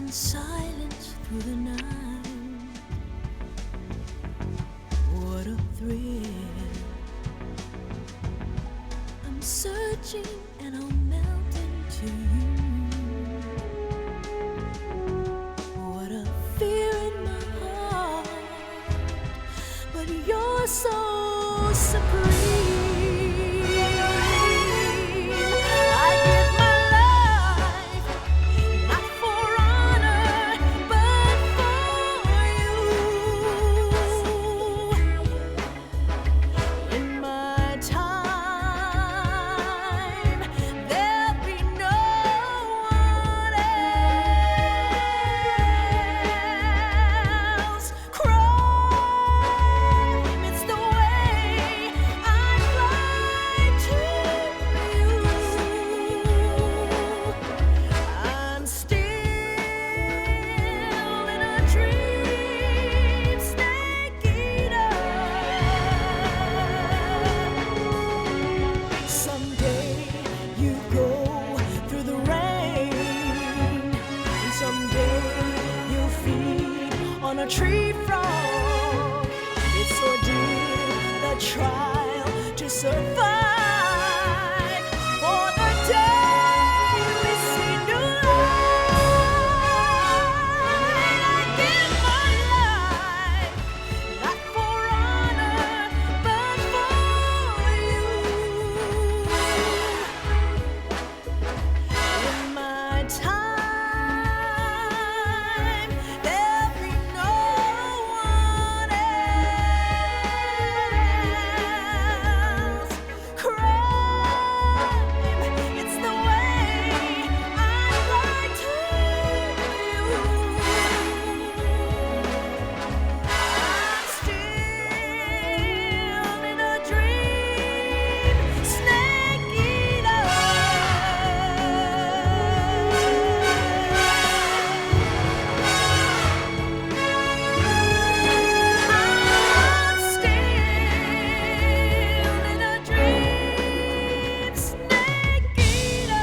and silence through the night. What a thrill. I'm searching and I'll melt into you. What a fear in my heart, but you're so supreme. Tree frog, it's ordeal, the trial to survive. For the day we see new light, I give my life, not for honor, but for you. In my time, there'll be no one else. Crime, it's the way I lie to you. I'm still in a dream, snake eater. I'm still in a dream, snake eater.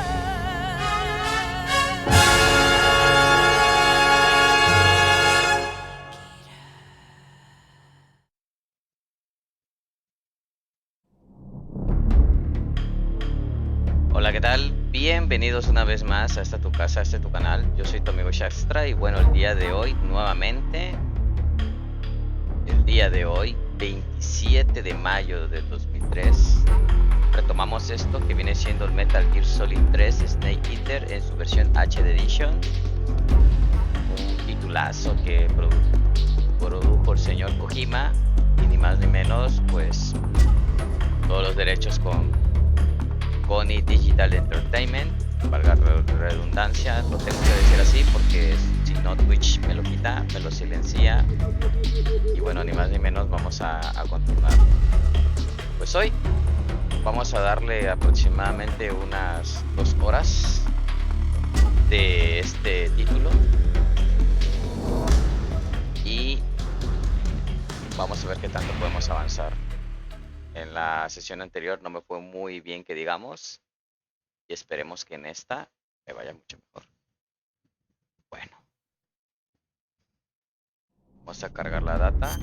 Hola, ¿qué tal? Bienvenidos una vez más a esta tu casa, a este tu canal. Yo soy tu amigo MGS3 y bueno, el día de hoy, nuevamente, 27 de mayo del 2003, retomamos esto que viene siendo el Metal Gear Solid 3 Snake Eater en su versión HD Edition. Un titulazo que produjo el señor Kojima y ni más ni menos, pues, todos los derechos con Koni Digital Entertainment, valga la redundancia, lo tengo que decir así porque si no Twitch me lo quita, me lo silencia. Y bueno, ni más ni menos vamos a continuar. Pues hoy vamos a darle aproximadamente unas 2 horas de este título y vamos a ver qué tanto podemos avanzar. En la sesión anterior no me fue muy bien, que digamos, y esperemos que en esta me vaya mucho mejor. Bueno, vamos a cargar la data.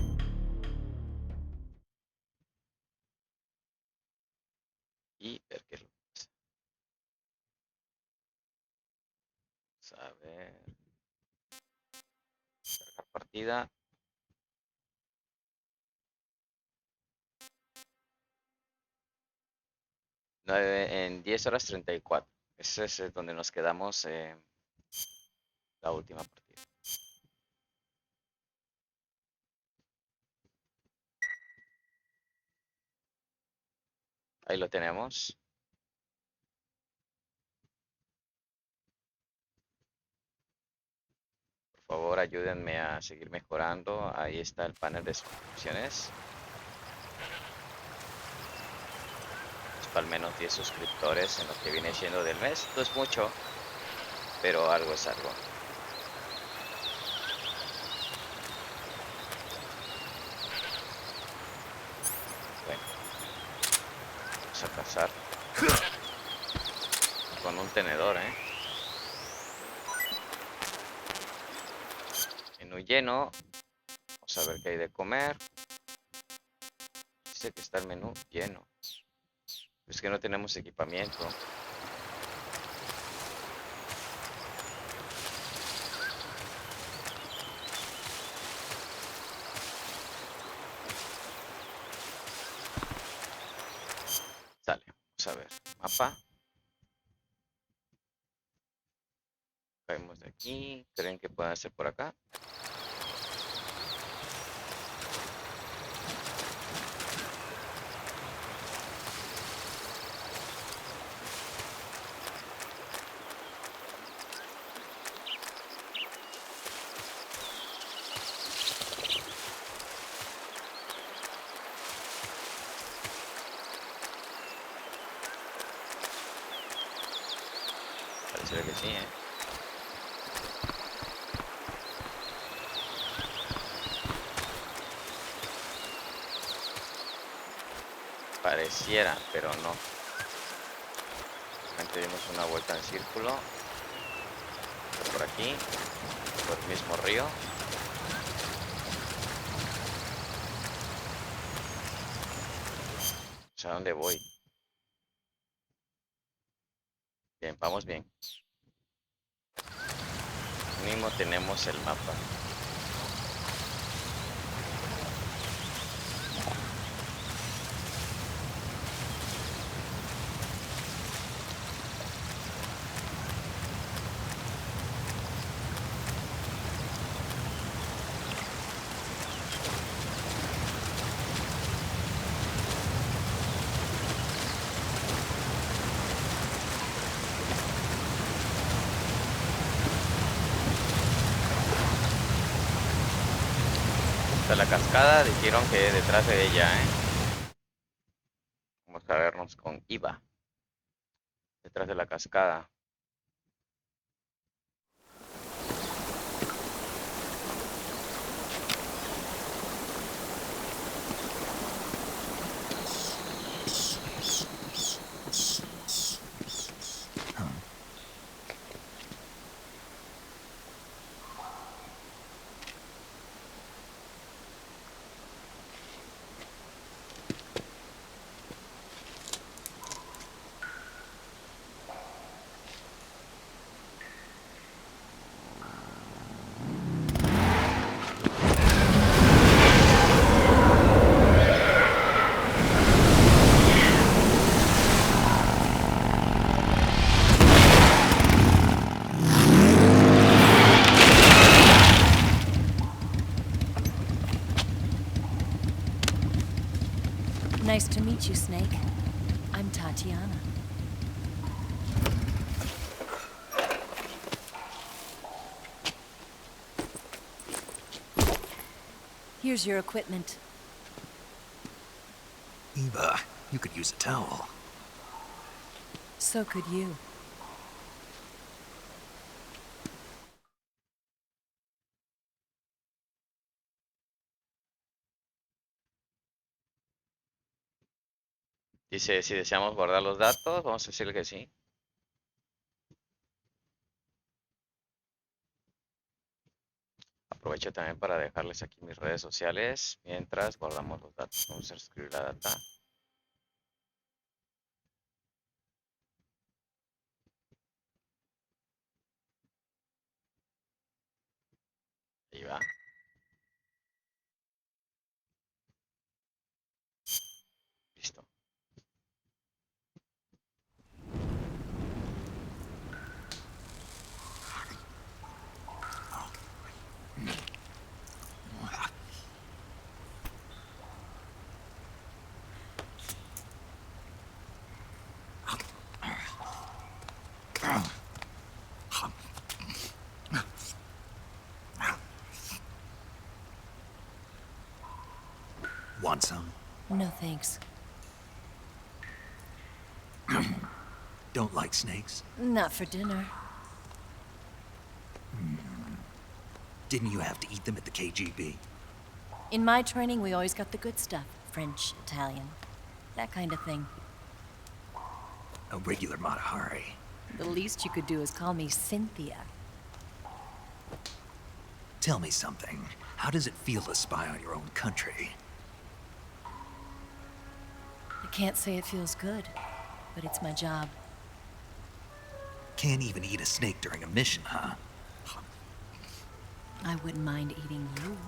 Y ver qué es lo que pasa. Vamos a ver. Cargar partida. En 10 horas 34. Ese es donde nos quedamos la última partida. Ahí lo tenemos. Por favor, ayúdenme a seguir mejorando. Ahí está el panel de suscripciones. Al menos 10 suscriptores en lo que viene siendo del mes. No es mucho, pero algo es algo. Bueno, vamos a cazar con un tenedor, Menú lleno. Vamos a ver qué hay de comer. Dice que está el menú lleno. Es que no tenemos equipamiento. Sale, vamos a ver. Mapa. Caemos de aquí. ¿Creen que pueda ser por acá? Parece que sí, ¿eh? Pareciera, pero no. Antes dimos una vuelta en círculo. Por aquí. Por el mismo río. O sea, ¿a dónde voy? Bien, vamos bien. Mínimo tenemos el mapa. Está la cascada, dijeron que detrás de ella, ¿eh? Vamos a vernos con Iva. Detrás de la cascada. Nice to meet you, Snake. I'm Tatiana. Here's your equipment. Eva, you could use a towel. So could you. Dice, si deseamos guardar los datos, vamos a decirle que sí. Aprovecho también para dejarles aquí mis redes sociales mientras guardamos los datos. Vamos a escribir la data. Ahí va. Listo. Want some? No thanks. Don't like snakes? Not for dinner. Didn't you have to eat them at the KGB? In my training, we always got the good stuff. French, Italian, that kind of thing. A regular Matahari. The least you could do is call me Cynthia. Tell me something. How does it feel to spy on your own country? I can't say it feels good, but it's my job. Can't even eat a snake during a mission, huh? I wouldn't mind eating you.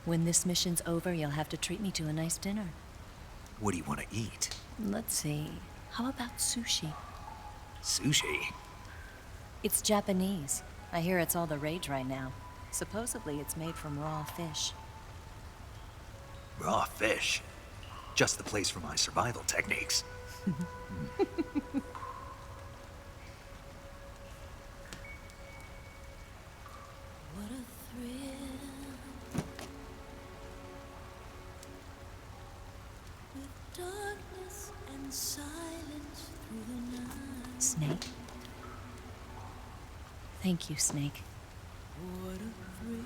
When this mission's over, you'll have to treat me to a nice dinner. What do you want to eat? Let's see. How about sushi? Sushi? It's Japanese. I hear it's all the rage right now. Supposedly, it's made from raw fish. Raw fish? Just the place for my survival techniques. What a thrill. With darkness and silence through the night. Snake? Thank you, Snake. What a thrill.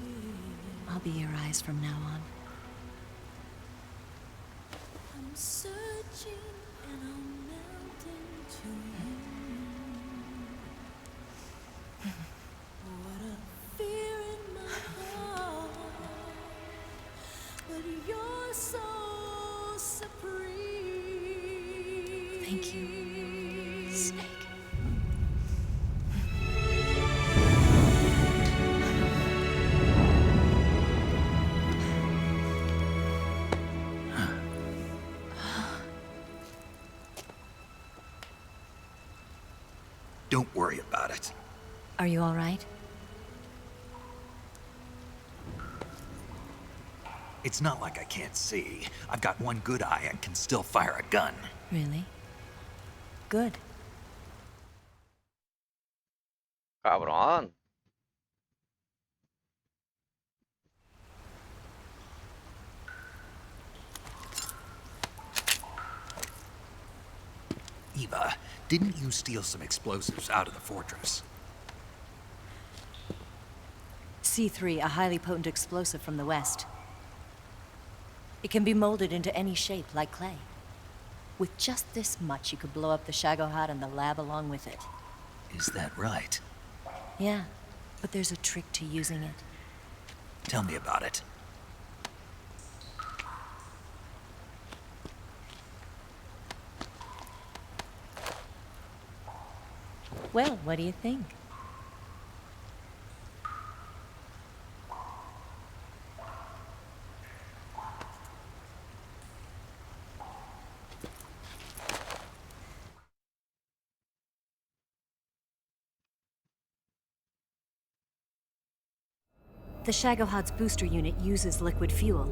I'll be your eyes from now on. I'm searching and I'm melting to you. What a fear in my heart, but you're so supreme. Thank you, Snake. Don't worry about it. Are you all right? It's not like I can't see. I've got one good eye and can still fire a gun. Really? Good. Cabrón. Eva, didn't you steal some explosives out of the fortress? C3, a highly potent explosive from the west. It can be molded into any shape, like clay. With just this much, you could blow up the Shagohod and the lab along with it. Is that right? Yeah, but there's a trick to using it. Tell me about it. Well, what do you think? The Shagohod's booster unit uses liquid fuel.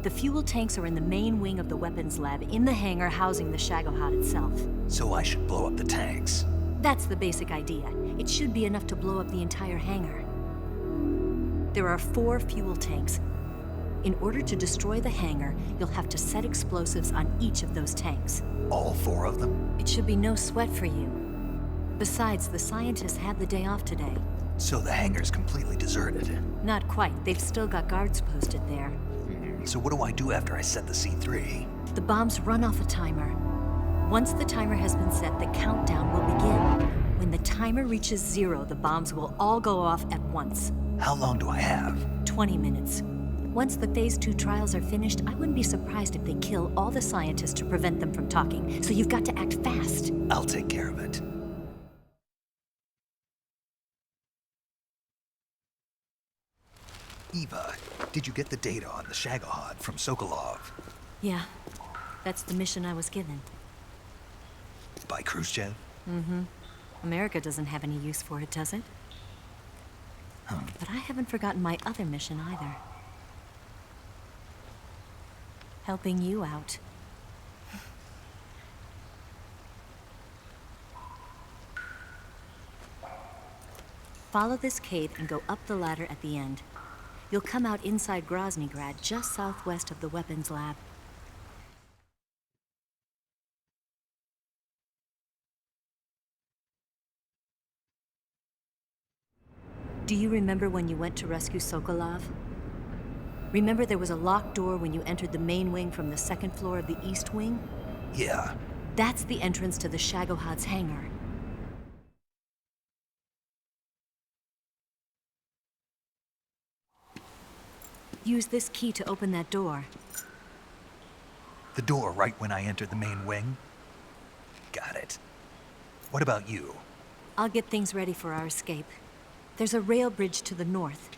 The fuel tanks are in the main wing of the weapons lab in the hangar housing the Shagohod itself. So I should blow up the tanks. That's the basic idea. It should be enough to blow up the entire hangar. There are 4 fuel tanks. In order to destroy the hangar, you'll have to set explosives on each of those tanks. All 4 of them? It should be no sweat for you. Besides, the scientists had the day off today. So the hangar's completely deserted. Not quite. They've still got guards posted there. So what do I do after I set the C3? The bombs run off a timer. Once the timer has been set, the countdown will begin. When the timer reaches 0, the bombs will all go off at once. How long do I have? 20 minutes. Once the Phase 2 trials are finished, I wouldn't be surprised if they kill all the scientists to prevent them from talking. So you've got to act fast. I'll take care of it. Eva, did you get the data on the Shagohod from Sokolov? Yeah, that's the mission I was given. By Khrushchev? America doesn't have any use for it, does it? But I haven't forgotten my other mission either. Helping you out. Follow this cave and go up the ladder at the end. You'll come out inside Groznygrad, just southwest of the weapons lab. Do you remember when you went to rescue Sokolov? Remember there was a locked door when you entered the main wing from the second floor of the east wing? Yeah. That's the entrance to the Shagohod's hangar. Use this key to open that door. The door right when I entered the main wing? Got it. What about you? I'll get things ready for our escape. There's a rail bridge to the north.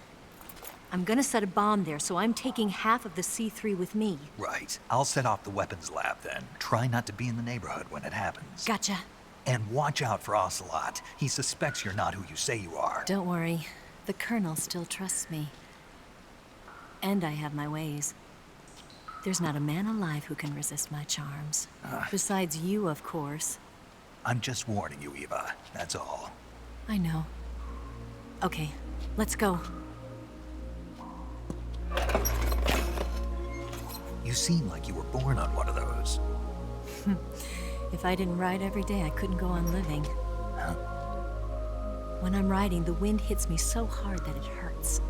I'm gonna set a bomb there, so I'm taking half of the C3 with me. Right. I'll set off the weapons lab then. Try not to be in the neighborhood when it happens. Gotcha. And watch out for Ocelot. He suspects you're not who you say you are. Don't worry. The Colonel still trusts me. And I have my ways. There's not a man alive who can resist my charms. Besides you, of course. I'm just warning you, Eva. That's all. I know. Okay, let's go. You seem like you were born on one of those. If I didn't ride every day, I couldn't go on living. When I'm riding, the wind hits me so hard that it hurts.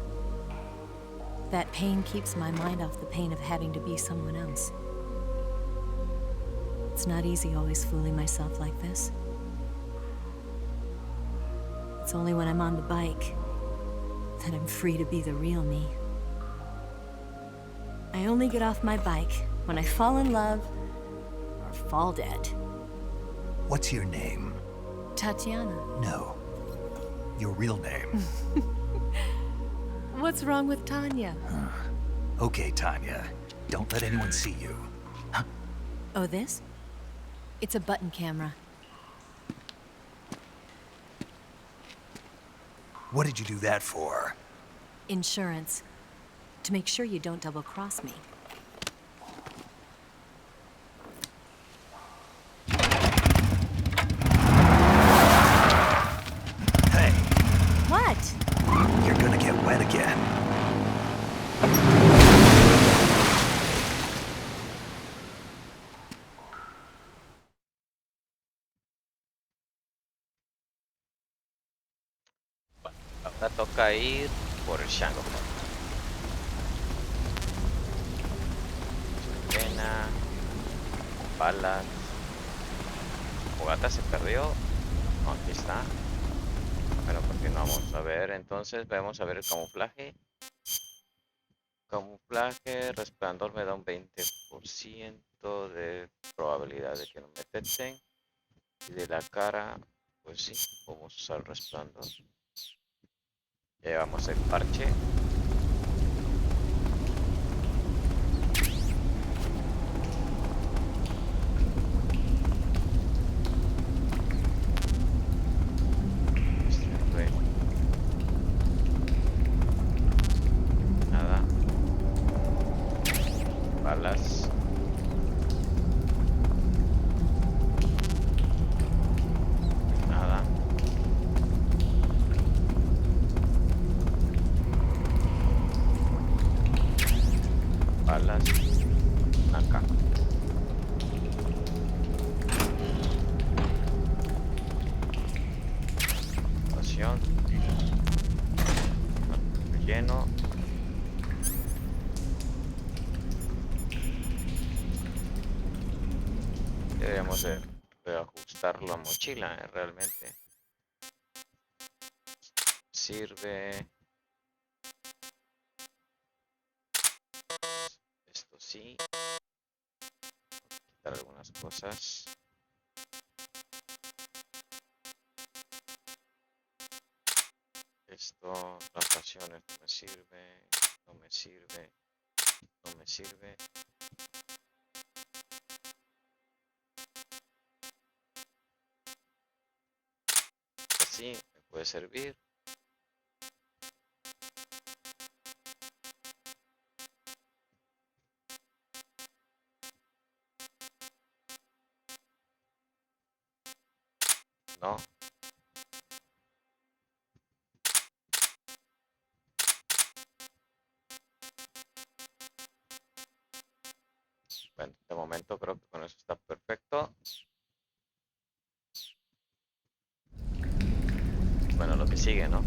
That pain keeps my mind off the pain of having to be someone else. It's not easy always fooling myself like this. It's only when I'm on the bike that I'm free to be the real me. I only get off my bike when I fall in love or fall dead. What's your name? Tatiana. No. Your real name. What's wrong with Tanya? Okay, Tanya. Don't let anyone see you. Oh, this? It's a button camera. What did you do that for? Insurance. To make sure you don't double-cross me. Hey, What? you're gonna get wet again. Ahora toca ir por el Shango. Pena, balas. Fogata se perdió. No, aquí está. Bueno, continuamos. A ver, entonces vamos a ver el camuflaje. Camuflaje, resplandor me da un 20% de probabilidad de que no me detecten. Y de la cara, pues sí, vamos a usar resplandor. Ya llevamos el parche. Nada. Balas. Nada. Balas. Acá. Pasión. Lleno. Deberíamos de ajustar la mochila, realmente. Sirve. Esto sí. Quitar algunas cosas. Esto, las pasiones no me sirve. No me sirve. No me sirve. Así me puede servir. No. Bueno, de momento creo que con eso está perfecto. Bueno, lo que sigue, ¿no?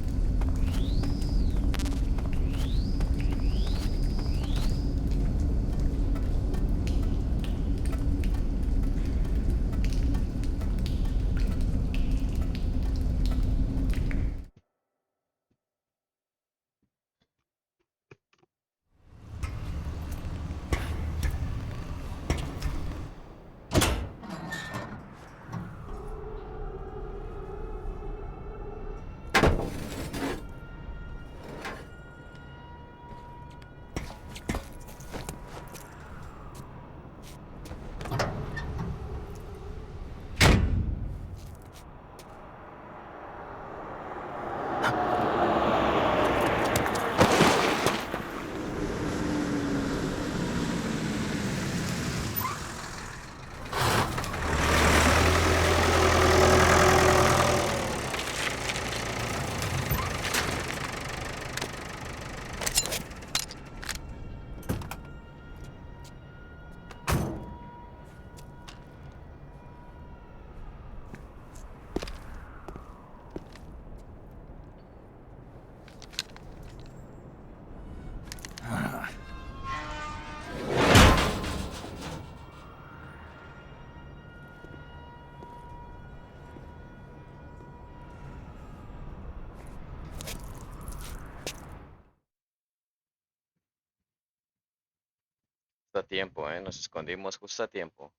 Justo a tiempo, nos escondimos justo a tiempo.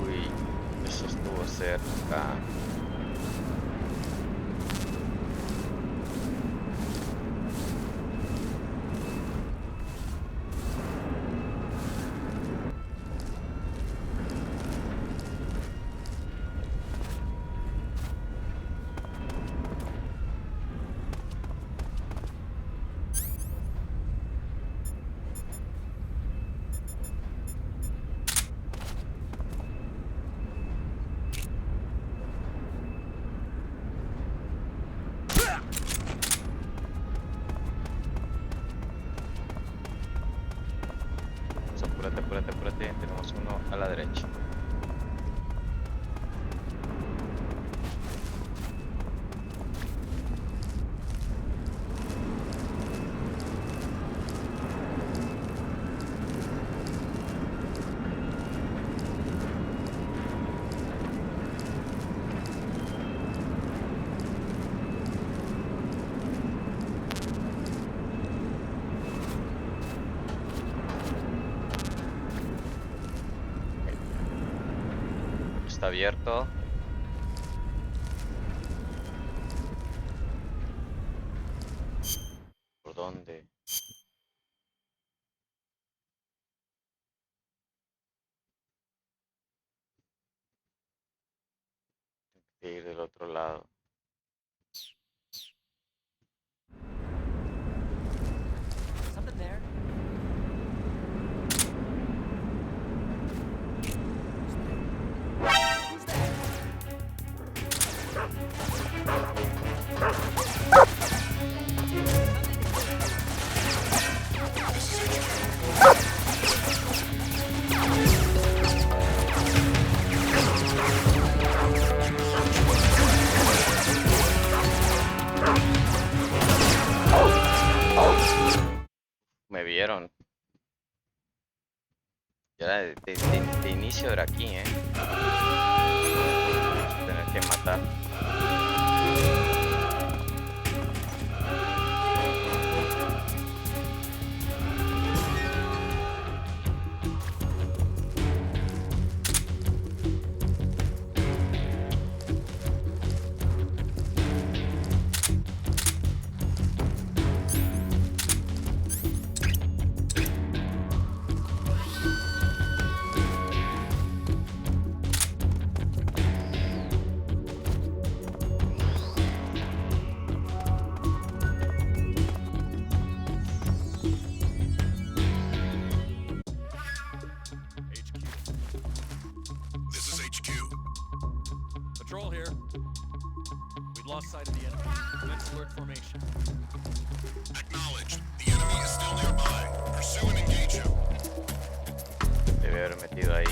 Uy, eso estuvo cerca. Vamos, apúrate, apúrate, apúrate. Tenemos uno a la derecha. Está abierto. ¿Por dónde? Tengo que ir del otro lado. Something there. Who's there? Me vieron. Ya de inicio era aquí, Tener que matar. This is HQ. Patrol here. We've lost sight of the enemy. Commence alert formation. Acknowledged. The enemy is still nearby. Pursue and engage him. Debe haber metido ahí,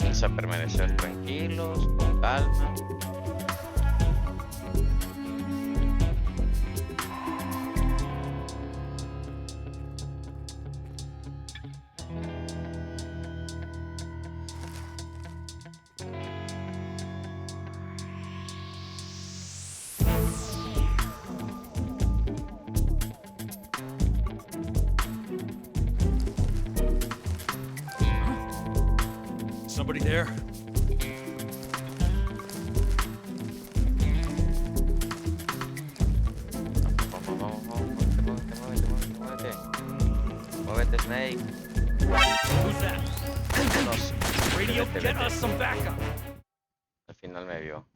Vamos a permanecer tranquilos, con calma. Somebody there? vente, Snake. Who's that? Nos- Radio, vete, get vete. us some backup. Al final me vio.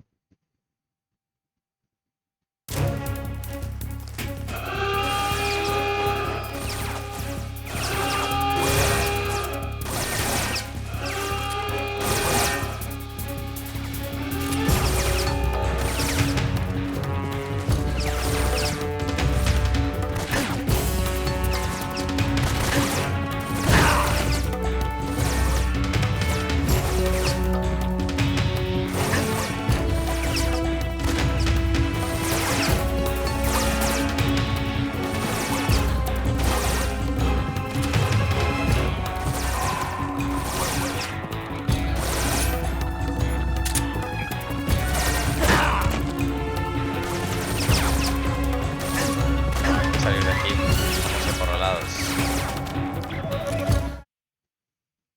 Salir de aquí. Estamos acorralados.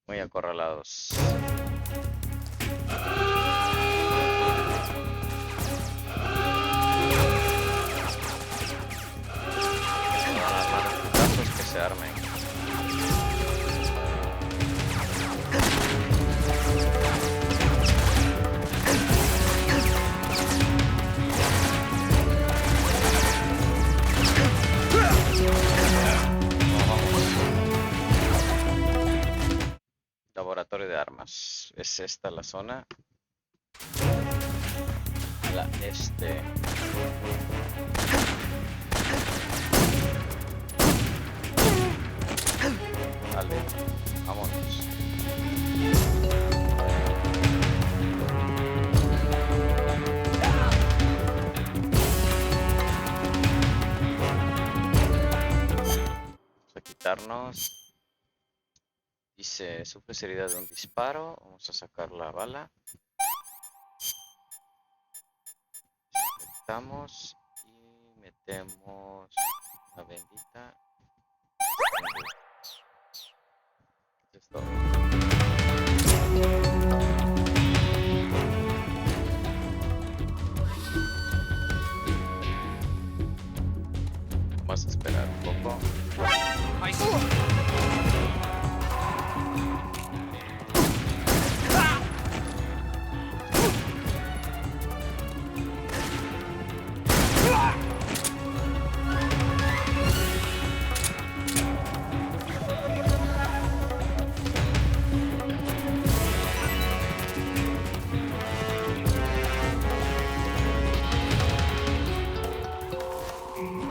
Muy acorralados. Putazos que se armen. Laboratorio de armas. ¿Es esta la zona? A la este. Vale, vámonos. Vamos a quitarnos. Dice, sufres herida de un disparo. Vamos a sacar la bala. Quitamos y metemos una bendita. Eso es todo. Vamos a esperar un poco.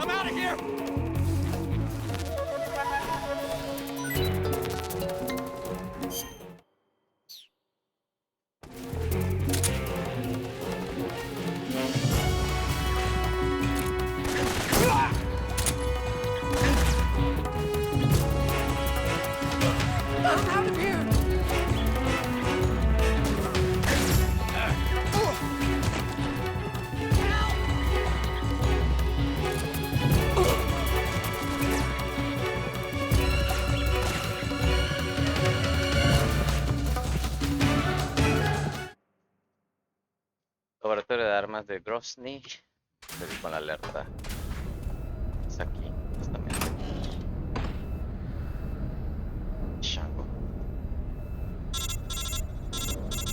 I'm out of here. Laboratorio de armas de Grozny. Estoy con la alerta. Es aquí, justamente. Shango.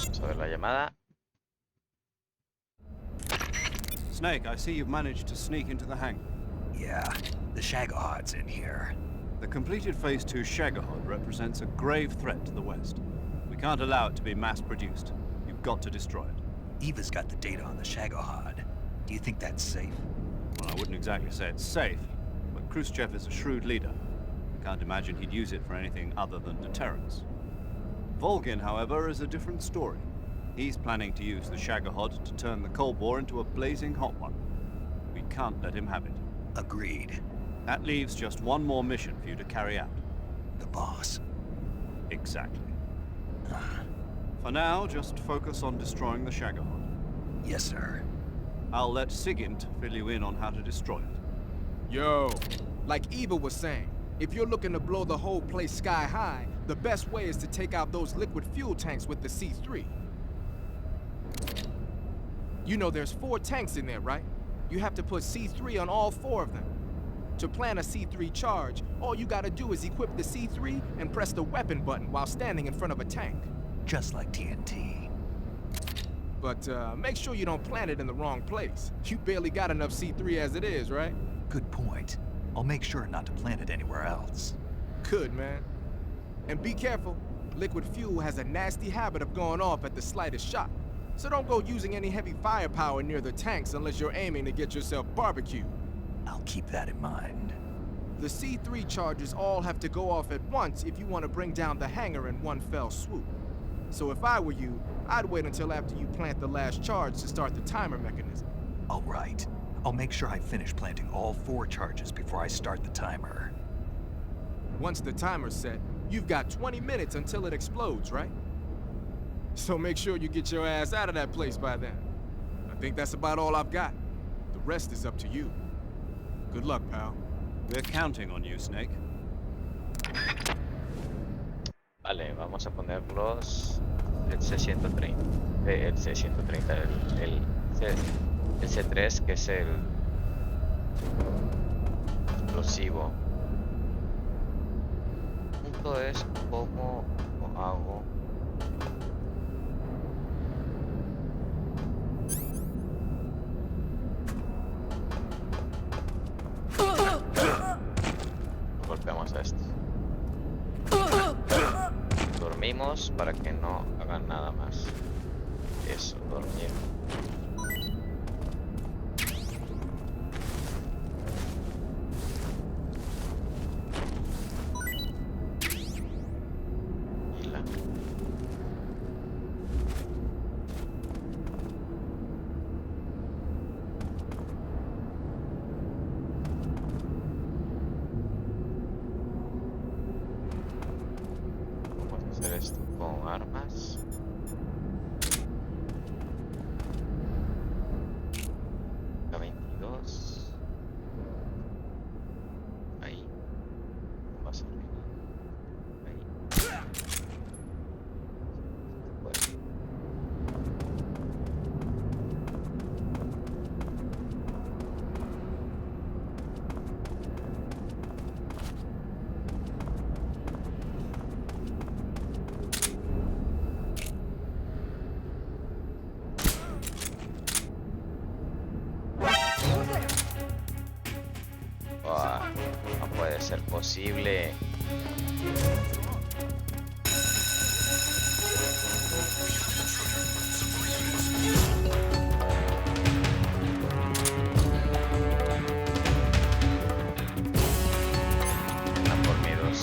Vamos a ver la llamada. Snake, I see you've managed to sneak into the hangar. Yeah, the Shagohod's in here. The completed Phase 2 Shagohod represents a grave threat to the West. We can't allow it to be mass-produced. You've got to destroy it. Eva's got the data on the Shagohod. Do you think that's safe? Well, I wouldn't exactly say it's safe, but Khrushchev is a shrewd leader. I can't imagine he'd use it for anything other than deterrence. Volgin, however, is a different story. He's planning to use the Shagohod to turn the Cold War into a blazing hot one. We can't let him have it. Agreed. That leaves just one more mission for you to carry out. The boss. Exactly. For now, just focus on destroying the Shagohod. Yes, sir. I'll let Sigint fill you in on how to destroy it. Yo, like Eva was saying, if you're looking to blow the whole place sky high, the best way is to take out those liquid fuel tanks with the C3. You know there's 4 tanks in there, right? You have to put C3 on all 4 of them. To plant a C3 charge, all you gotta do is equip the C3 and press the weapon button while standing in front of a tank. Just like TNT. But make sure you don't plant it in the wrong place. You barely got enough C3 as it is, right? Good point. I'll make sure not to plant it anywhere else. Good, man. And be careful. Liquid fuel has a nasty habit of going off at the slightest shock. So don't go using any heavy firepower near the tanks unless you're aiming to get yourself barbecued. I'll keep that in mind. The C3 charges all have to go off at once if you want to bring down the hangar in one fell swoop. So if I were you, I'd wait until after you plant the last charge to start the timer mechanism. All right. I'll make sure I finish planting all 4 charges before I start the timer. Once the timer's set, you've got 20 minutes until it explodes, right? So make sure you get your ass out of that place by then. I think that's about all I've got. The rest is up to you. Good luck, pal. We're counting on you, Snake. Vale, vamos a ponerlos el C130, el C130, el C3, que es el explosivo. El punto es cómo lo hago. Golpeamos a estos. Dormimos para que no hagan nada más. Eso, dormir. Pila. Hacer esto con armas. K22. Ahí. Más arriba. Ahí. Bueno. No puede ser posible. Van por mí dos.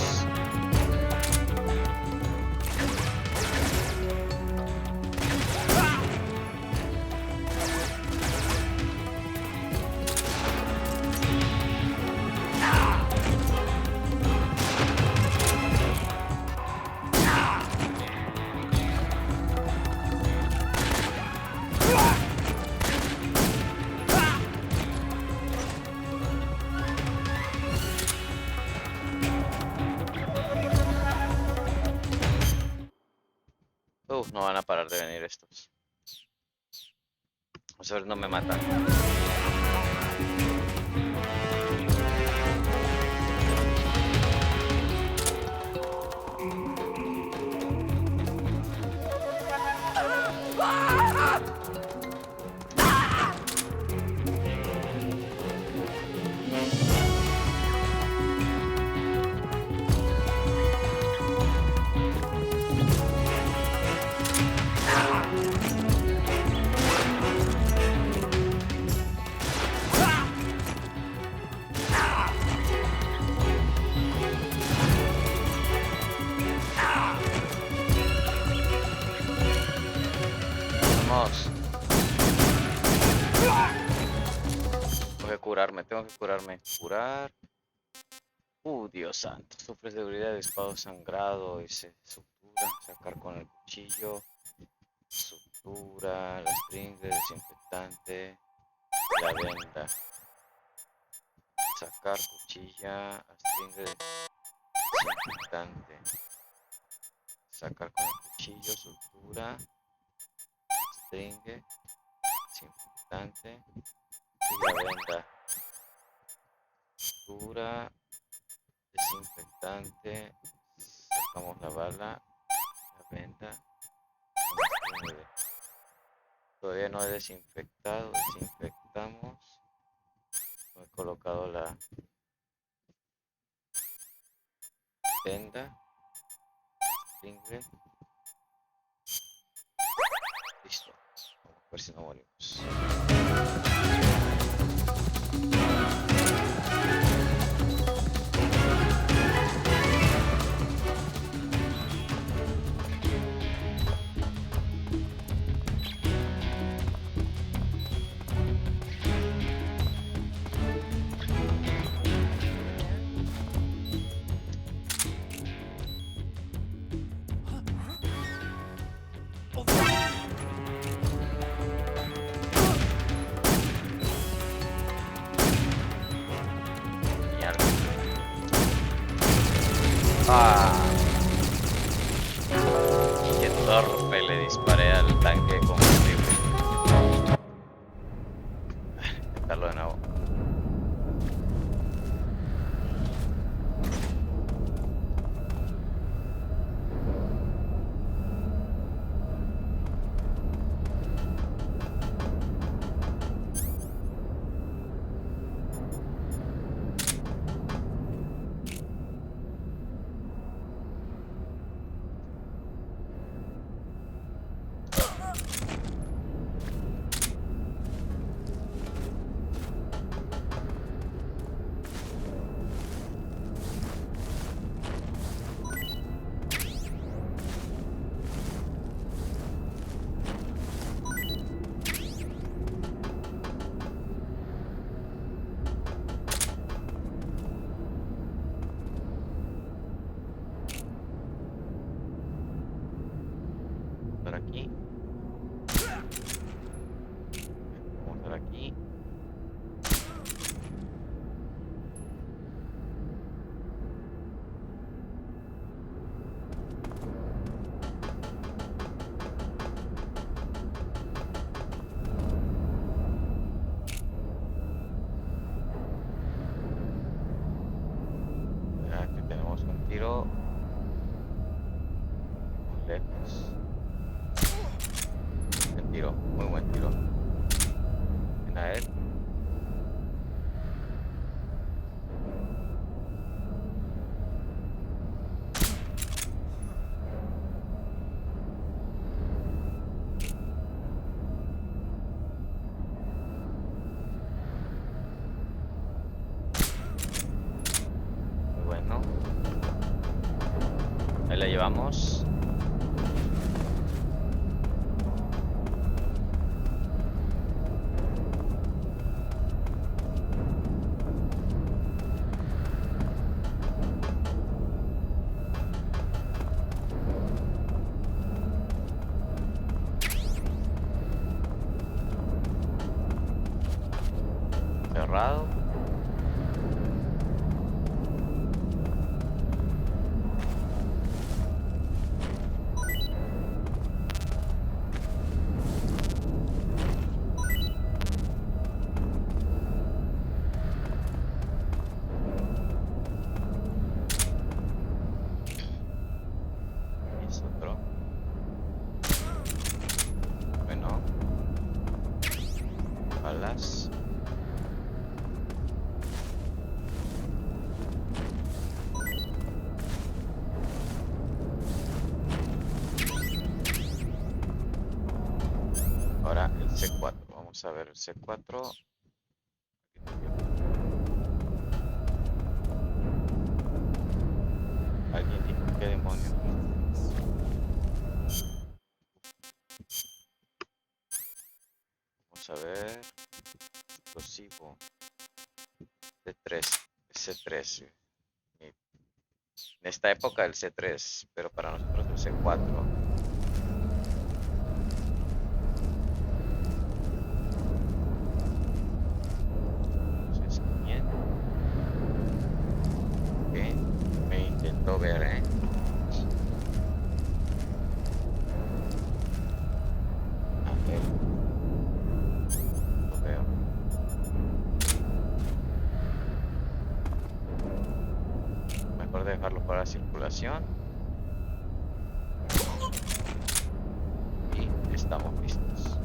No van a parar de venir estos. Vamos a ver, no me matan. Tengo que curarme. Curar. Dios santo. Sufres debilidad de espado sangrado y se sutura. Sacar con el cuchillo. Sutura. La string, desinfectante. La venda. Sacar cuchilla. String, desinfectante. Sacar con el cuchillo. Sutura. String, desinfectante. Y la venda. Pintura, desinfectante, sacamos la bala, la venda. Todavía no he desinfectado, desinfectamos. No he colocado la venda, stingle. Listo. Vamos a ver si no morimos. Ah, qué torpe le disparé al tanque de combustible. Intentarlo de nuevo. Por aquí. Vamos por aquí. Aquí tenemos un tiro muy lejos. Buen tiro, muy buen tiro. En a él. Muy bueno. Ahí la llevamos. Cerrado. Es otro. Bueno. Balas. Ahora el C4. Vamos a ver el C4. Alguien dijo qué demonios. Vamos a ver. Explosivo. C3. En esta época el C3, pero para nosotros el C4. Entonces, ¿quién? Ok, me intentó ver, A ver. Lo veo. dejarlo para la circulación. Y estamos listos.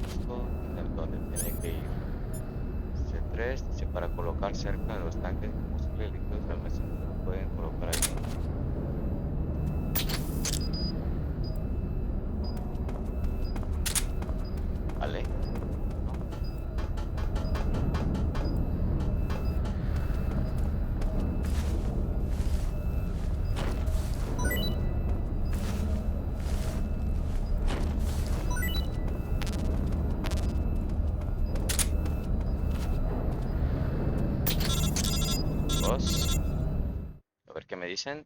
Esto es donde tiene que ir. C3 dice para colocar cerca de los tanques de combustible líquidos de almacenamiento, lo pueden colocar ahí. Vale. A ver qué me dicen.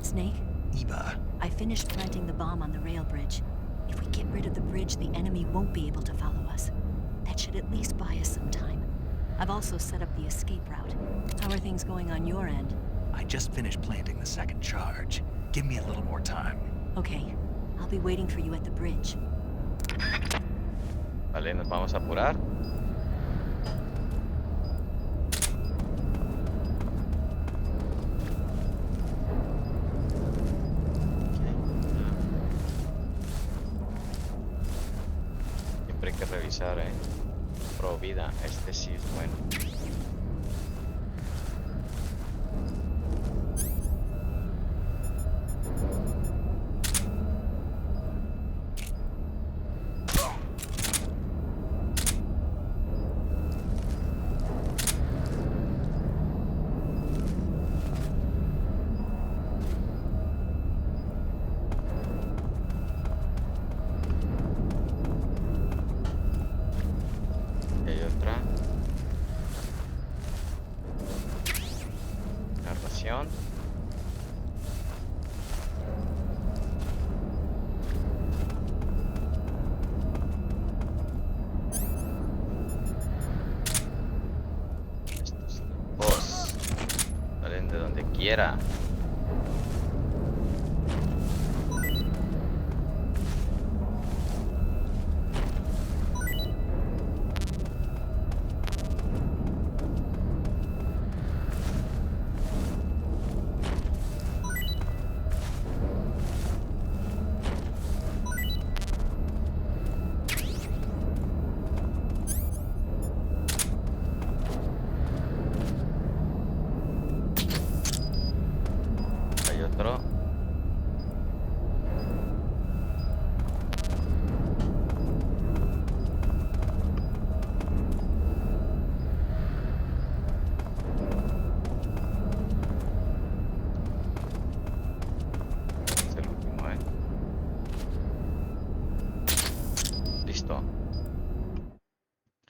Snake, Eva, I finished planting the bomb on the rail bridge. If we get rid of the bridge, the enemy won't be able to follow us. That should at least buy us some time. I've also set up the escape route. How are things going on your end? I just finished planting the second charge. Give me a little more time. Okay, I'll be waiting for you at the bridge. Vale, nos vamos a apurar. Siempre hay que revisar, Pro vida, este sí es bueno. Quiera.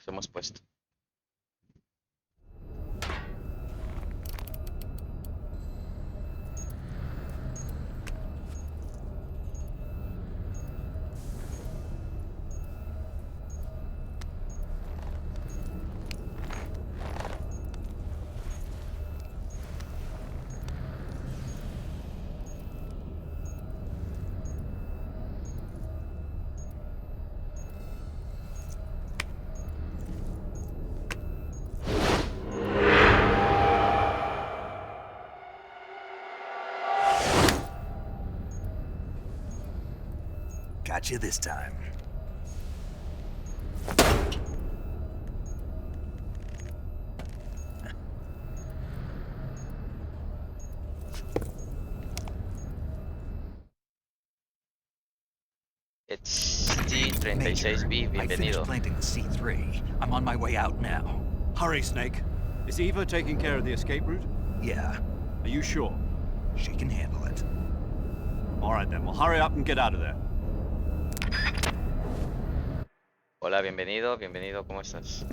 Hemos puesto. Got you this time. It's T36B, I finished bienvenido. planting the C3. I'm on my way out now. Hurry, Snake. Is Eva taking care of the escape route? Yeah, Are you sure? she can handle it. All right then, well hurry up and get out of there. Hola, bienvenido, bienvenido, ¿cómo estás?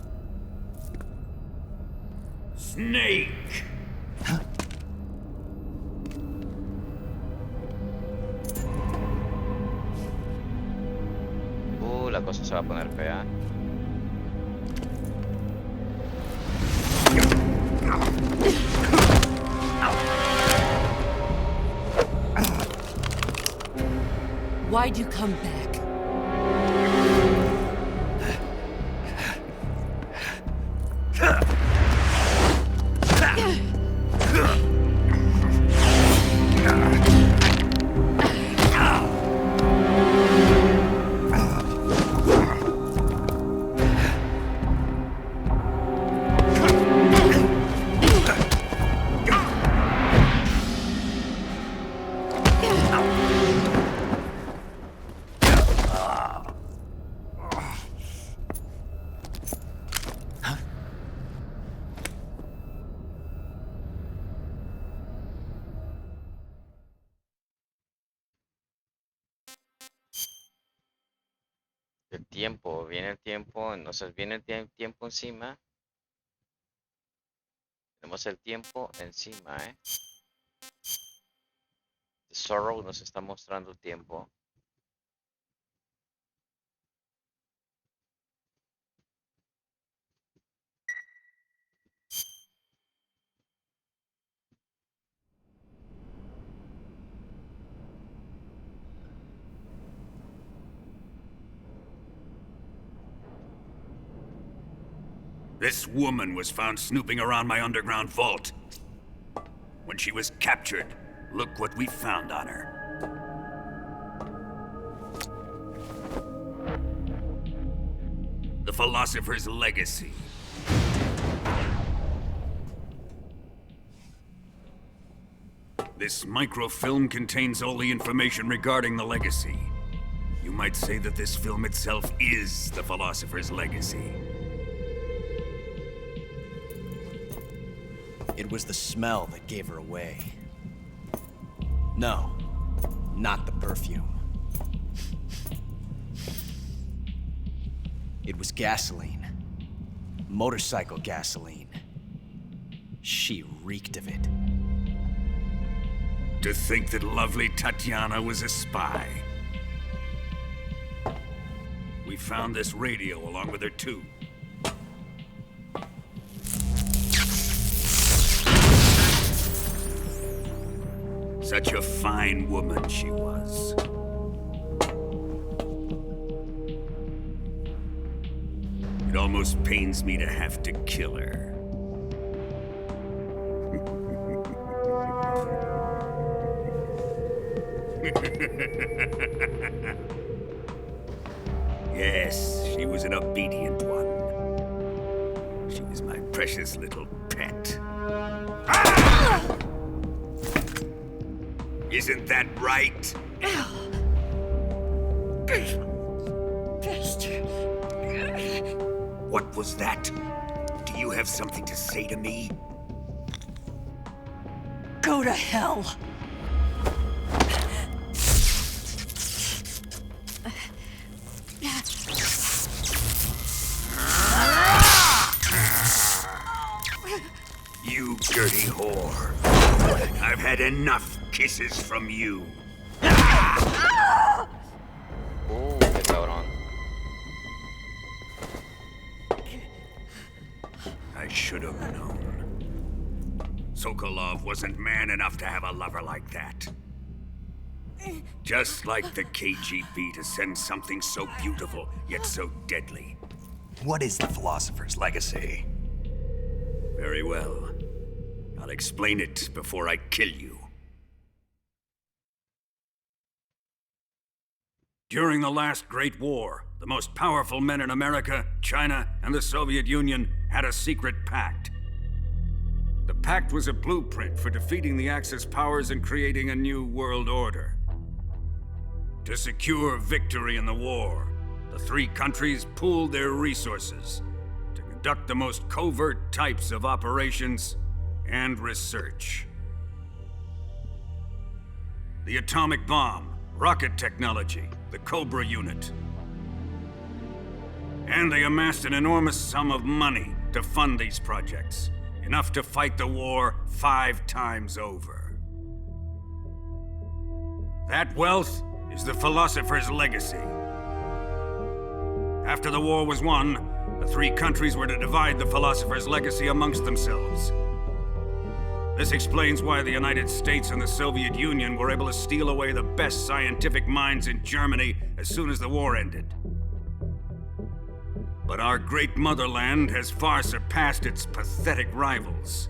Snake! La cosa se va a poner fea. Why'd you come back? El tiempo, viene el tiempo, entonces viene el tiempo encima. Tenemos el tiempo encima, The Sorrow nos está mostrando el tiempo. This woman was found snooping around my underground vault. When she was captured, look what we found on her. The Philosopher's Legacy. This microfilm contains all the information regarding the legacy. You might say that this film itself is the Philosopher's Legacy. It was the smell that gave her away. No, not the perfume. It was gasoline. Motorcycle gasoline. She reeked of it. To think that lovely Tatiana was a spy. We found this radio along with her too. Such a fine woman she was. It almost pains me to have to kill her. Yes, she was an obedient one. She was my precious little pet. Ah! Isn't that right? Bastard. What was that? Do you have something to say to me? Go to hell. You dirty whore. I've had enough kisses from you. Oh, qué cabrón. I should have known. Sokolov wasn't man enough to have a lover like that. Just like the KGB to send something so beautiful, yet so deadly. What is the Philosopher's Legacy? Very well. I'll explain it before I kill you. During the last Great War, the most powerful men in America, China, and the Soviet Union had a secret pact. The pact was a blueprint for defeating the Axis powers and creating a new world order. To secure victory in the war, the three countries pooled their resources to conduct the most covert types of operations and research. The atomic bomb, rocket technology, the Cobra unit. And they amassed an enormous sum of money to fund these projects, enough to fight the war 5 times over. That wealth is the Philosopher's Legacy. After the war was won, the three countries were to divide the Philosopher's Legacy amongst themselves. This explains why the United States and the Soviet Union were able to steal away the best scientific minds in Germany as soon as the war ended. But our great motherland has far surpassed its pathetic rivals.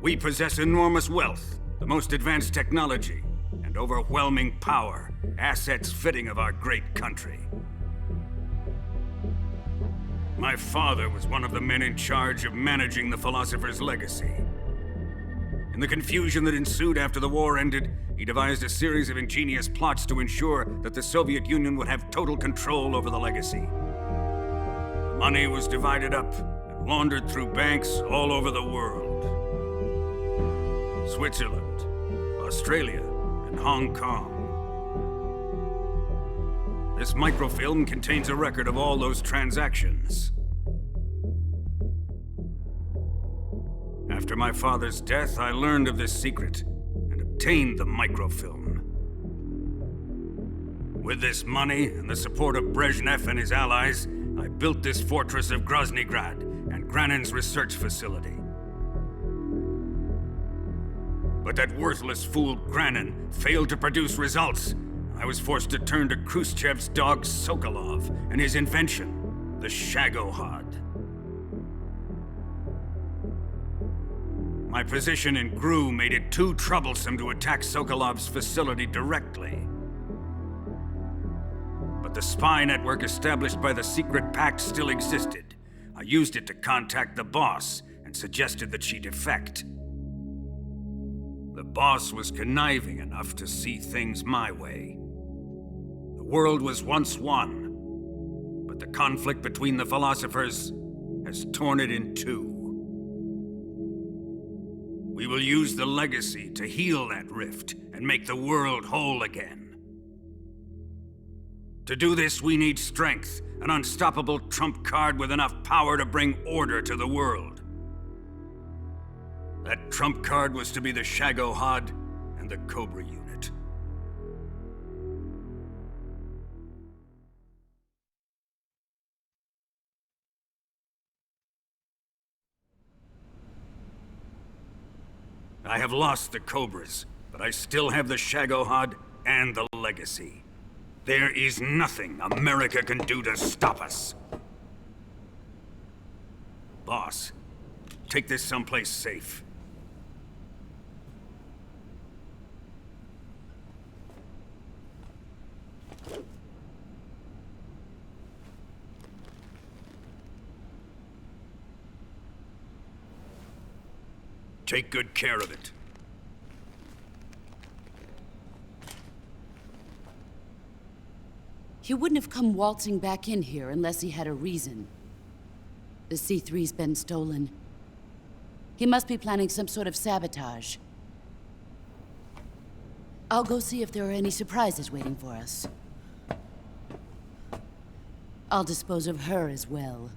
We possess enormous wealth, the most advanced technology, and overwhelming power, assets fitting of our great country. My father was one of the men in charge of managing the Philosopher's Legacy. In the confusion that ensued after the war ended, he devised a series of ingenious plots to ensure that the Soviet Union would have total control over the legacy. The money was divided up and laundered through banks all over the world. Switzerland, Australia, and Hong Kong. This microfilm contains a record of all those transactions. After my father's death, I learned of this secret and obtained the microfilm. With this money and the support of Brezhnev and his allies, I built this fortress of Groznygrad and Granin's research facility. But that worthless fool Granin failed to produce results. I was forced to turn to Khrushchev's dog Sokolov and his invention, the Shagohod. My position in GRU made it too troublesome to attack Sokolov's facility directly. But the spy network established by the secret pact still existed. I used it to contact the boss and suggested that she defect. The boss was conniving enough to see things my way. The world was once one, but the conflict between the philosophers has torn it in two. We will use the legacy to heal that rift and make the world whole again. To do this, we need strength, an unstoppable trump card with enough power to bring order to the world. That trump card was to be the Shagohod and the Cobra unit. I have lost the Cobras, but I still have the Shagohod and the legacy. There is nothing America can do to stop us. Boss, take this someplace safe. Take good care of it. He wouldn't have come waltzing back in here unless he had a reason. The C3's been stolen. He must be planning some sort of sabotage. I'll go see if there are any surprises waiting for us. I'll dispose of her as well.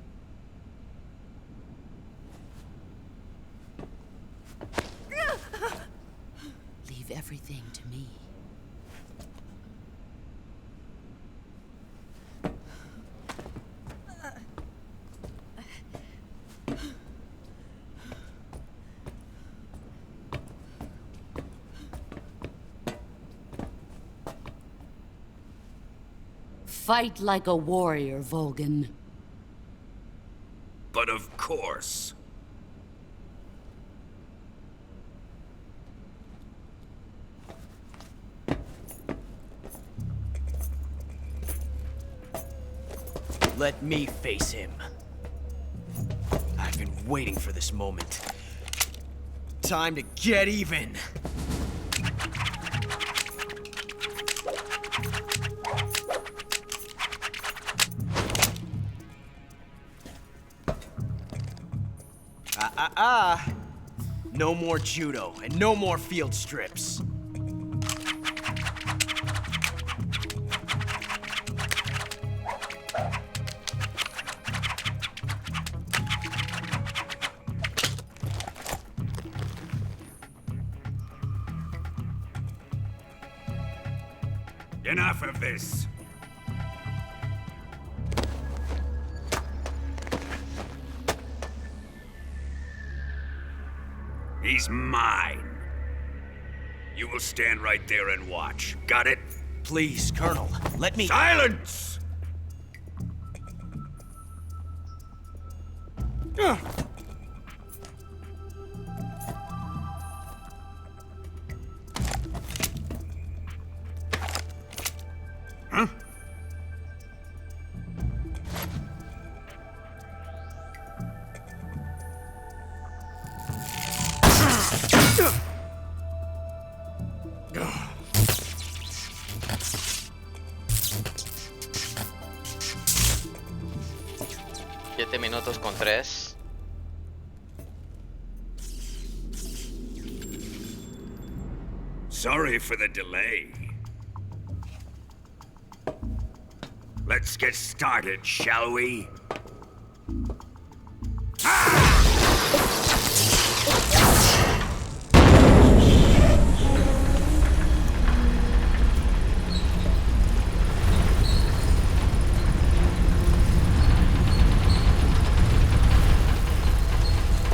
Leave everything to me. Fight like a warrior, Volgin. But of course. Let me face him. I've been waiting for this moment. Time to get even! No more judo, and no more field strips. Enough of this. He's mine. You will stand right there and watch. Got it? Please, Colonel, let me— Silence! Huh? Minutos con 3. Sorry for the delay. Let's get started, shall we?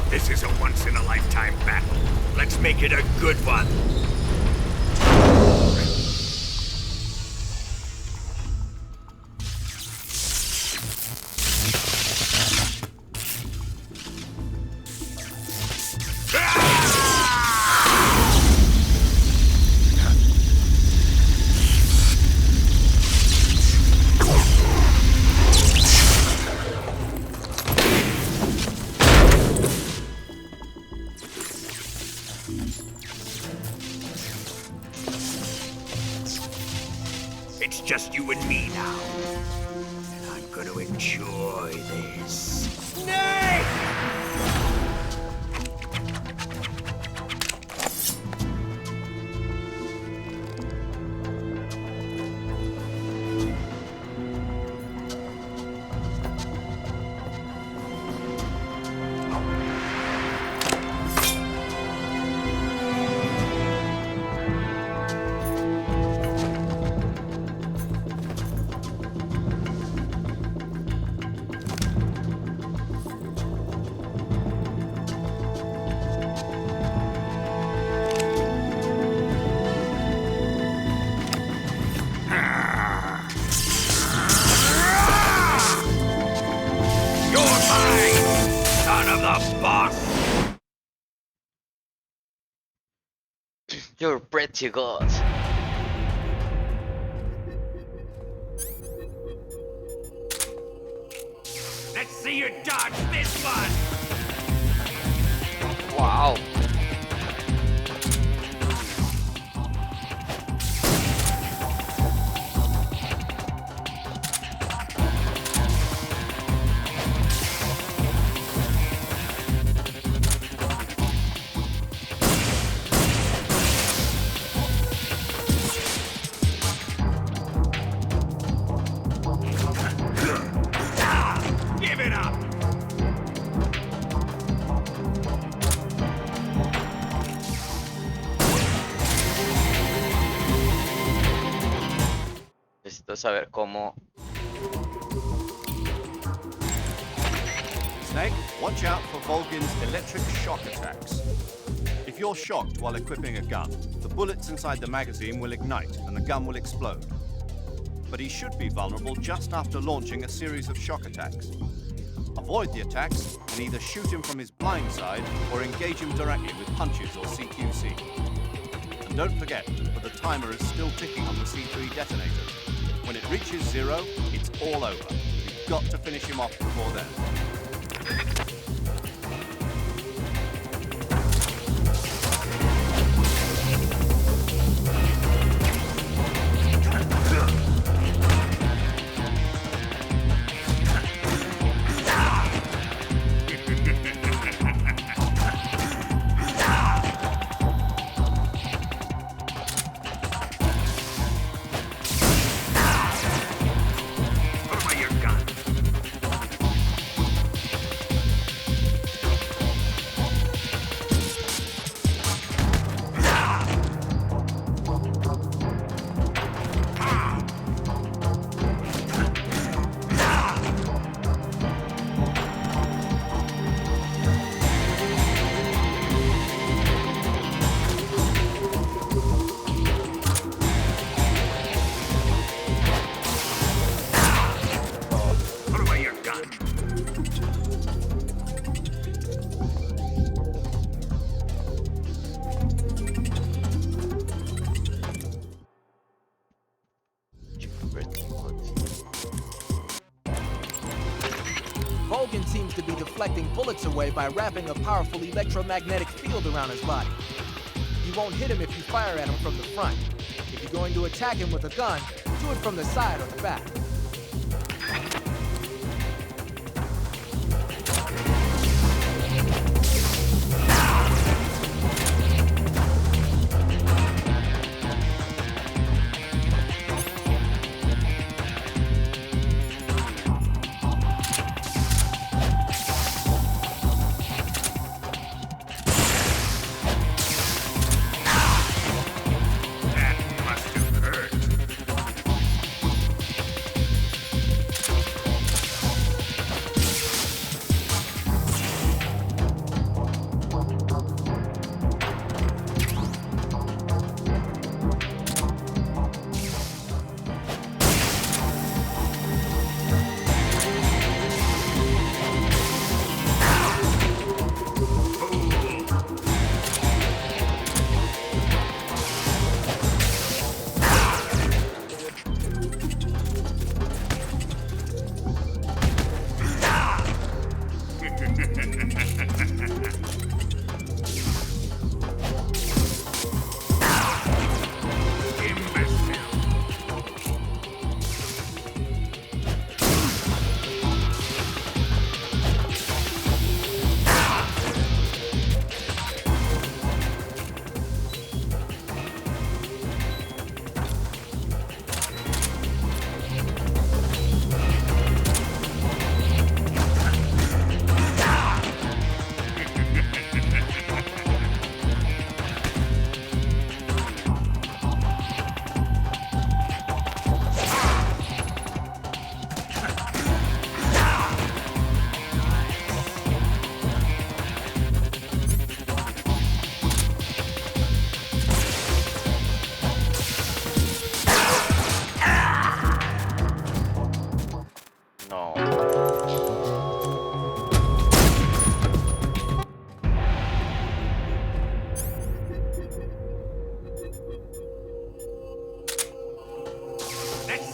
This is a once-in-a-lifetime battle. Let's make it a good one. It's just you and me now. And I'm gonna enjoy this. Snake! You're pretty good. Let's see you dodge this one! Wow. Give it up! Necesito saber cómo. Snake, watch out for Volgin's electric shock attacks. If you're shocked while equipping a gun, the bullets inside the magazine will ignite and the gun will explode. But he should be vulnerable just after launching a series of shock attacks. Avoid the attacks and either shoot him from his blind side or engage him directly with punches or CQC. And don't forget that the timer is still ticking on the C3 detonators. When it reaches 0, it's all over. You've got to finish him off before then. Volgin seems to be deflecting bullets away by wrapping a powerful electromagnetic field around his body. You won't hit him if you fire at him from the front. If you're going to attack him with a gun, do it from the side or the back.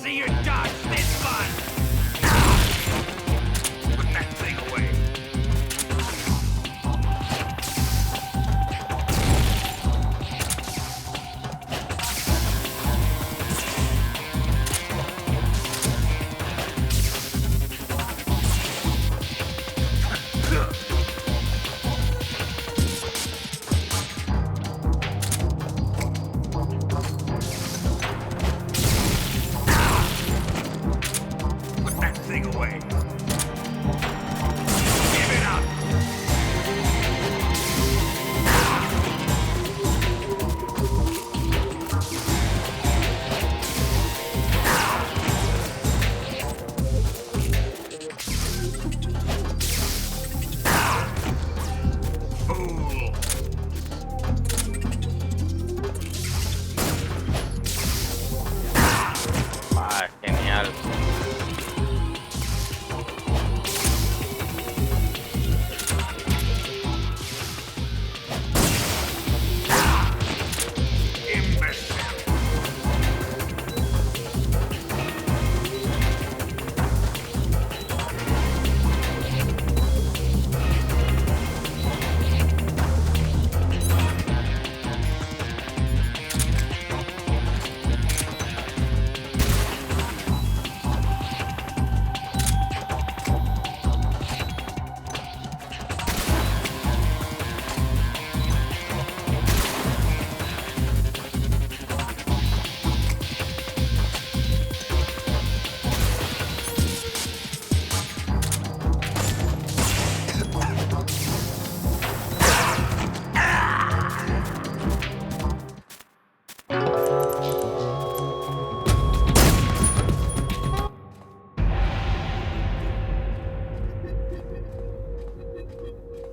see you dodge this one! Put that thing away! Put that thing away! Give it up! Fool! Ah, genial. Imbecile!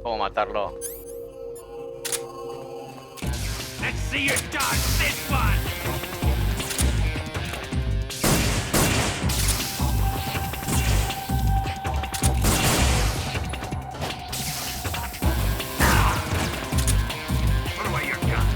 ¿Cómo matarlo? Let's see you dodge this one! Put away your gun!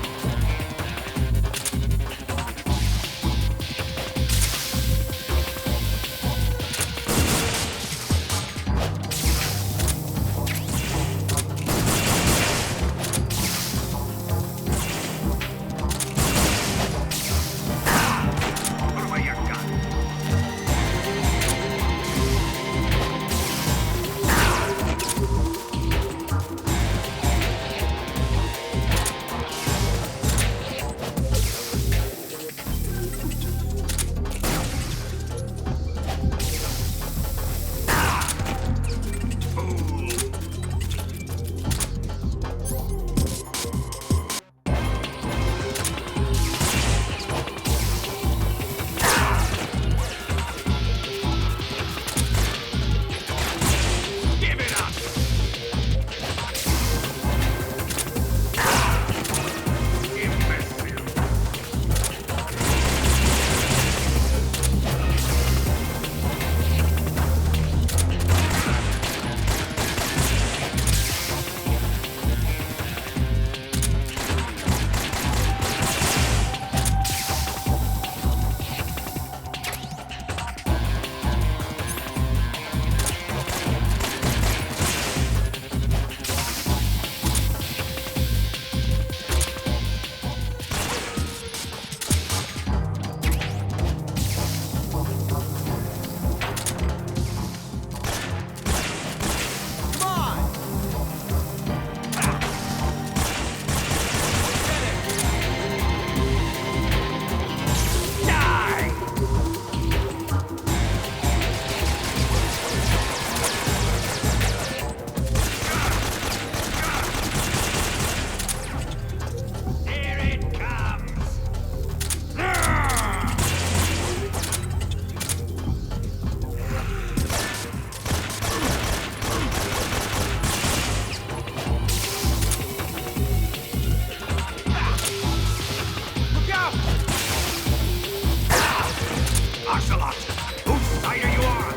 Put away your gun! Give it up! Imbecile! Die! Here it comes! Look out! Ocelot! Whose side are you on?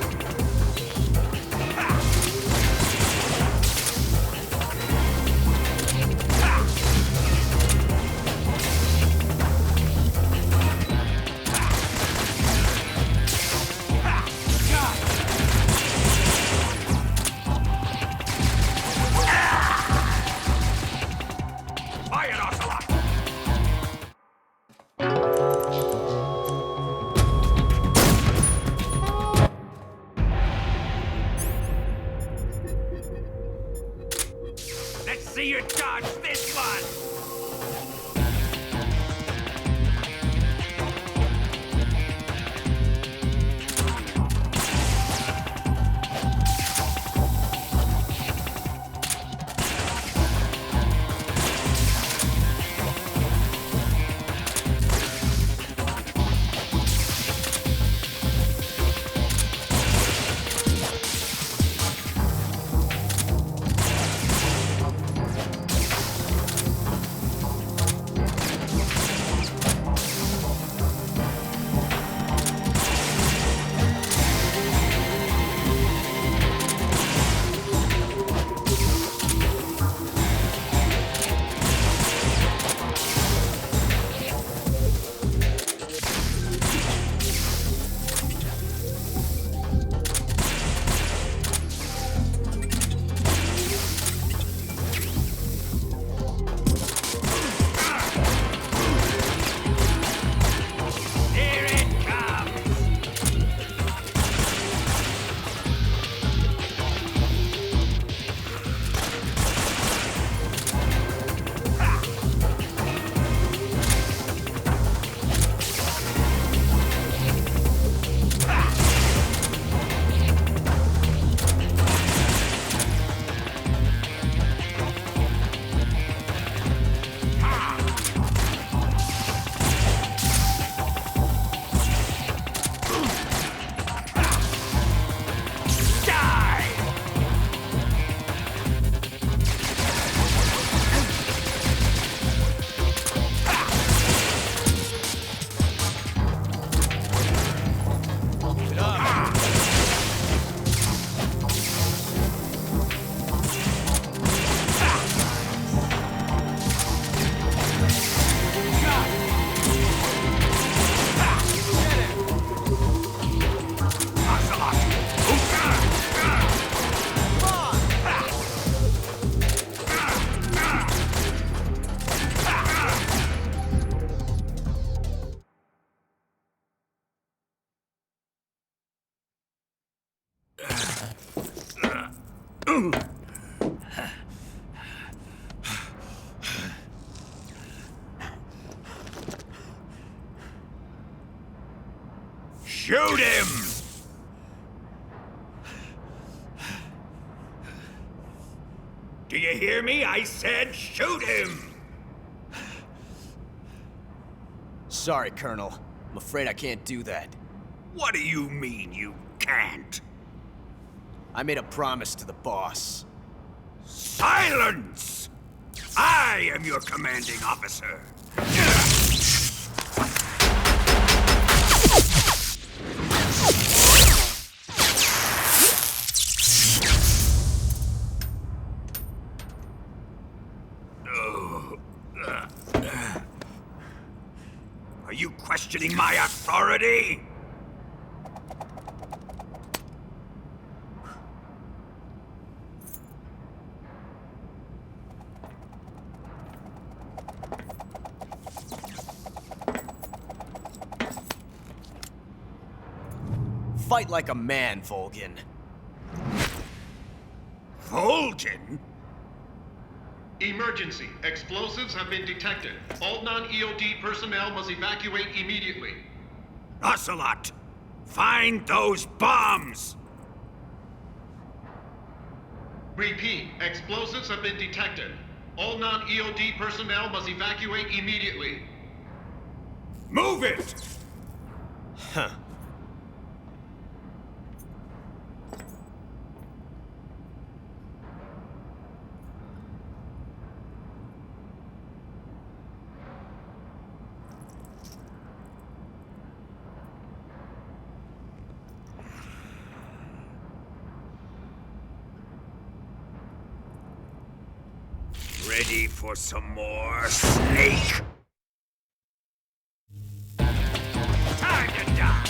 dodge this one! Shoot him! Do you hear me? I said shoot him! Sorry, Colonel. I'm afraid I can't do that. What do you mean you can't? I made a promise to the boss. Silence! I am your commanding officer. Are you questioning my authority? Fight like a man, Volgin. Volgin? Emergency. Explosives have been detected. All non-EOD personnel must evacuate immediately. Ocelot! Find those bombs! Repeat. Explosives have been detected. All non-EOD personnel must evacuate immediately. Move it! Huh. Ready for some more, Snake? Time to die!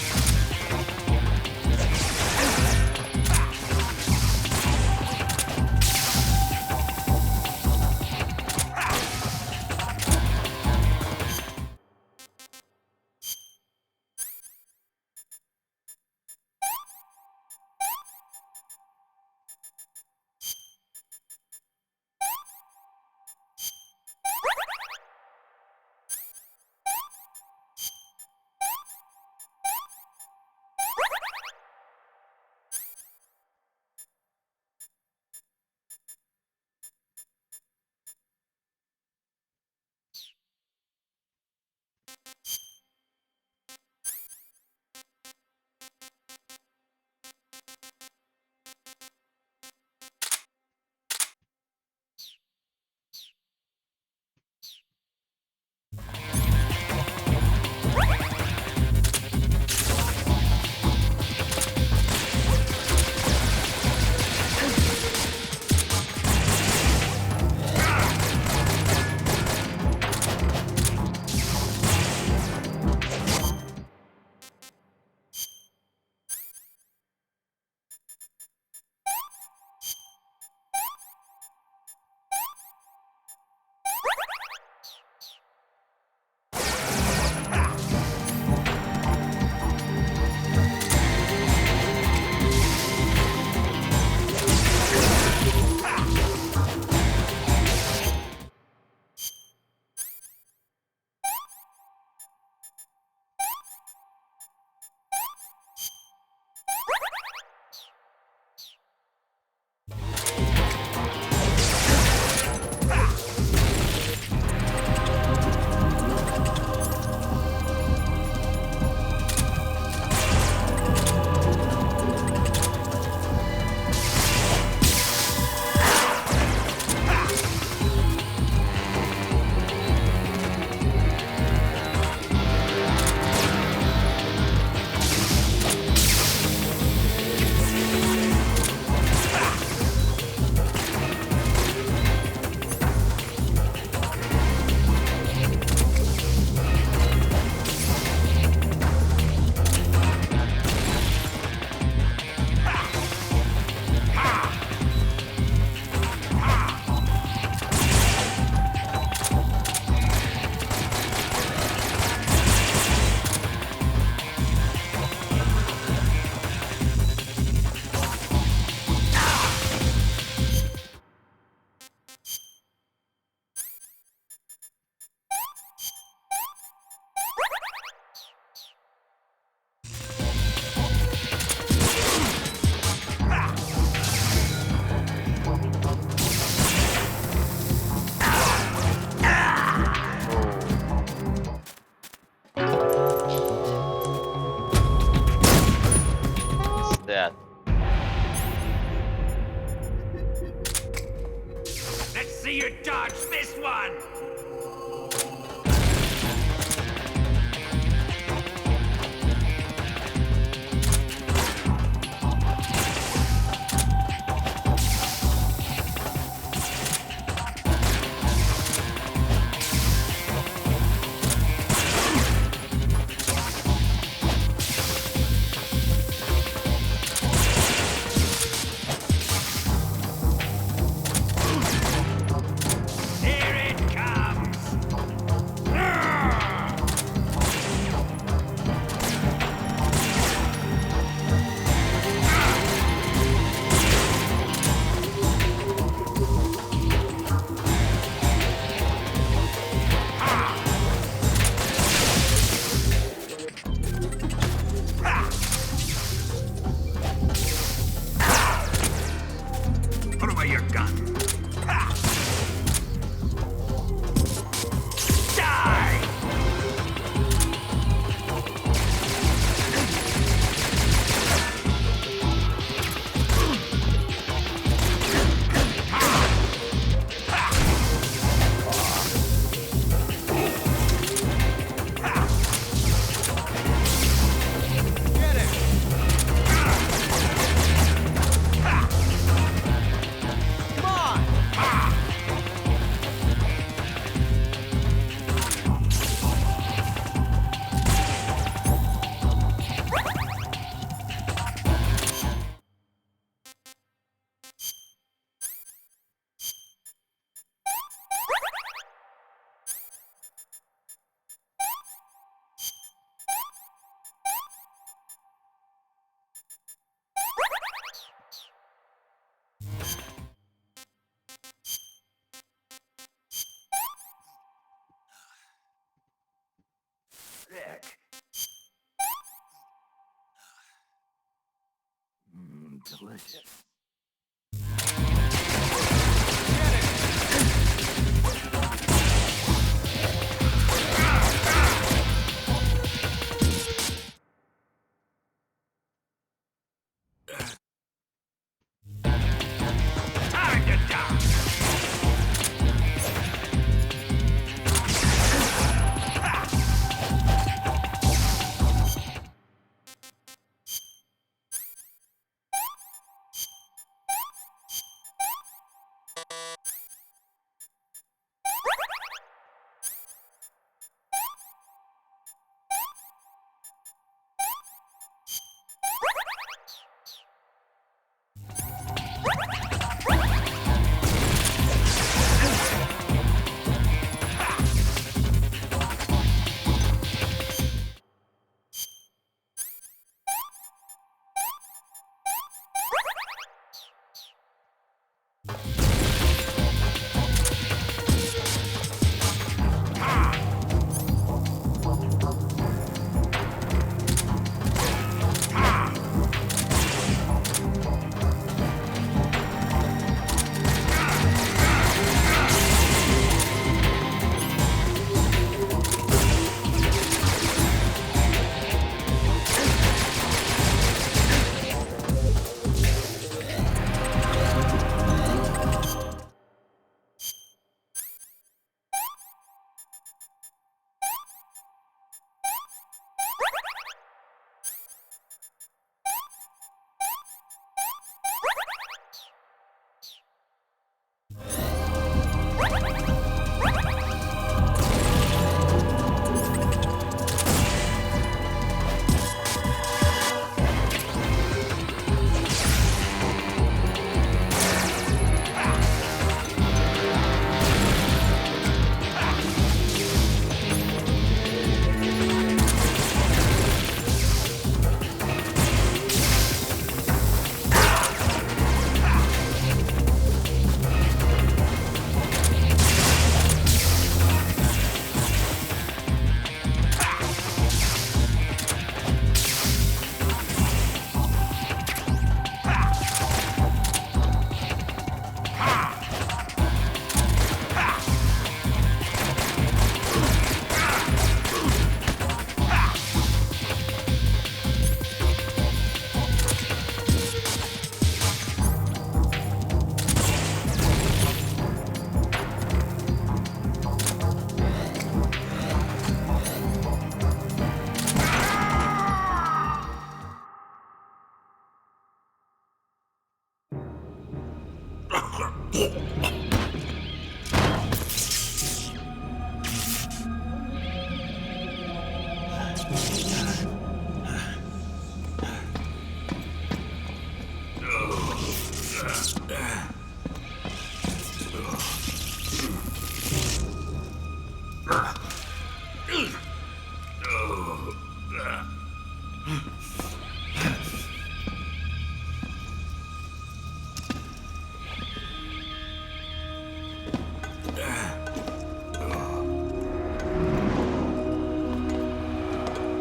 See you dodge this one! Delicious.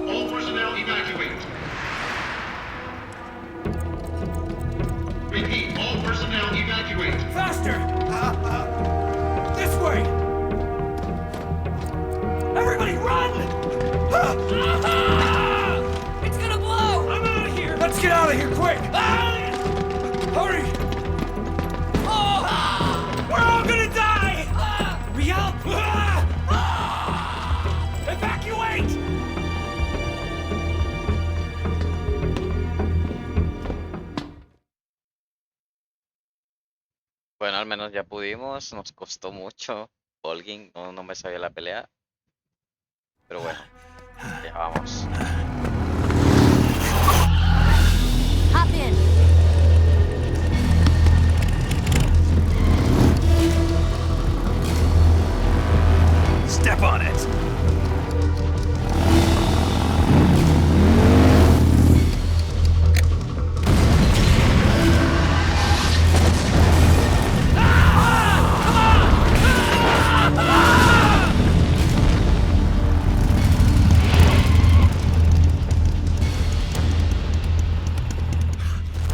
All personnel evacuate. Repeat, all personnel evacuate. Faster! This way! Everybody run! It's gonna blow! I'm out of here! Let's get out of here quick! Hurry! We're all gonna die! Hurry up! Evacuate! Bueno, al menos ya pudimos, nos costó mucho. Volgin, no me sabía la pelea. Pero bueno, ya vamos. Hop in. Step on it!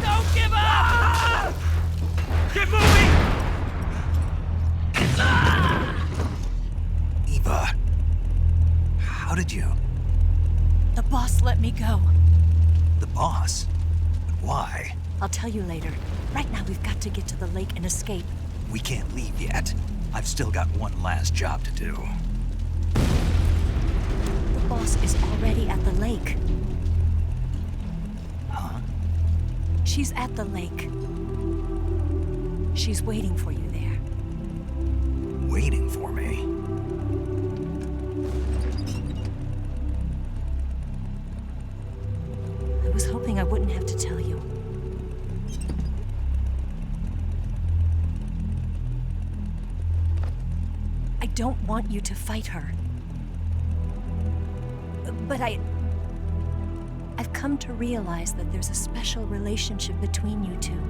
Don't give up! Get moving! Eva, how did you? The boss let me go. The boss? But why? I'll tell you later. Right now, we've got to get to the lake and escape. We can't leave yet. I've still got one last job to do. The boss is already at the lake. Huh? She's at the lake. She's waiting for you there. Waiting for me? I was hoping I wouldn't have to tell you. I don't want you to fight her. But I've come to realize that there's a special relationship between you two.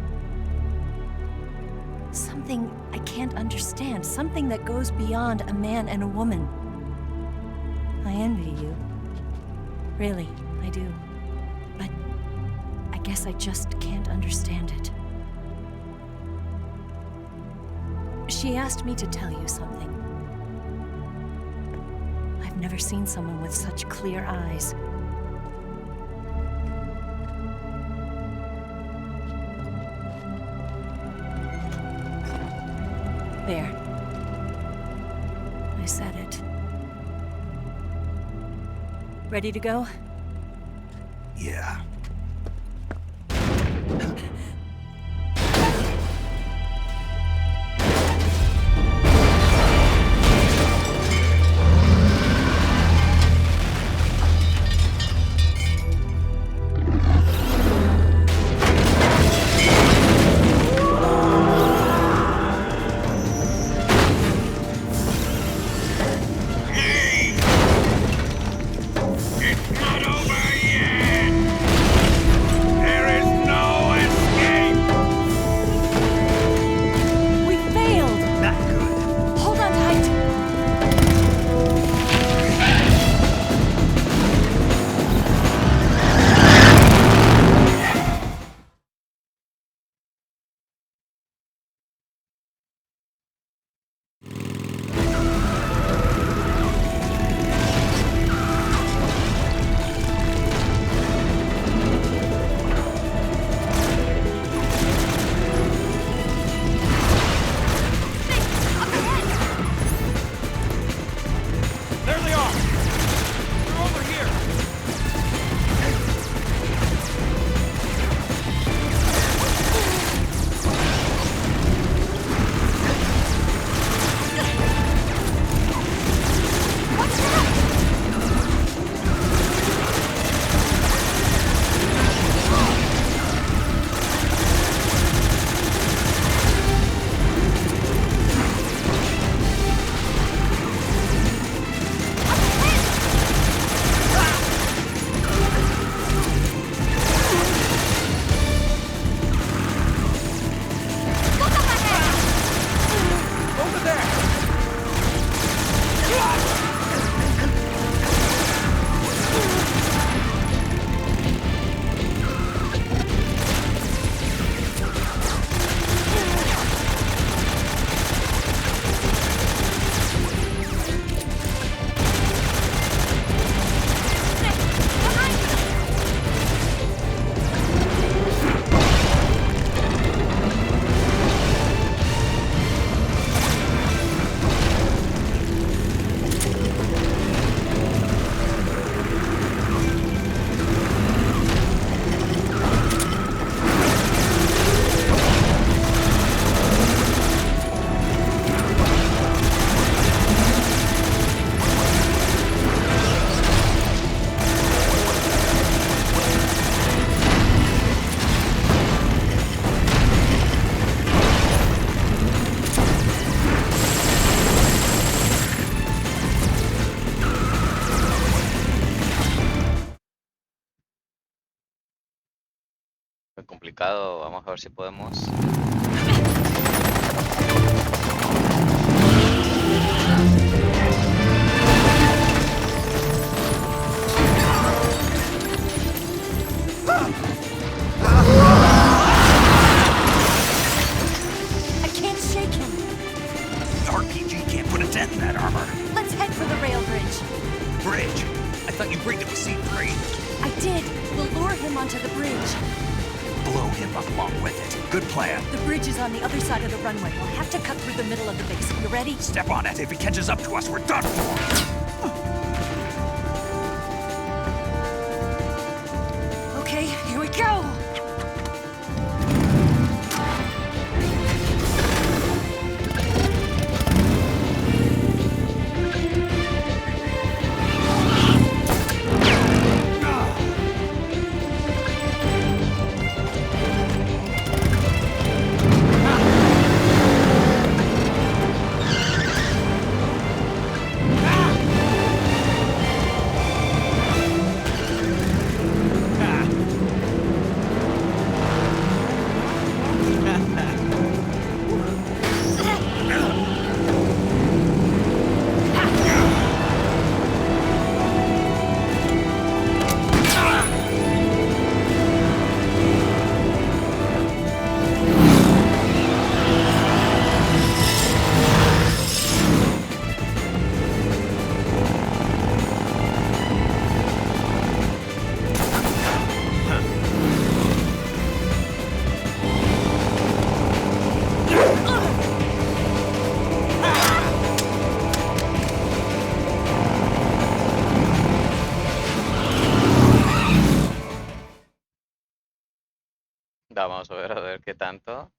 Something I can't understand, something that goes beyond a man and a woman. I envy you. Really, I do. But I guess I just can't understand it. She asked me to tell you something. I've never seen someone with such clear eyes. There. I said it. Ready to go? Yeah. There is no escape! complicado. Vamos a ver si podemos. I can't shake him. The RPG can't put a dent in that armor. Let's head for the rail bridge. Bridge. I thought you agreed it was C3. I did. We'll lure him onto the bridge. Blow him up along with it. Good plan. The bridge is on the other side of the runway. We'll have to cut through the middle of the base. You ready? Step on it. If he catches up to us, we're done for. Okay, here we go. Vamos a ver qué tanto.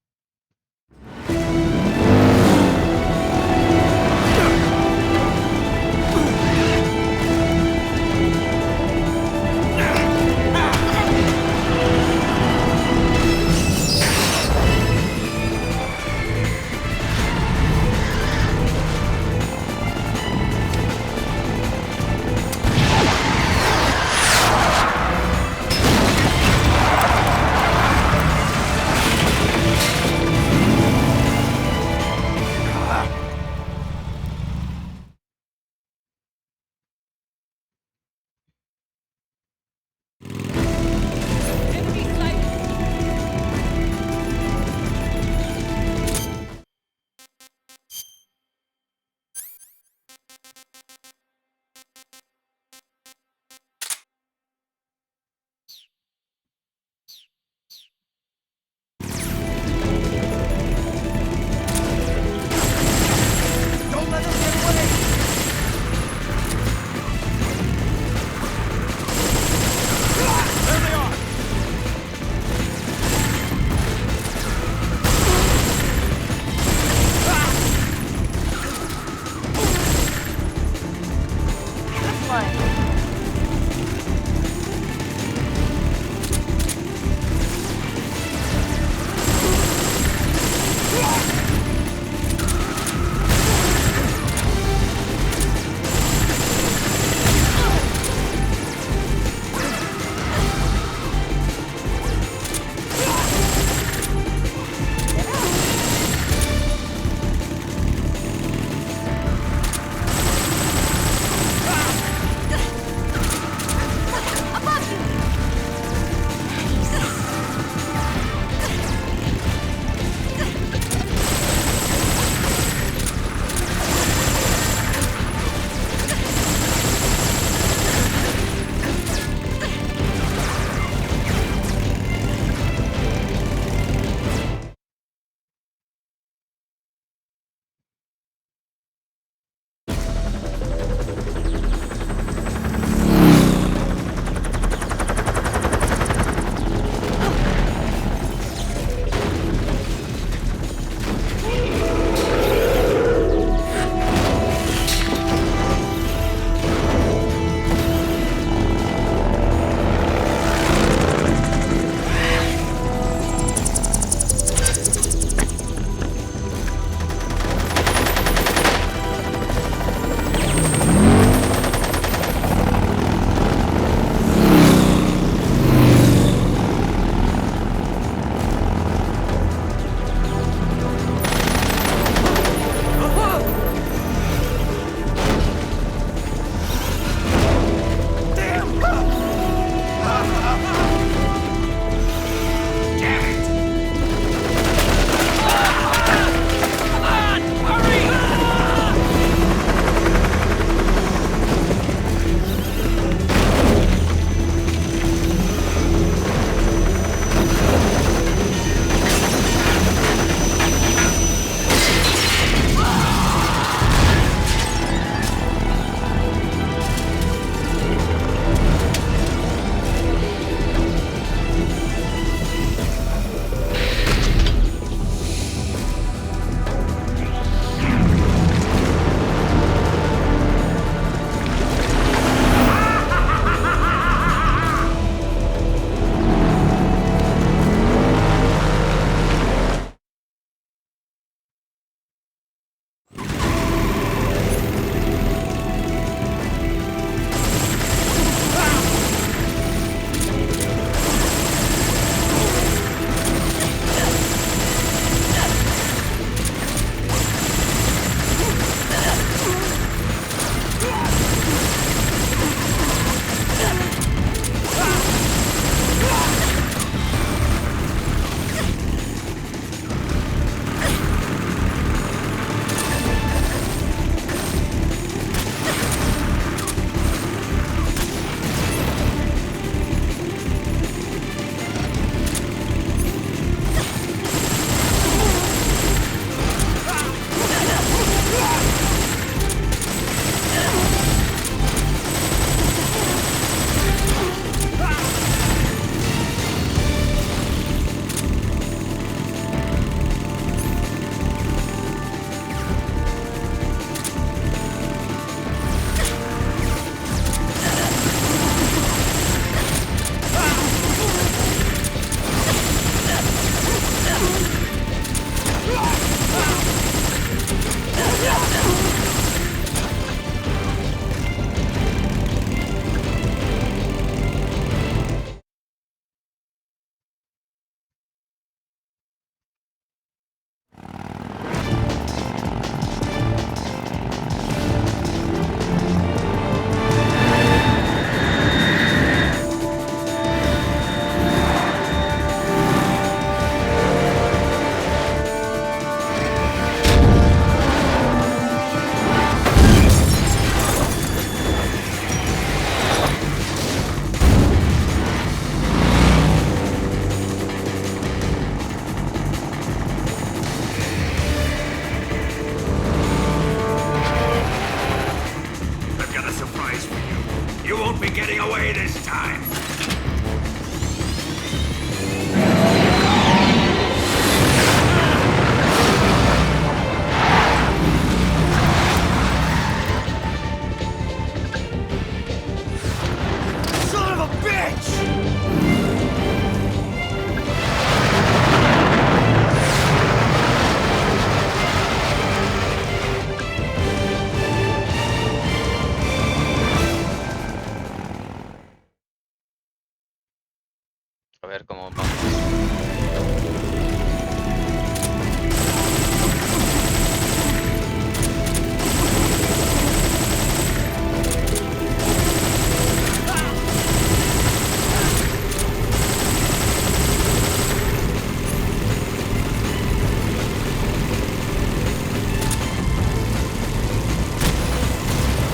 ver cómo vamos.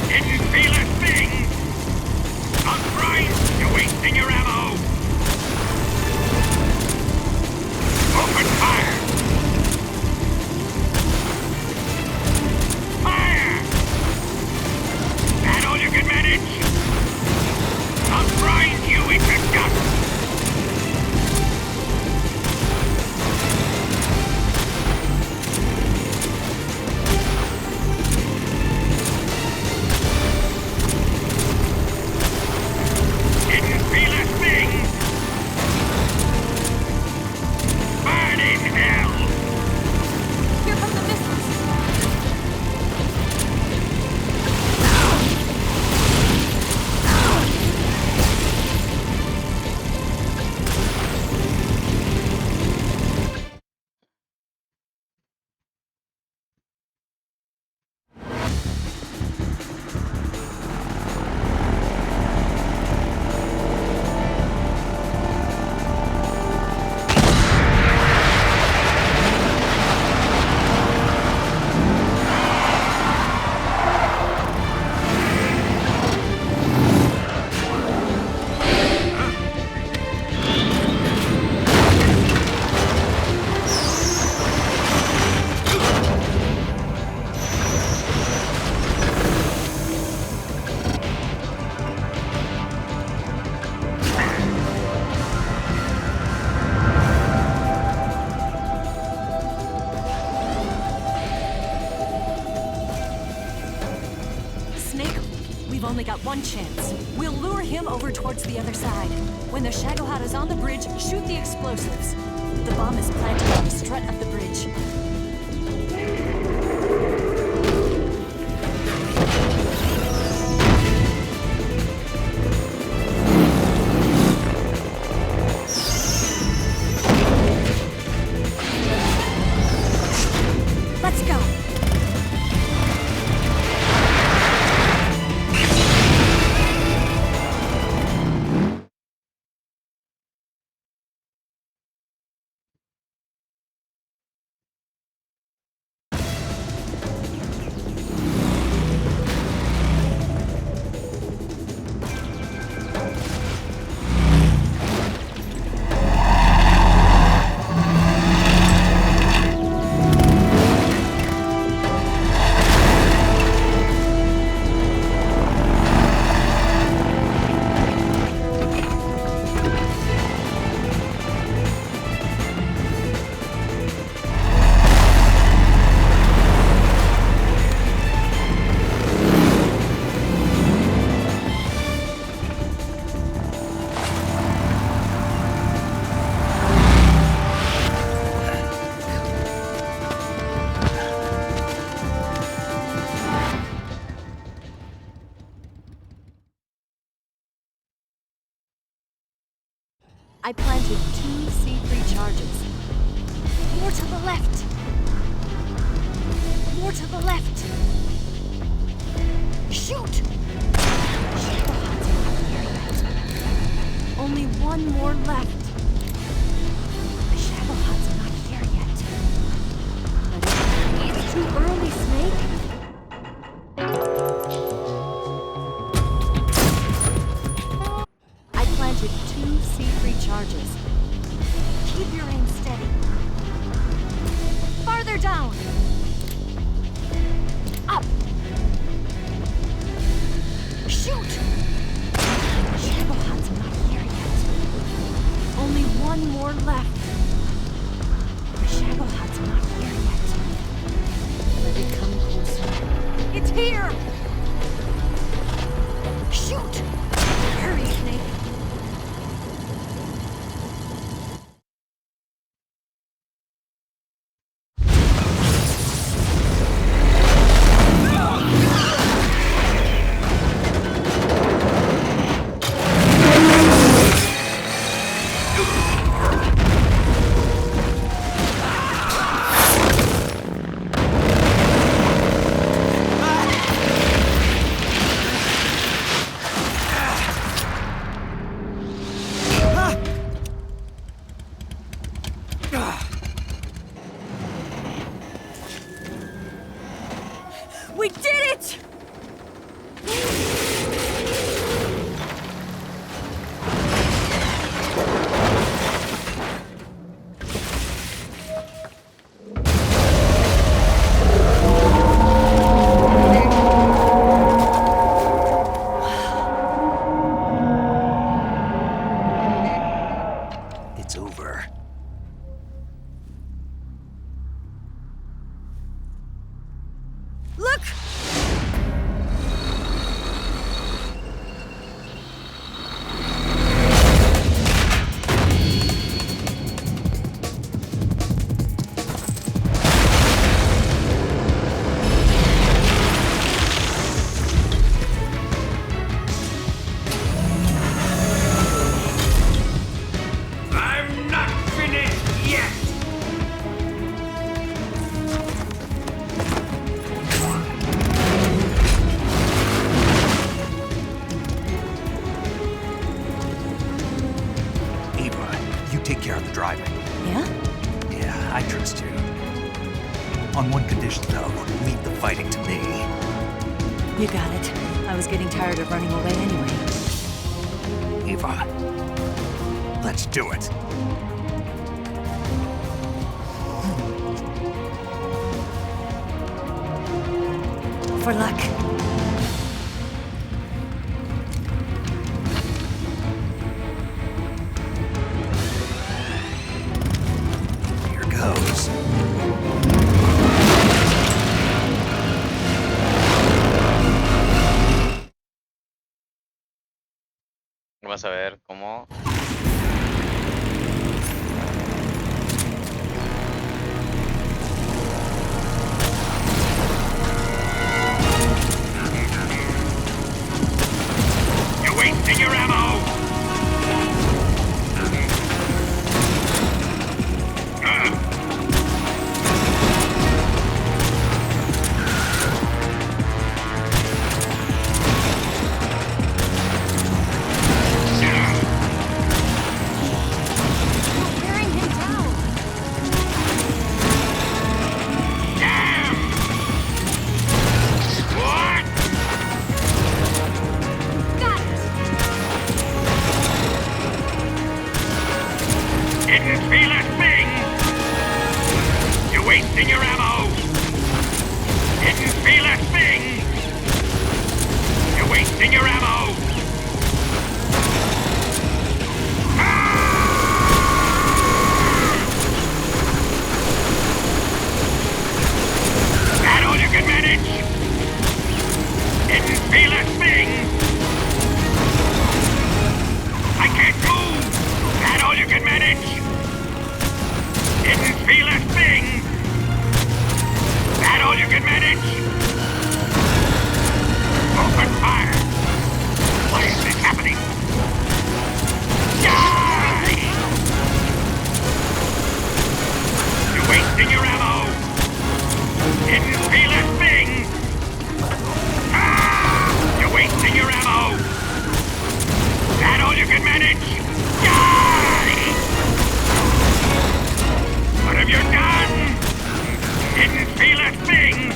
Didn't feel a thing! On Christ, you're wasting your ammo! Open fire! Fire! That all you can manage? I'll grind you into dust! Didn't feel a thing! Burn in hell! Here come the missiles! Snake, we've only got one chance. We'll lure him over towards the other side. When the Shagohod is on the bridge, shoot the explosives. The bomb is planted on the strut of the bridge. Let's go! I planted 2 C3 charges. More to the left. More to the left. Shoot! Shagohod's not here yet. Only one more left. The Shagohod's not here yet. But it's too early, Snake. I planted 2 C3 charges. Keep your aim steady. Farther down. Up. Shoot! Shagohod's not here yet. Only one more left. The Shagohod's not here yet. Let it come closer. It's here! Shoot! Hurry, Snake. We did it! It's over. Look! I'm not finished yet! Ava, you take care of the driving. Yeah? Yeah, I trust you. On one condition, though, leave the fighting to me. You got it. I was getting tired of running away anyway. Ava, let's do it. For luck. Here goes. Vamos a ver cómo... You're wasting your ammo! Wearing him down. Damn! What? Got it. Didn't feel a thing! You're wasting your ammo! Didn't feel a thing! You're wasting your ammo! That all you can manage? Didn't feel a thing! I can't move! That all you can manage? Didn't feel a thing! That all you can manage? Open fire! Why is this happening? Die! You're wasting your ammo! Didn't feel a thing! Ah! You're wasting your ammo! That all you can manage? Die! What have you done? Didn't feel a thing!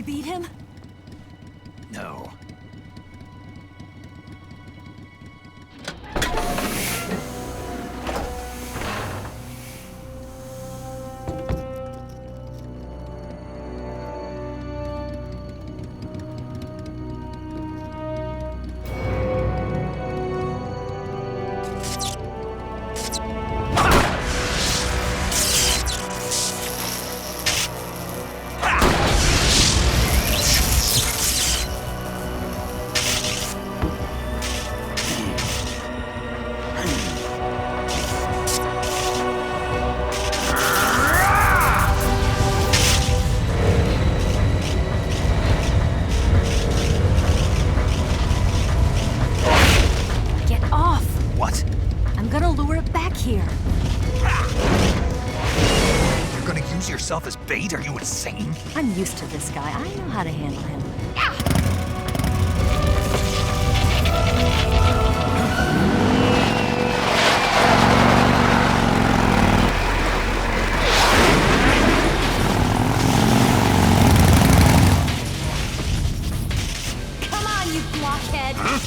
beat him? No. Yourself as bait? Are you insane? I'm used to this guy. I know how to handle him. Come on, you blockhead! Huh?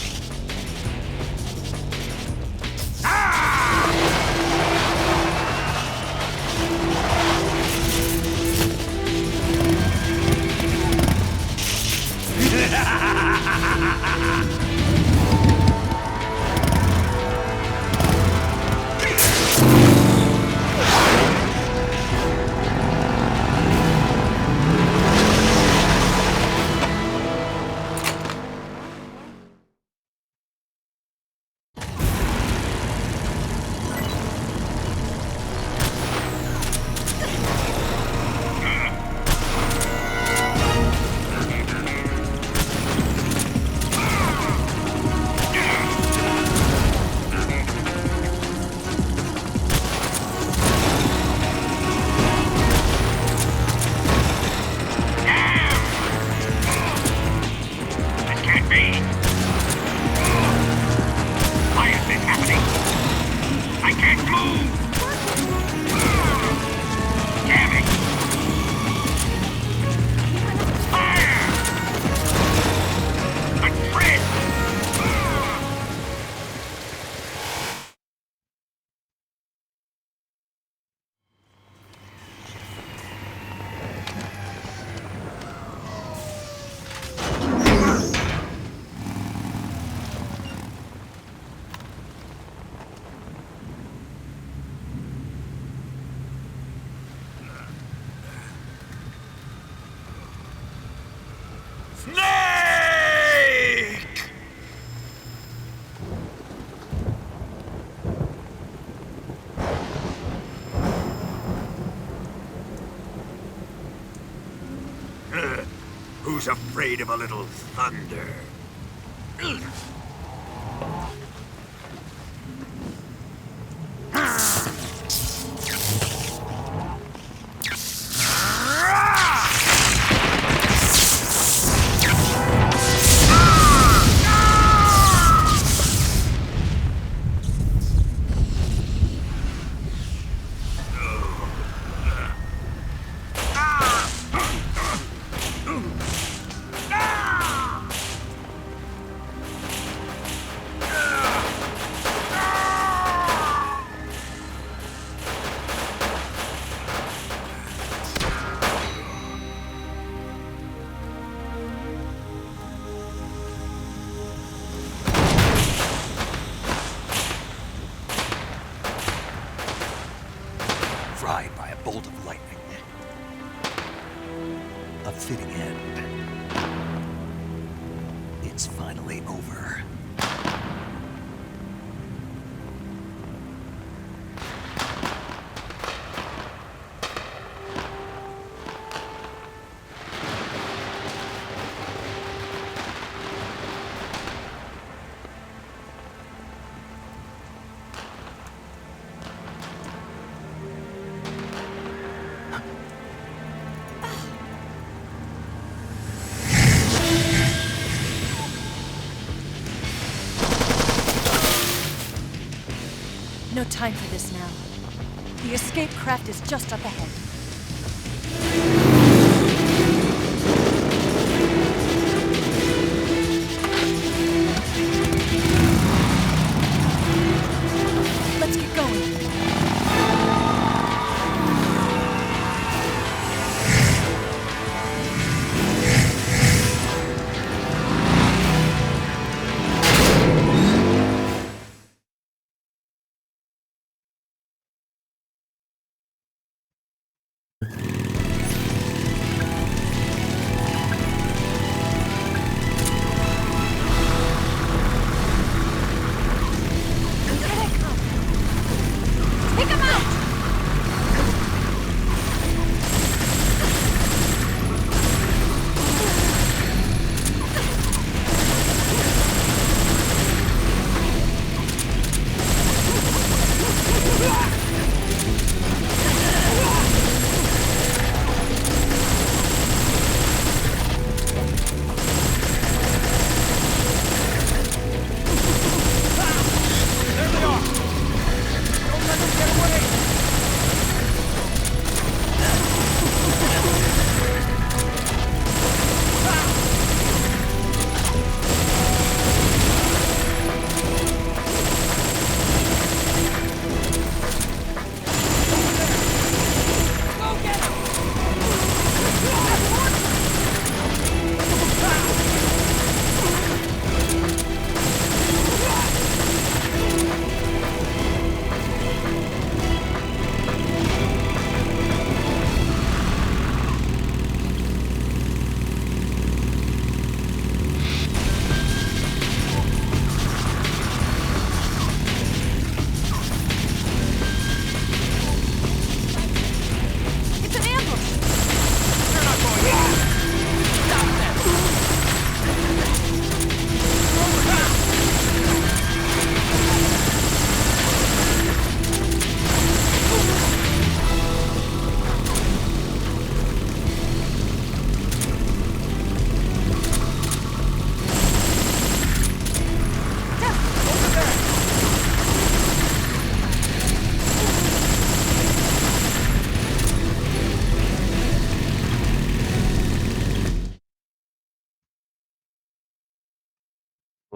Who's afraid of a little thunder? Fried by a bolt of lightning. A fitting end. It's finally over. No time for this now. The escape craft is just up ahead.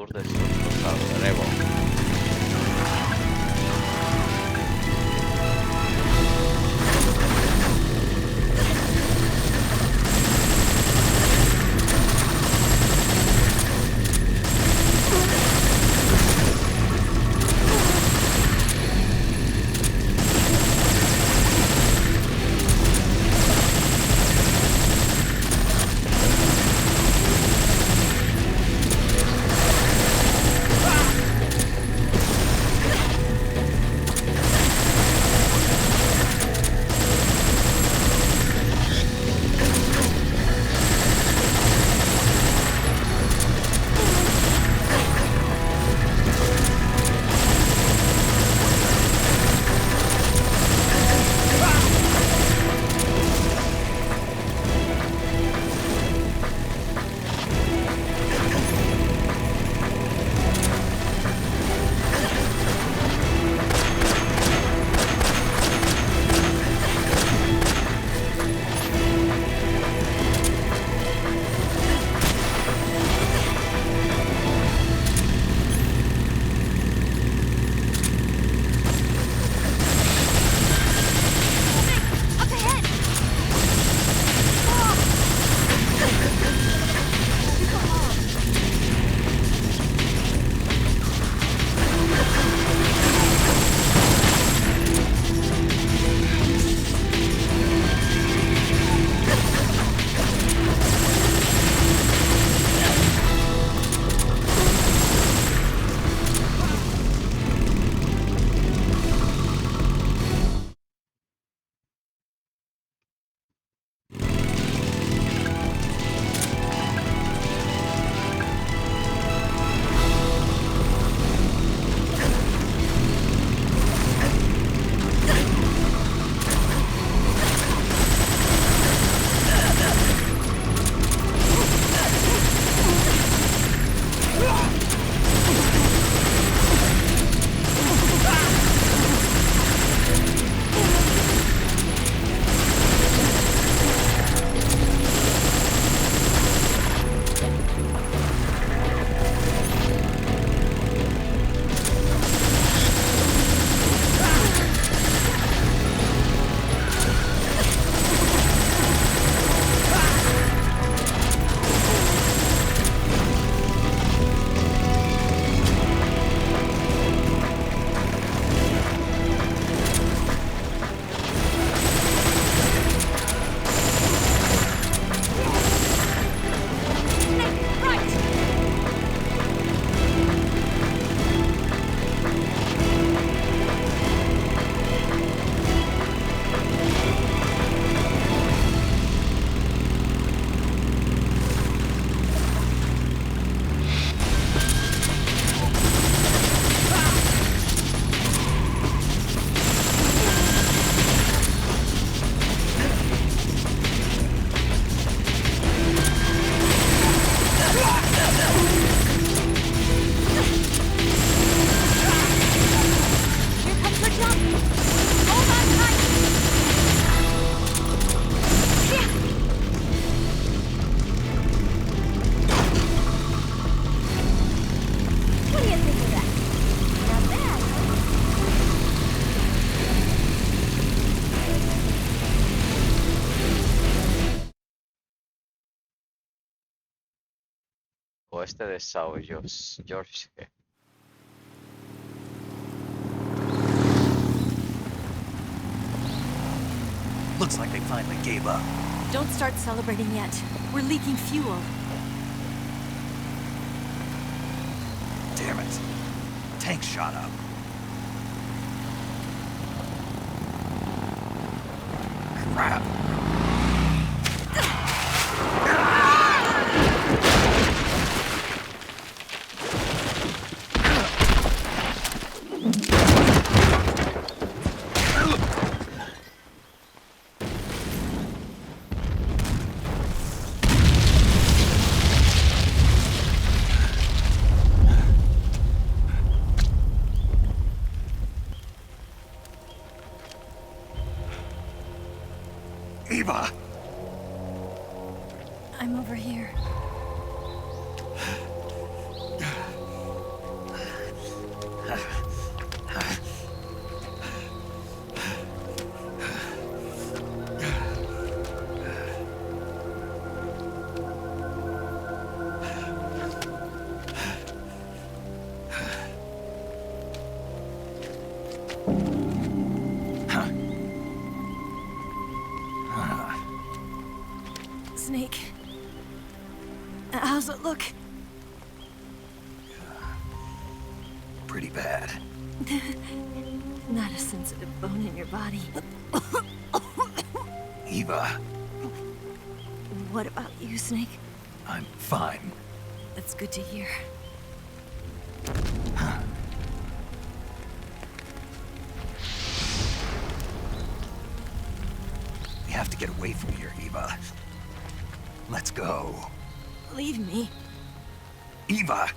sur del sur, Revo. Oeste de Sao George. Looks like they finally gave up. Don't start celebrating yet. We're leaking fuel. Damn it. Tank shot up. Crap. Eva! I'm over here. Snake. How's it look? Pretty bad. Not a sensitive bone in your body. Eva, What about you, Snake? I'm fine. That's good to hear. We have to get away from here, Eva. Let's go. Leave me. Eva!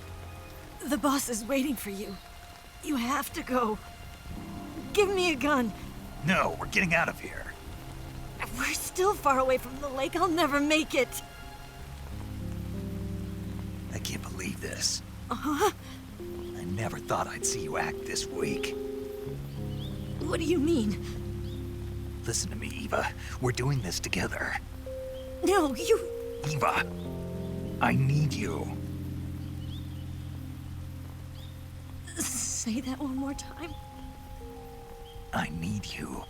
The boss is waiting for you. You have to go. Give me a gun. No, we're getting out of here. We're still far away from the lake. I'll never make it. I can't believe this. Uh-huh. I never thought I'd see you act this weak. What do you mean? Listen to me, Eva. We're doing this together. No, you... Eva, I need you. Say that one more time. I need you.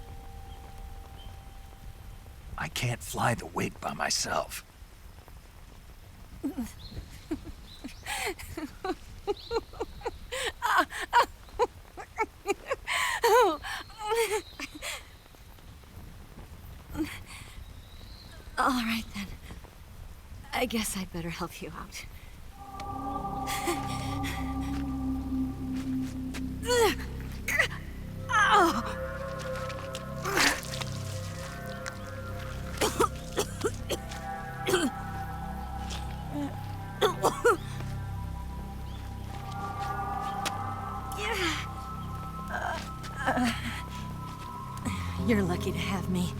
I can't fly the wig by myself. All right, then. I guess I'd better help you out. You're lucky to have me.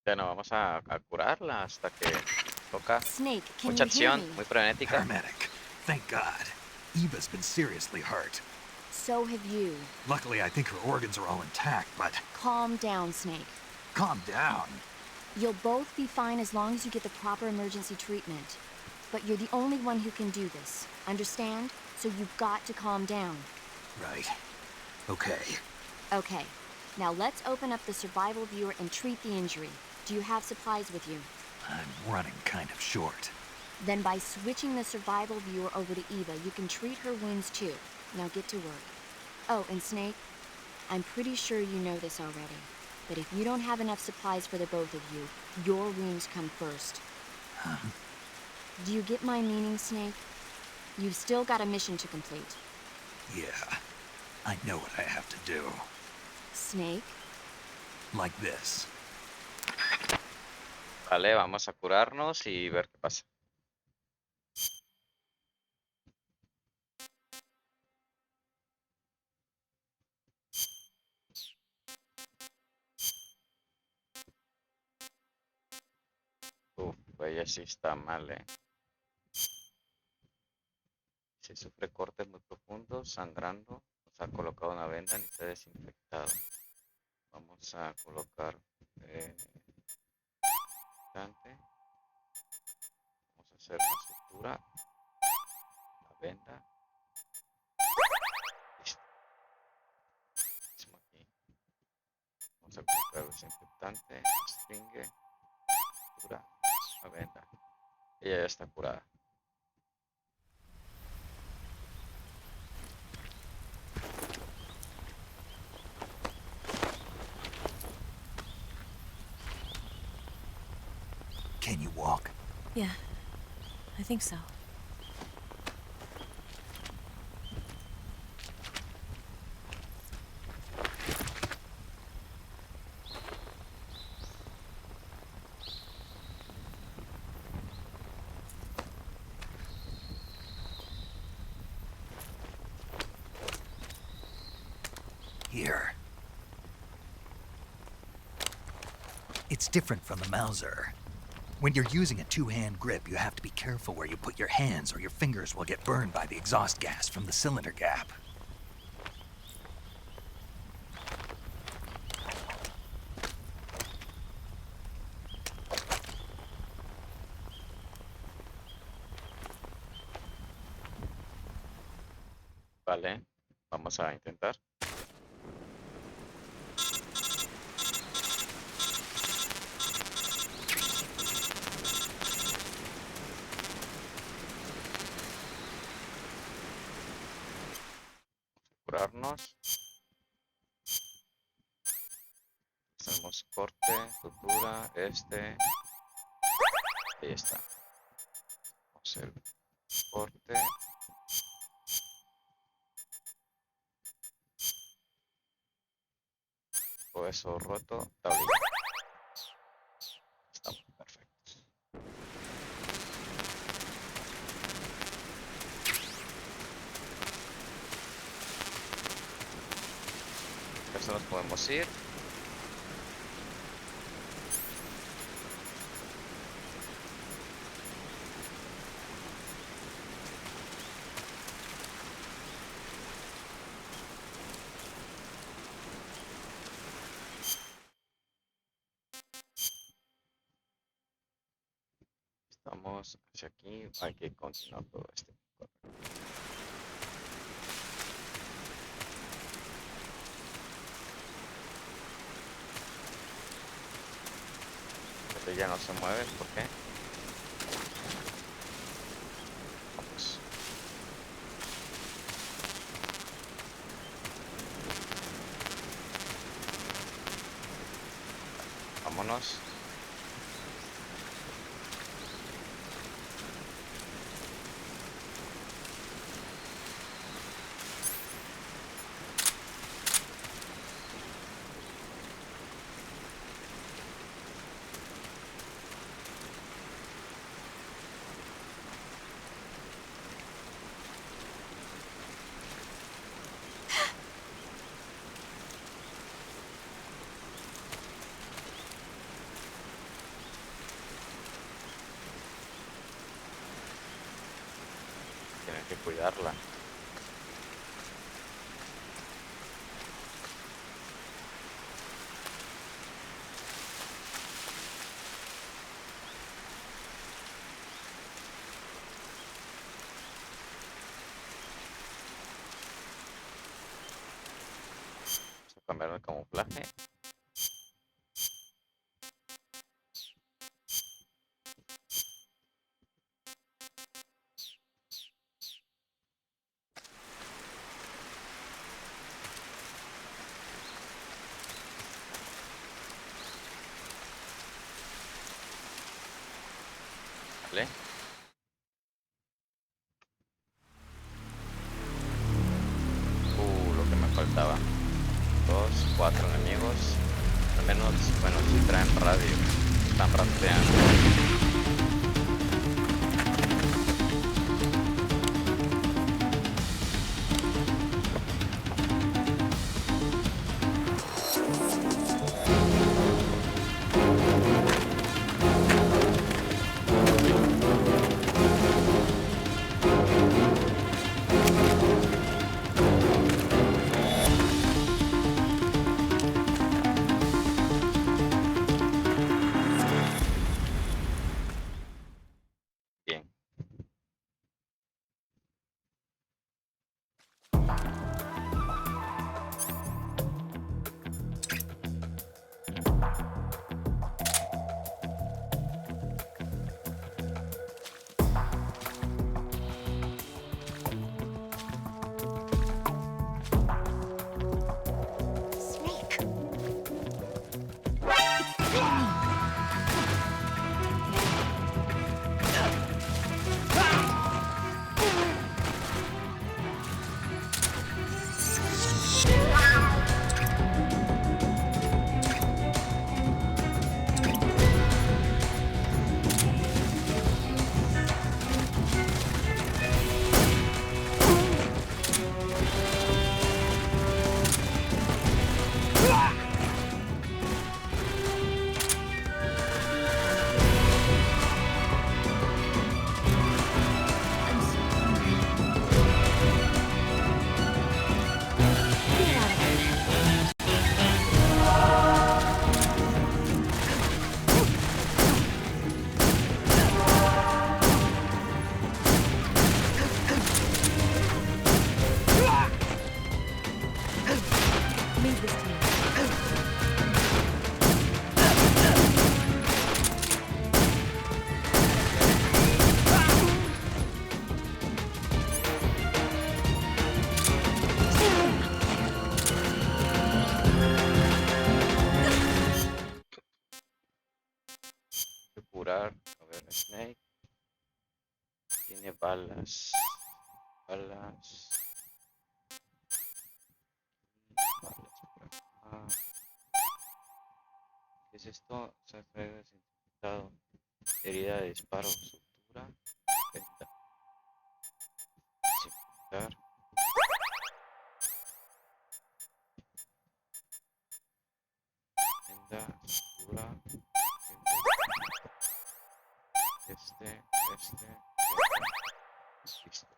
Bueno, vamos a curarla hasta que toca. Snake, can Mucha you hear acción, me? muy frenética. Paramedic. Thank God. Eva's been seriously hurt. So have you. Luckily, I think her organs are all intact, but... Calm down, Snake. Calm down. You'll both be fine as long as you get the proper emergency treatment. But you're the only one who can do this. Understand? So you've got to calm down. Right. Okay. Okay. Now let's open up the survival viewer and treat the injury. Do you have supplies with you? I'm running kind of short. Then by switching the survival viewer over to Eva, you can treat her wounds too. Now get to work. Oh, and Snake, I'm pretty sure you know this already, but if you don't have enough supplies for the both of you, your wounds come first. Do you get my meaning, Snake? You've still got a mission to complete. Yeah. I know what I have to do. Snake? Like this. Vale, vamos a curarnos y ver qué pasa. Ella sí está mal, Si sufre cortes muy profundos, sangrando, nos ha colocado una venda y está desinfectado. Vamos a colocar Tanque. Vamos a hacer una sutura, la venda. Listo. Mismo aquí. Vamos a colocar el desinfectante, stringue, sutura, la venda. Ella ya está curada. Can you walk? Yeah, I think so. Here. It's different from the Mauser. When you're using a two-hand grip, you have to be careful where you put your hands or your fingers will get burned by the exhaust gas from the cylinder gap. Vale, vamos a intentar. Curarnos. Hacemos corte, sutura, ahí está. Vamos a hacer corte. Todo eso roto, tablilla. Estamos perfectos. Eso nos podemos ir. Estamos hacia aquí, hay que continuar todo este. Este ya no se mueve, ¿por qué? Vamos. Vámonos. Tienen que cuidarla. Vamos a cambiar el camuflaje. Vale. Lo que me faltaba. 2, 4 enemigos. Al menos, bueno, si traen radio. Están rastreando. curar. A ver, Snake. Tiene balas. Balas. Balas por acá. ¿Qué es esto? Se fue desinfectado. Herida de disparo. Sutura. Venda. Desinfectar. Venda. Sutura. Venda. Venda. Listo.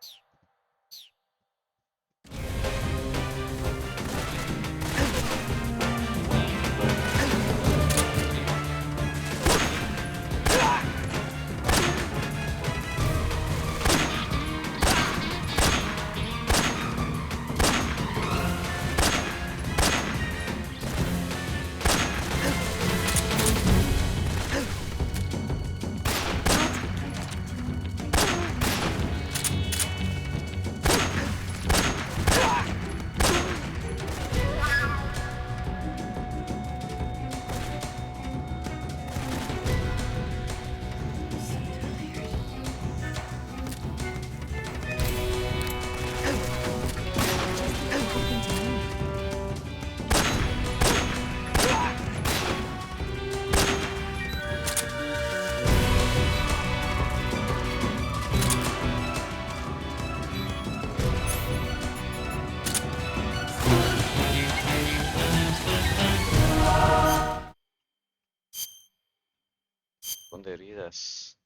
Con heridas.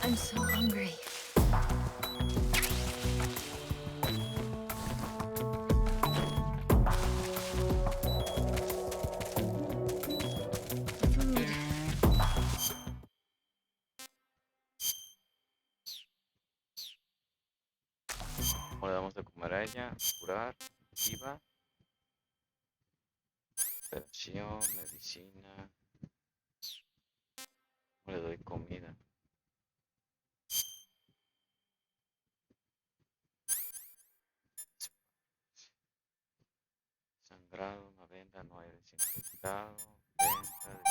I'm so hungry. Food. ¿Cómo le damos de comer a ella? Curar. Viva. Operación. Medicina. ¿Cómo le doy comida? Sangrado, una venda, no hay desinfectado. Venda,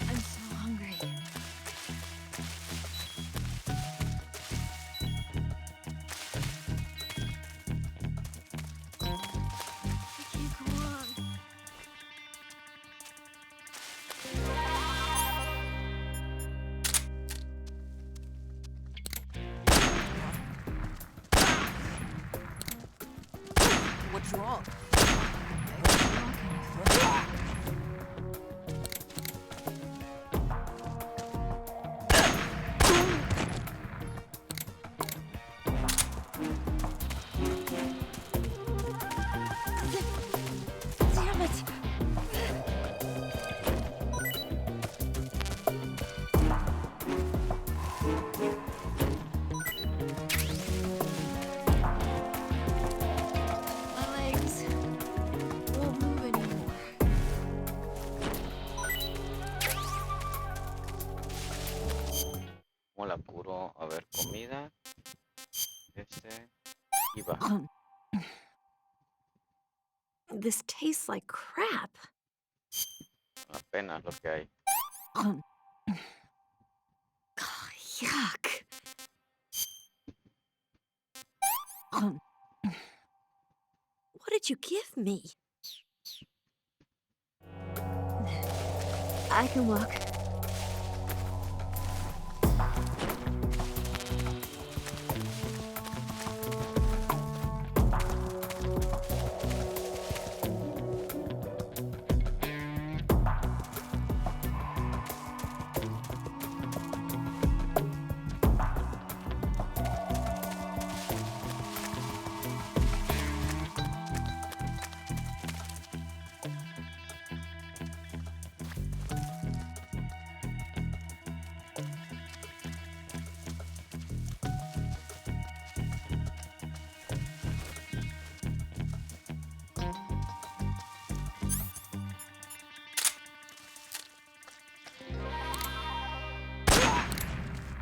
I'm so hungry. Okay, come on. What's wrong? Damn it! My legs won't move anymore. ¿cómo la curo? A ver, comida. Viva. This tastes like crap. Apenas lo que hay. Yuck. What did you give me? I can walk.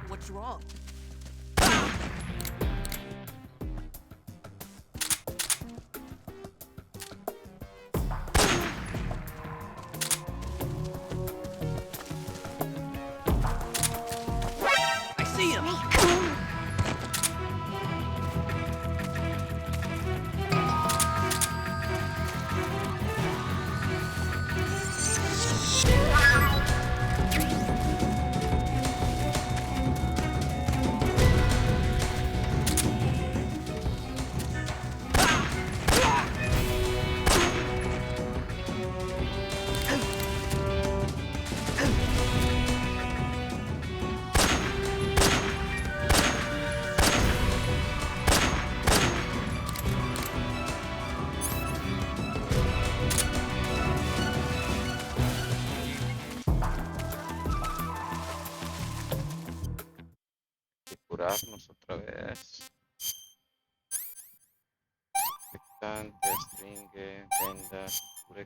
What's wrong? I see him! Curarnos otra vez. Tanque, stringe, venda, cure.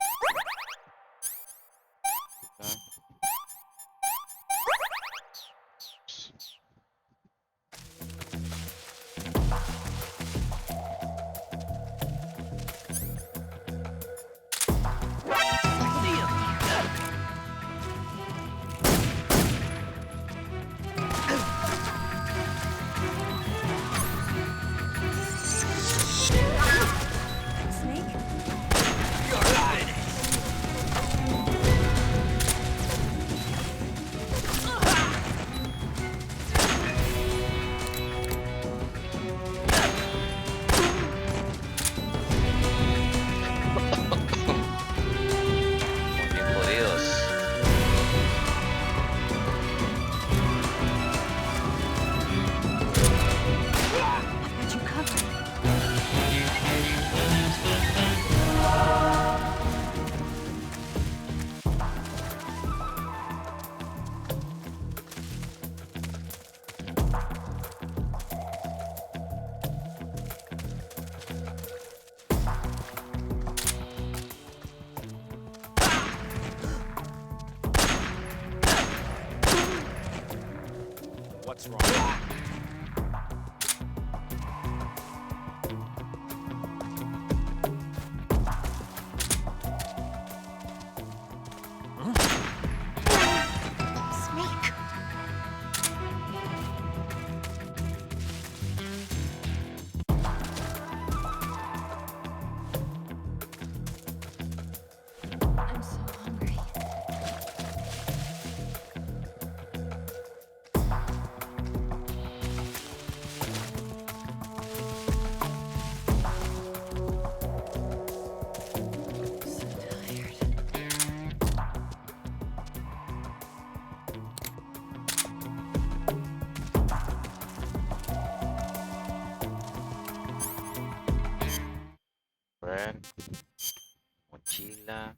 What's wrong? Snake. I'm so hungry. So tired. Ver, mochila.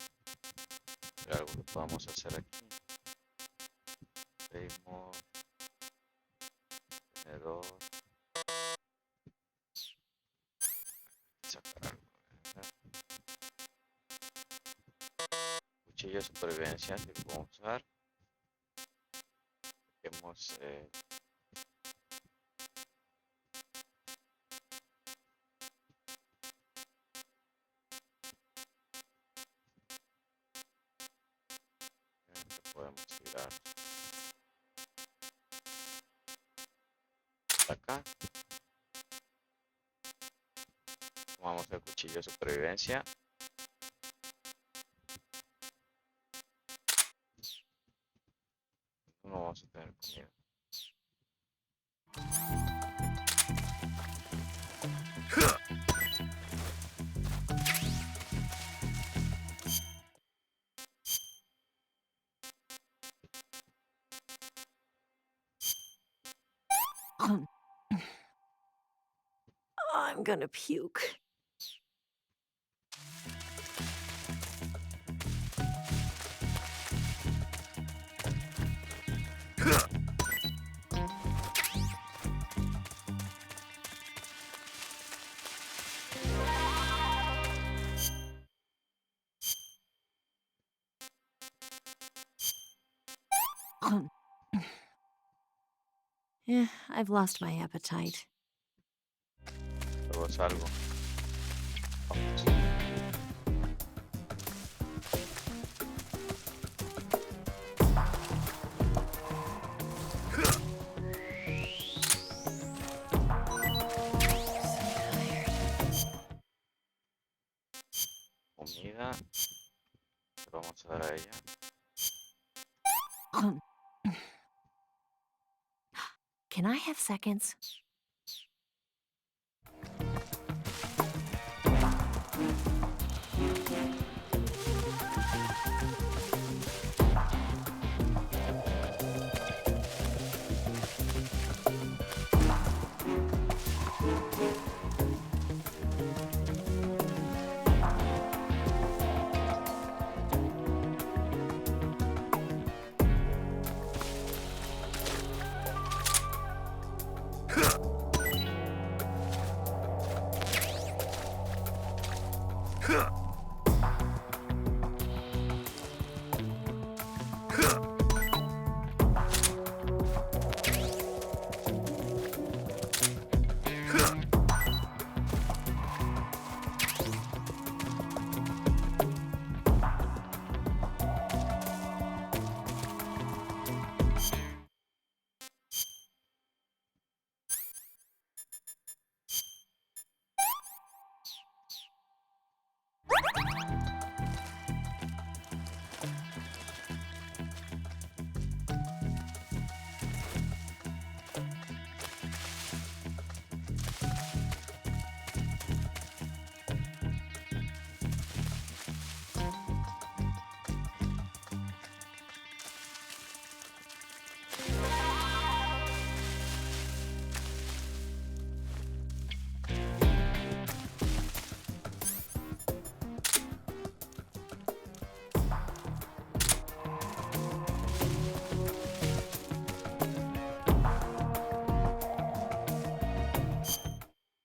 Algo que podamos hacer aquí. Debemos. Tenedor. Sacar algo. ¿Verdad? Cuchillo de supervivencia que podemos usar. Dejemos podemos tirar acá. Tomamos el cuchillo de supervivencia. vamos a tener comida. I'm gonna puke. Yeah, I've lost my appetite. Luego salgo. Vamos. Comida. Se lo vamos a dar a ella. Can I have seconds?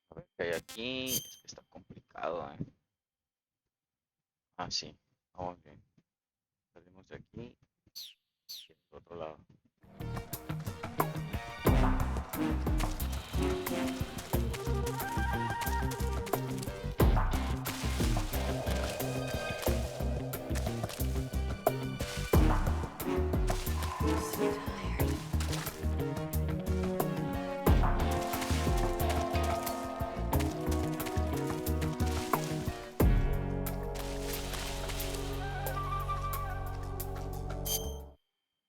A ver qué hay aquí. Es que está complicado, Ah, sí. Vamos bien. Salimos de aquí. Y del otro lado.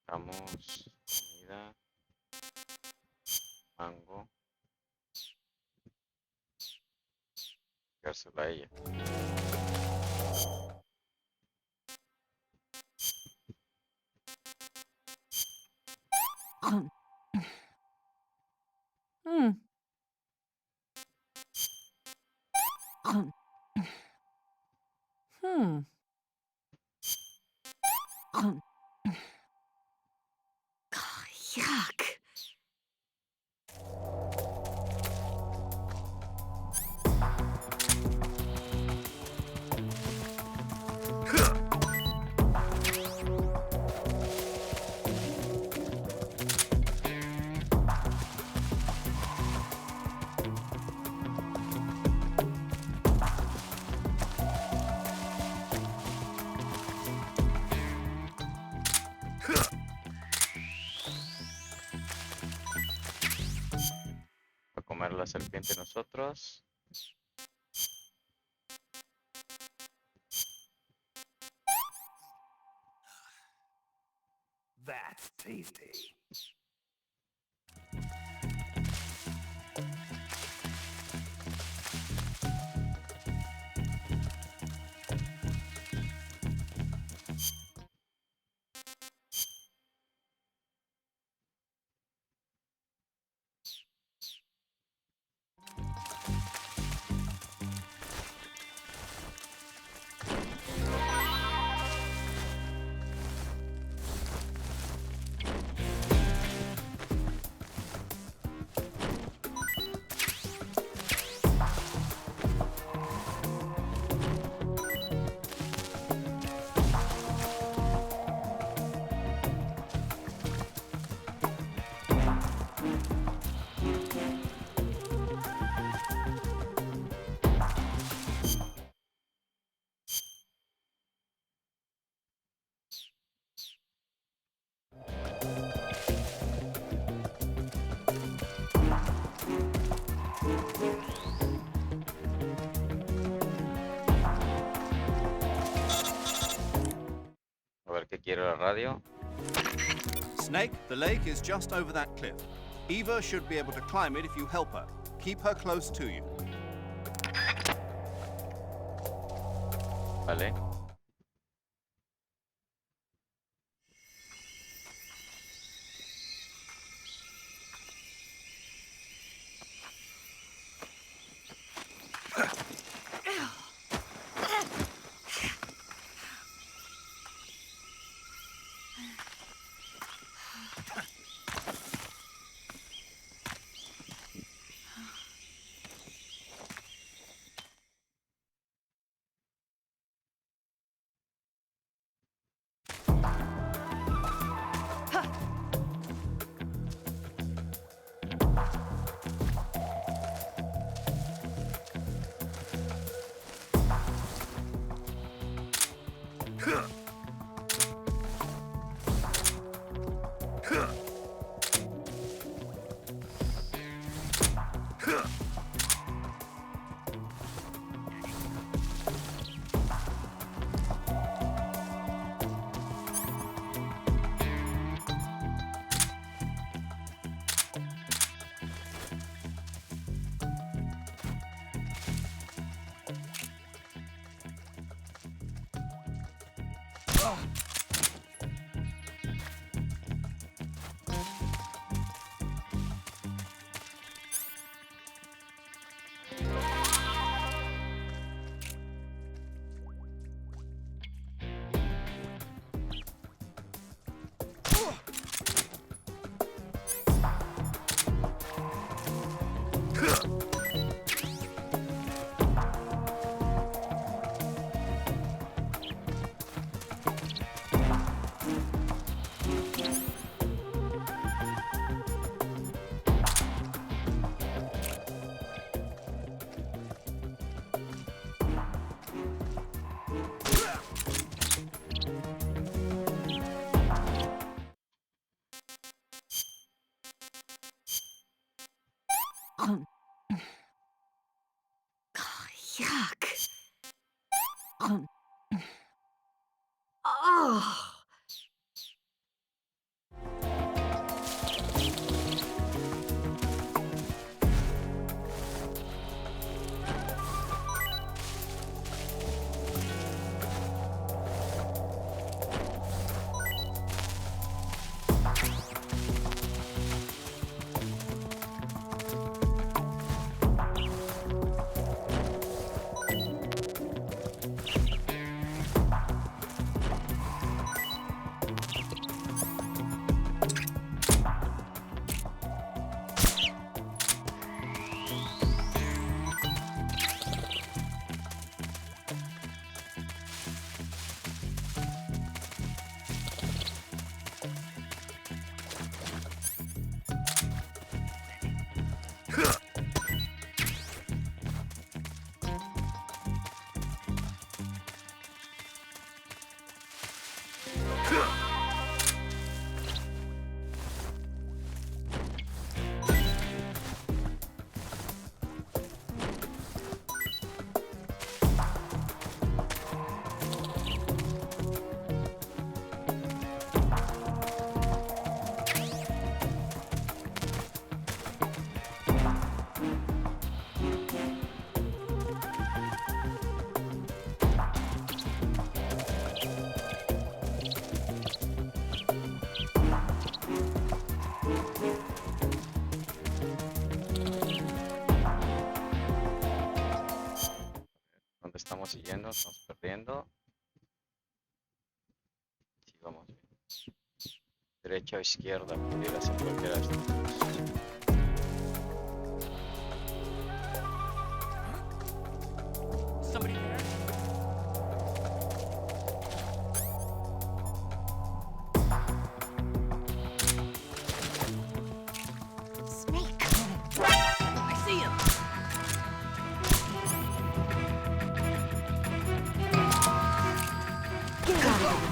Damos comida, mango, dársela a ella. Yuck. Va a comer la serpiente nosotros. That's safety. A ver qué quiere la radio. Snake, the lake is just over that cliff. Eva should be able to climb it if you help her. Keep her close to you. Vale. Yuck. Oh. Derecha o izquierda, pudiera ser cualquiera de estos. Somebody there? Snake! I see him! Get out of here!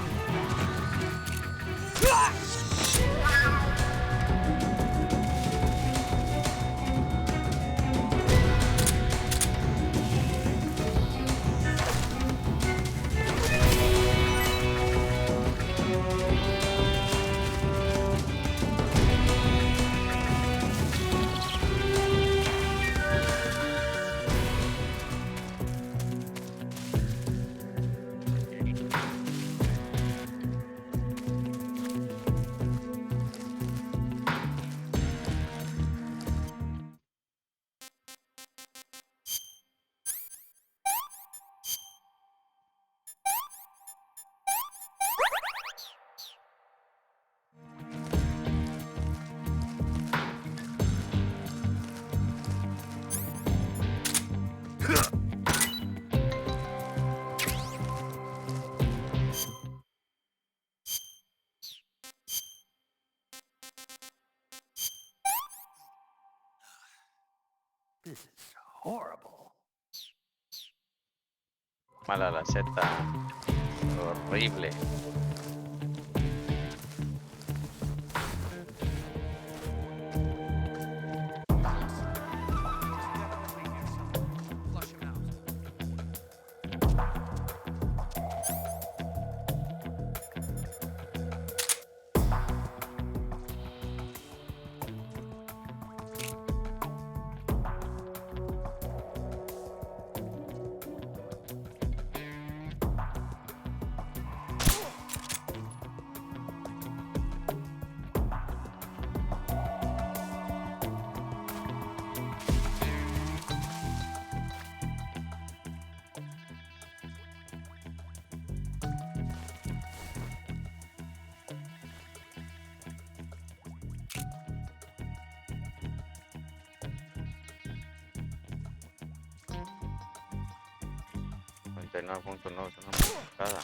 This is horrible. Mala la Z. Horrible. Flush him out. No, punto no, es una modificada.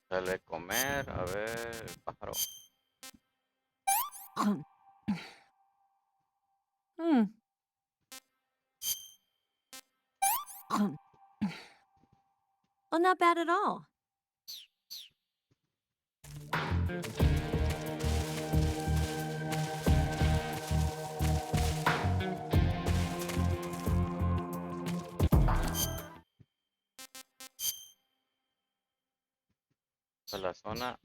Dale a comer, a ver, el pájaro. Well, not bad at all. A la zona.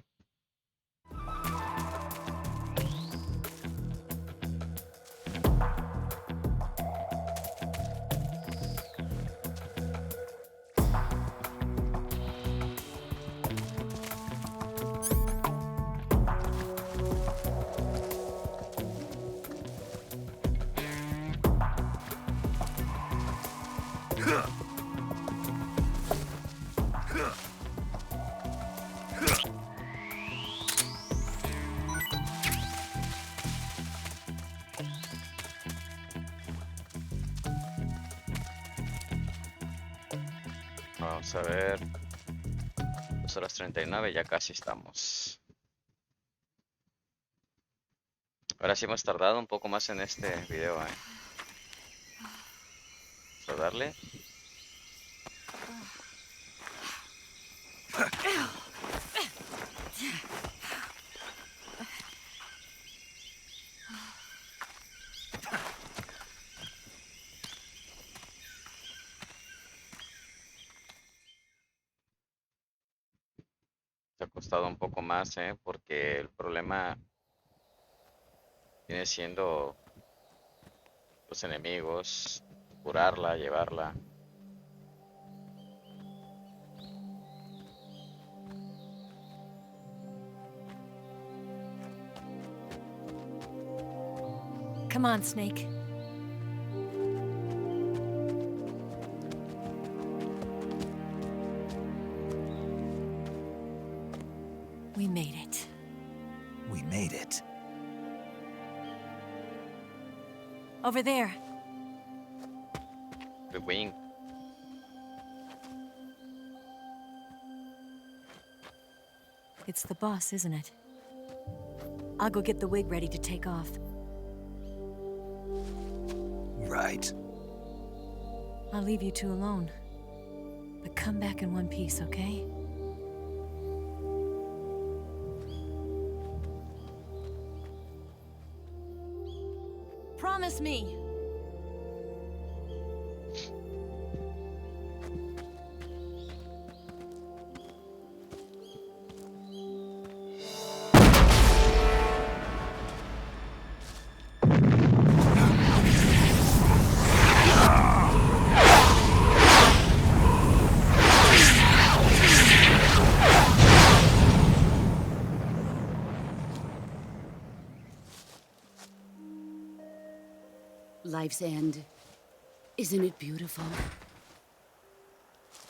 Vamos a ver. 2:39, ya casi estamos. Ahora sí hemos tardado un poco más en este video, Vamos a darle. Se ha costado un poco más, porque el problema viene siendo los enemigos, curarla, llevarla. Come on, Snake. We made it. We made it. Over there. The wing. It's the boss, isn't it? I'll go get the wig ready to take off. Right. I'll leave you two alone. But come back in one piece, okay? Promise me! Life's end. Isn't it beautiful?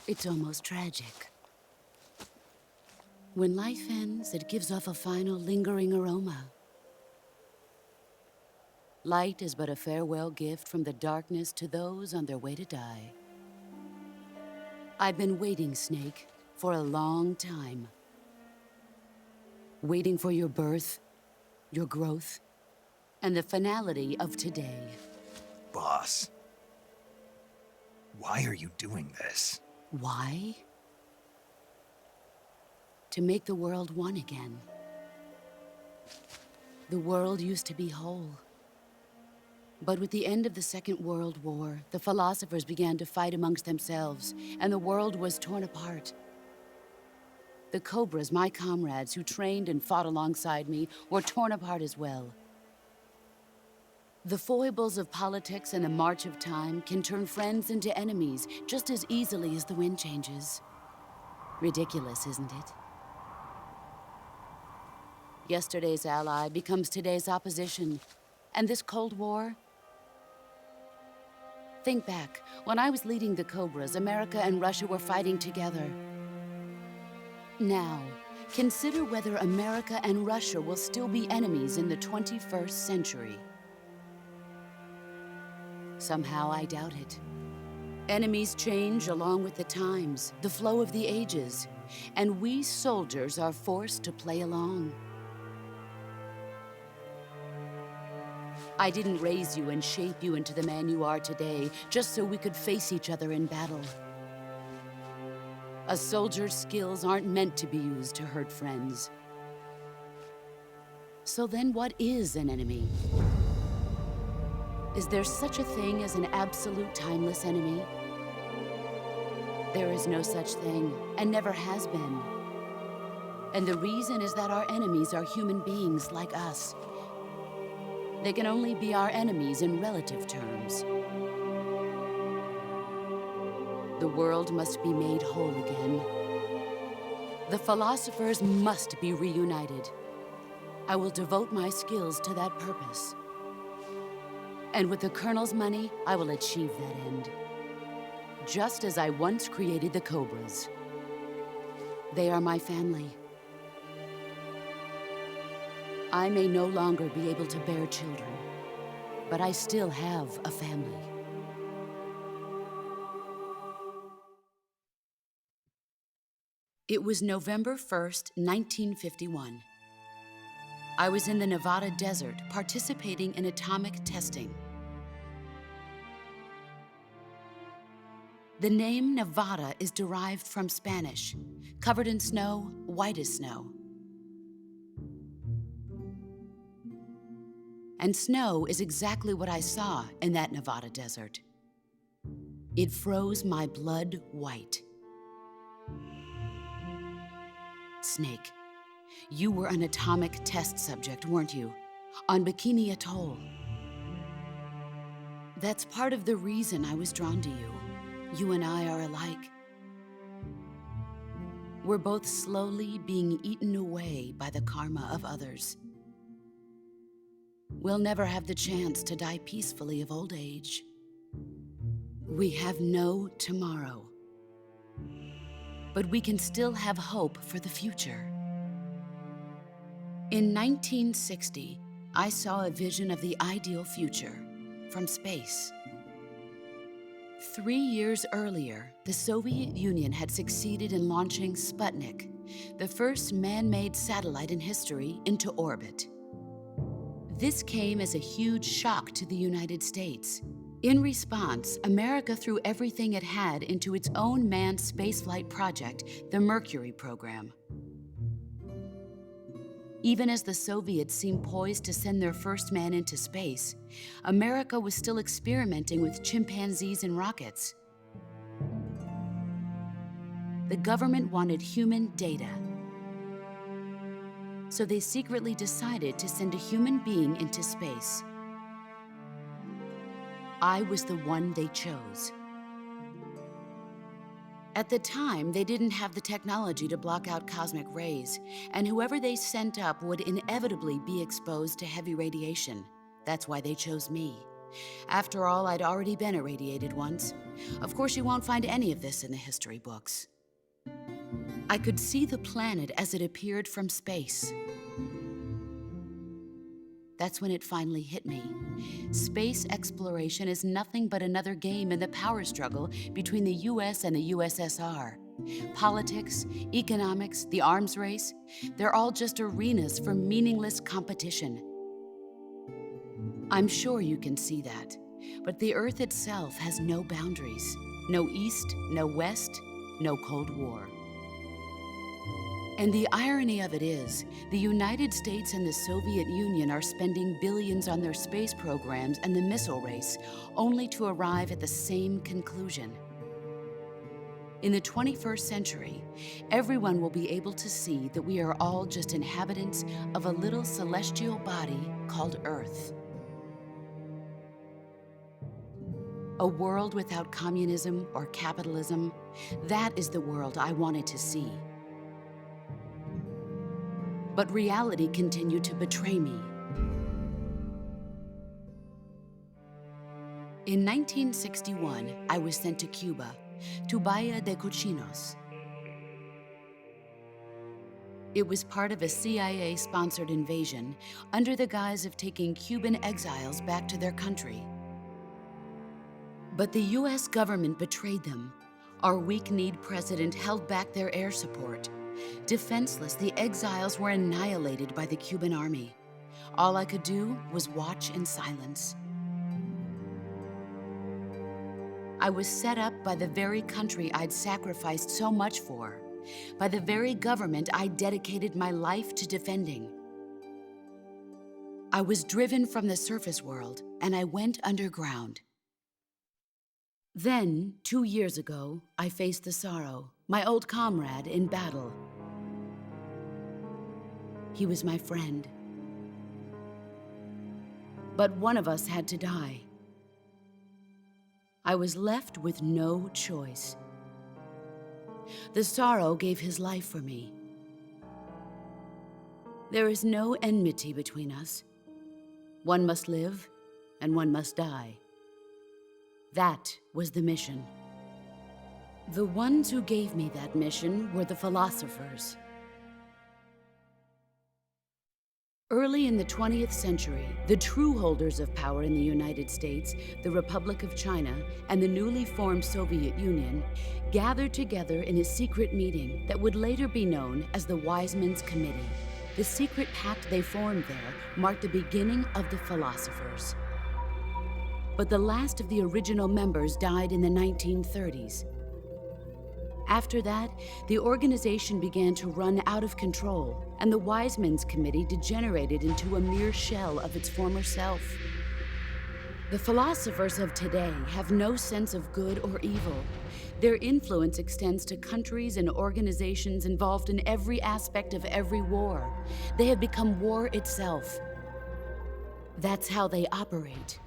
It's almost tragic. When life ends, it gives off a final lingering aroma. Light is but a farewell gift from the darkness to those on their way to die. I've been waiting, Snake, for a long time. Waiting for your birth, your growth, and the finality of today. Boss. Why are you doing this? Why? To make the world one again. The world used to be whole. But with the end of the Second World War, the philosophers began to fight amongst themselves, and the world was torn apart. The Cobras, my comrades who trained and fought alongside me, were torn apart as well. The foibles of politics and the march of time can turn friends into enemies just as easily as the wind changes. Ridiculous, isn't it? Yesterday's ally becomes today's opposition. And this Cold War? Think back. When I was leading the Cobras, America and Russia were fighting together. Now, consider whether America and Russia will still be enemies in the 21st century. Somehow I doubt it. Enemies change along with the times, the flow of the ages. and we soldiers are forced to play along. I didn't raise you and shape you into the man you are today just so we could face each other in battle. A soldier's skills aren't meant to be used to hurt friends. So then what is an enemy? Is there such a thing as an absolute timeless enemy? There is no such thing, and never has been. And the reason is that our enemies are human beings like us. They can only be our enemies in relative terms. The world must be made whole again. The philosophers must be reunited. I will devote my skills to that purpose. And with the Colonel's money, I will achieve that end. Just as I once created the Cobras. They are my family. I may no longer be able to bear children, but I still have a family. It was November 1st, 1951. I was in the Nevada desert participating in atomic testing. The name Nevada is derived from Spanish, covered in snow, white as snow. And snow is exactly what I saw in that Nevada desert. It froze my blood white. Snake, you were an atomic test subject, weren't you? On Bikini Atoll. That's part of the reason I was drawn to you. You and I are alike. We're both slowly being eaten away by the karma of others. We'll never have the chance to die peacefully of old age. We have no tomorrow. But we can still have hope for the future. In 1960, I saw a vision of the ideal future from space. 3 years earlier, the Soviet Union had succeeded in launching Sputnik, the first man-made satellite in history, into orbit. This came as a huge shock to the United States. In response, America threw everything it had into its own manned spaceflight project, the Mercury program. Even as the Soviets seemed poised to send their first man into space, America was still experimenting with chimpanzees and rockets. The government wanted human data. So they secretly decided to send a human being into space. I was the one they chose. At the time, they didn't have the technology to block out cosmic rays, and whoever they sent up would inevitably be exposed to heavy radiation. That's why they chose me. After all, I'd already been irradiated once. Of course, you won't find any of this in the history books. I could see the planet as it appeared from space. That's when it finally hit me. Space exploration is nothing but another game in the power struggle between the US and the USSR. Politics, economics, the arms race, they're all just arenas for meaningless competition. I'm sure you can see that, but the Earth itself has no boundaries. No East, no West, no Cold War. And the irony of it is, the United States and the Soviet Union are spending billions on their space programs and the missile race, only to arrive at the same conclusion. In the 21st century, everyone will be able to see that we are all just inhabitants of a little celestial body called Earth. A world without communism or capitalism, that is the world I wanted to see. But reality continued to betray me. In 1961, I was sent to Cuba, to Bahia de Cochinos. It was part of a CIA-sponsored invasion under the guise of taking Cuban exiles back to their country. But the US government betrayed them. Our weak-kneed president held back their air support. Defenseless, the exiles were annihilated by the Cuban army. All I could do was watch in silence. I was set up by the very country I'd sacrificed so much for, by the very government I dedicated my life to defending. I was driven from the surface world, and I went underground. Then, 2 years ago, I faced the sorrow, my old comrade in battle. He was my friend. But one of us had to die. I was left with no choice. The sorrow gave his life for me. There is no enmity between us. One must live, and one must die. That was the mission. The ones who gave me that mission were the philosophers. Early in the 20th century, the true holders of power in the United States, the Republic of China, and the newly formed Soviet Union gathered together in a secret meeting that would later be known as the Wise Men's Committee. The secret pact they formed there marked the beginning of the philosophers. But the last of the original members died in the 1930s. After that, the organization began to run out of control, and the Wise Men's Committee degenerated into a mere shell of its former self. The philosophers of today have no sense of good or evil. Their influence extends to countries and organizations involved in every aspect of every war. They have become war itself. That's how they operate.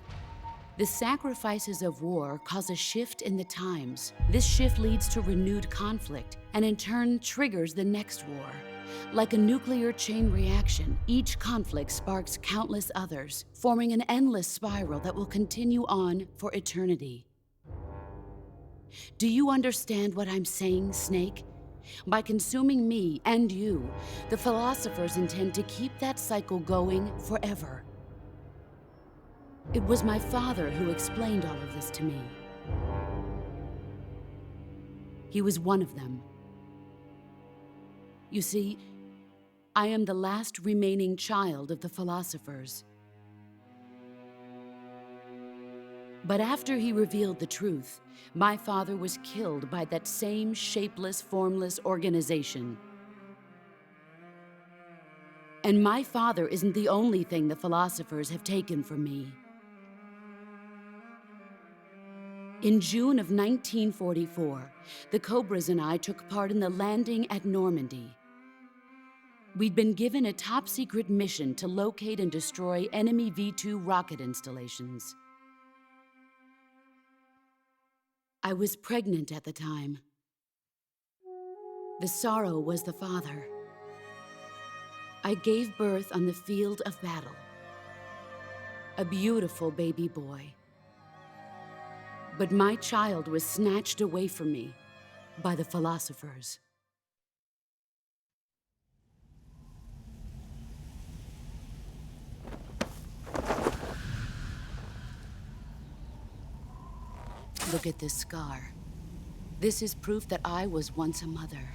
The sacrifices of war cause a shift in the times. This shift leads to renewed conflict, and in turn triggers the next war. Like a nuclear chain reaction, each conflict sparks countless others, forming an endless spiral that will continue on for eternity. Do you understand what I'm saying, Snake? By consuming me and you, the philosophers intend to keep that cycle going forever. It was my father who explained all of this to me. He was one of them. You see, I am the last remaining child of the philosophers. But after he revealed the truth, my father was killed by that same shapeless, formless organization. And my father isn't the only thing the philosophers have taken from me. In June of 1944, the Cobras and I took part in the landing at Normandy. We'd been given a top-secret mission to locate and destroy enemy V-2 rocket installations. I was pregnant at the time. The sorrow was the father. I gave birth on the field of battle. A beautiful baby boy. But my child was snatched away from me by the philosophers. Look at this scar. This is proof that I was once a mother.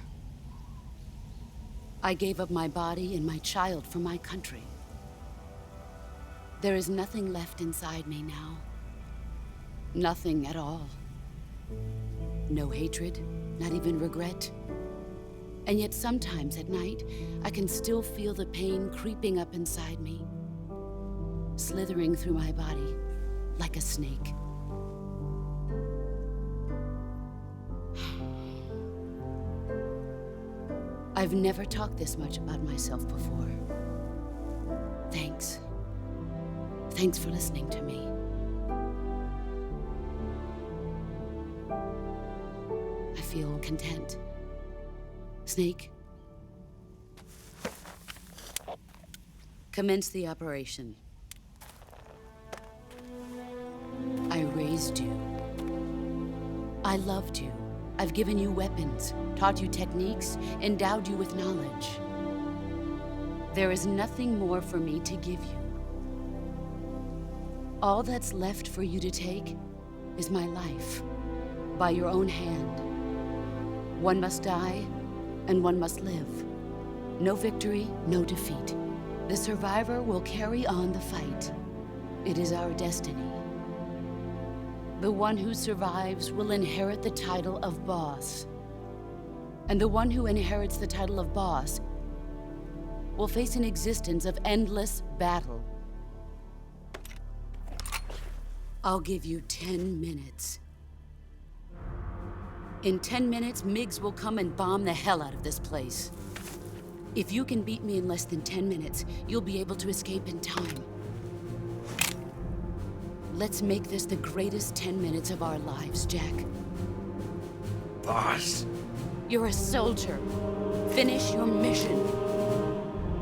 I gave up my body and my child for my country. There is nothing left inside me now. Nothing at all. No hatred, not even regret. And yet sometimes at night, I can still feel the pain creeping up inside me, slithering through my body like a snake. I've never talked this much about myself before. Thanks. Thanks for listening to me. I feel content. Snake, commence the operation. I raised you. I loved you. I've given you weapons, taught you techniques, endowed you with knowledge. There is nothing more for me to give you. All that's left for you to take is my life, by your own hand. One must die, and one must live. No victory, no defeat. The survivor will carry on the fight. It is our destiny. The one who survives will inherit the title of boss. And the one who inherits the title of boss will face an existence of endless battle. I'll give you 10 minutes. In 10 minutes, MiGs will come and bomb the hell out of this place. If you can beat me in less than 10 minutes, you'll be able to escape in time. Let's make this the greatest 10 minutes of our lives, Jack. Boss. You're a soldier. Finish your mission.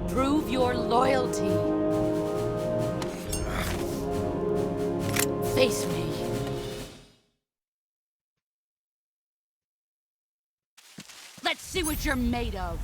Prove your loyalty. Face me. Let's see what you're made of.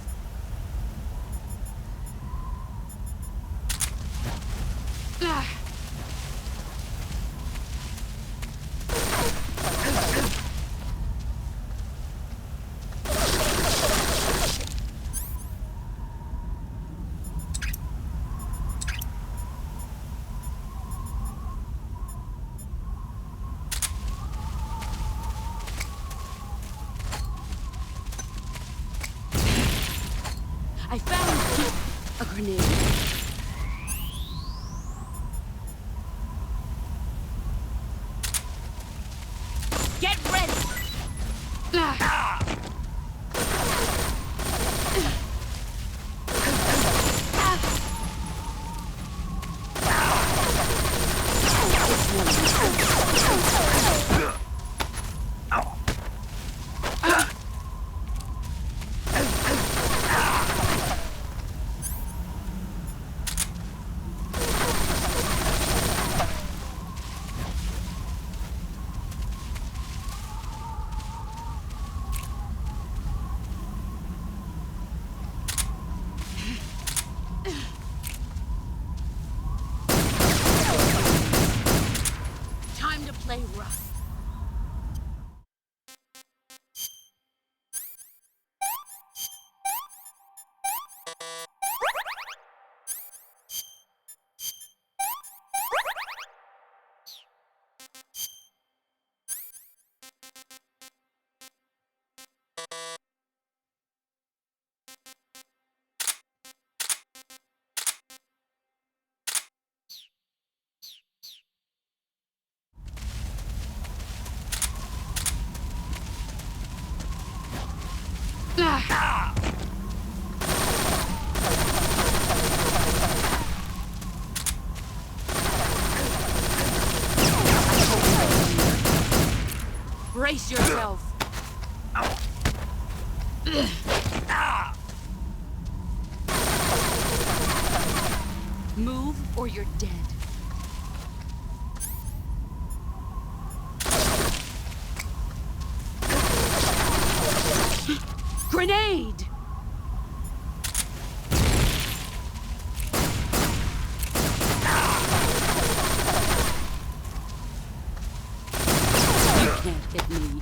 I found a grenade. Get ready! Time to play rough. Brace yourself. Move or you're dead. Grenade! You can't hit me.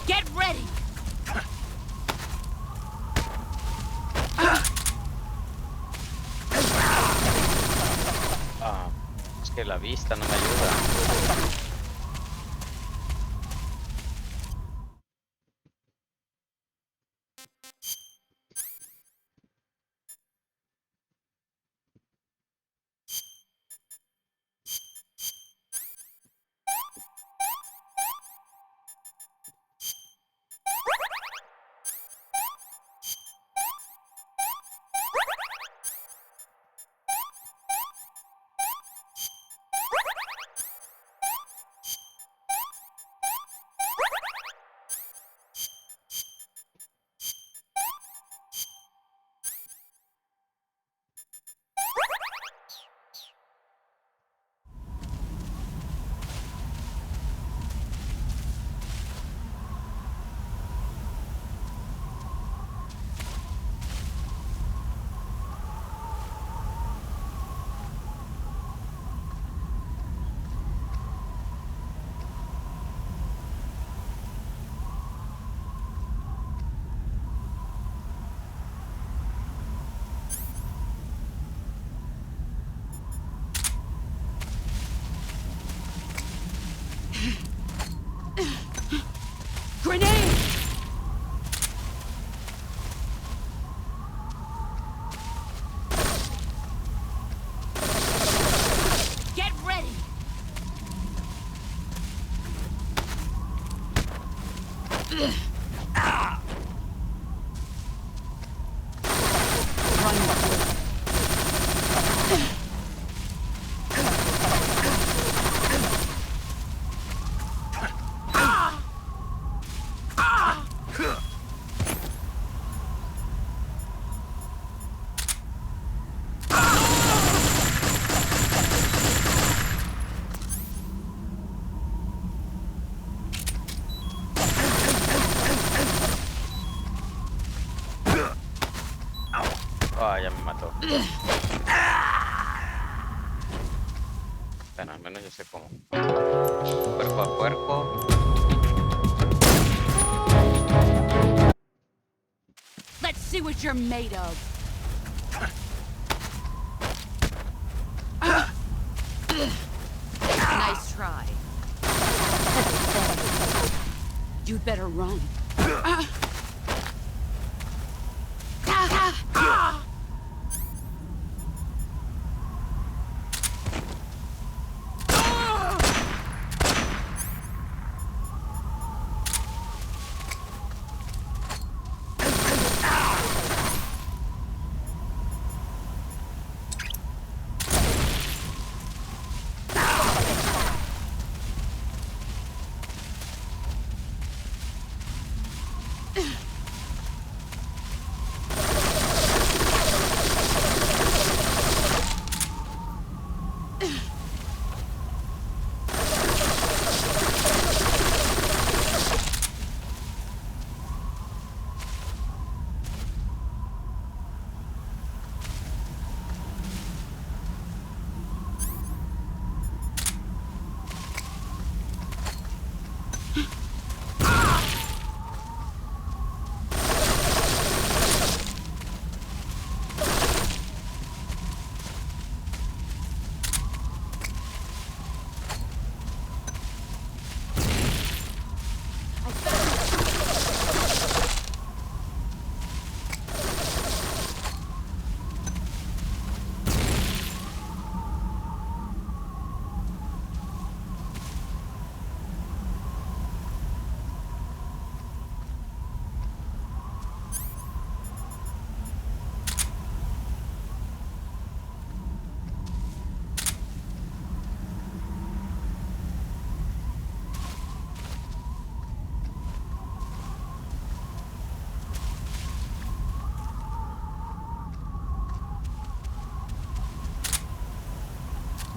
Get ready! Es que la vista no me ayuda. Ah, ya me mató. Bueno, al menos yo sé cómo. Cuerpo a cuerpo. Let's see what you're made of. Nice try. You'd better run.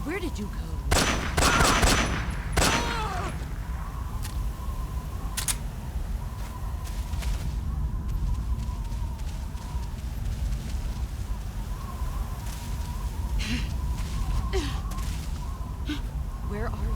Where did you go? Where are you?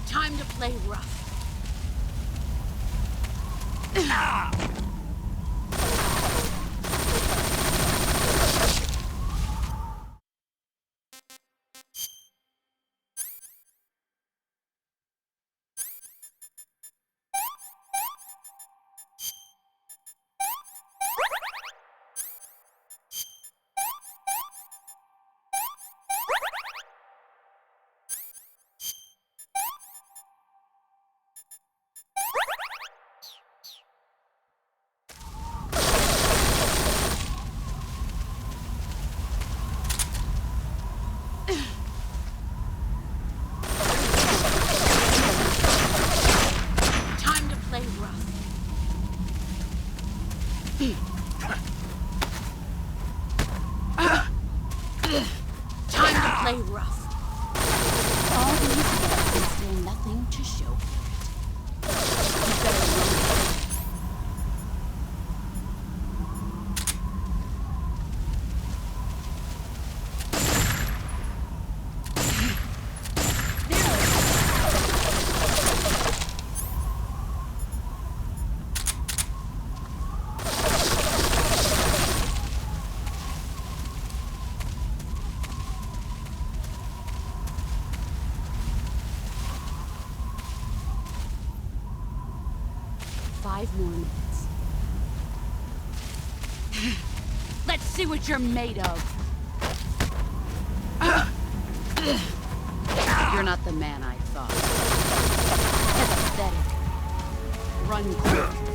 Time to play rough. Time to play rough. All these years and still nothing to show for it. You better run. More minutes. Let's see what you're made of. You're not the man I thought. Pathetic. Run quick.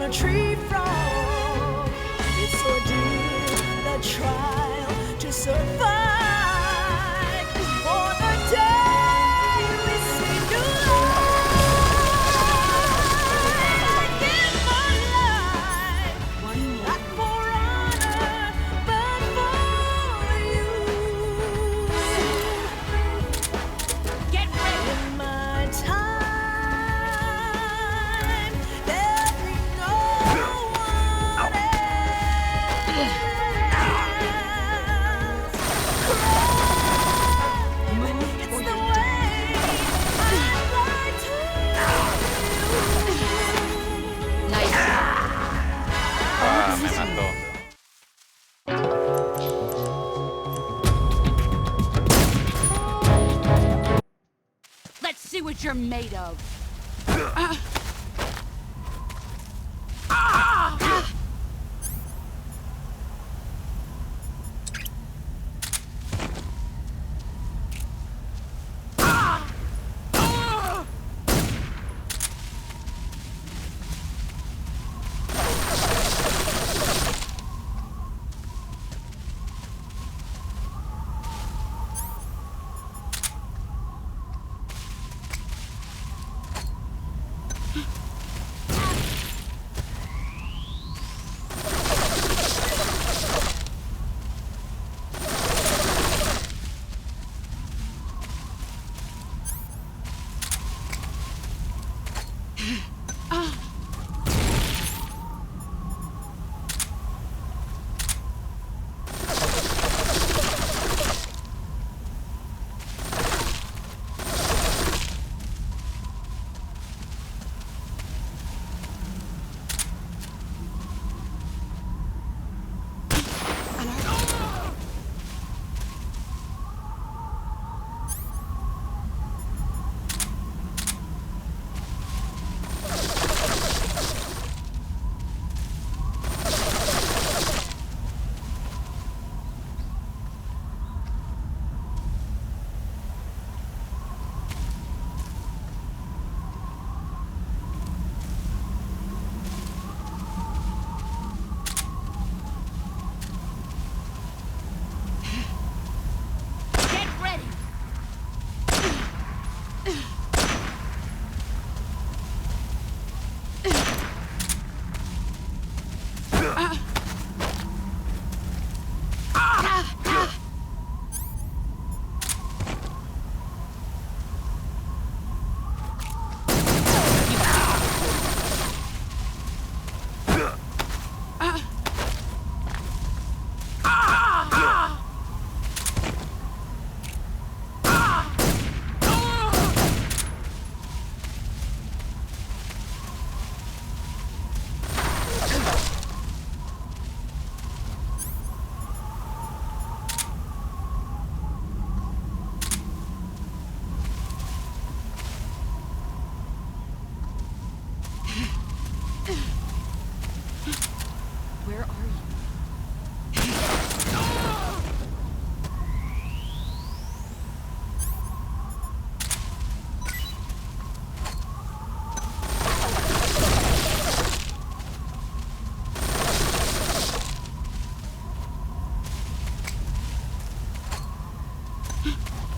a tree frog. It's ordeal, the trial to survive. For the day we see new life. what you're made of.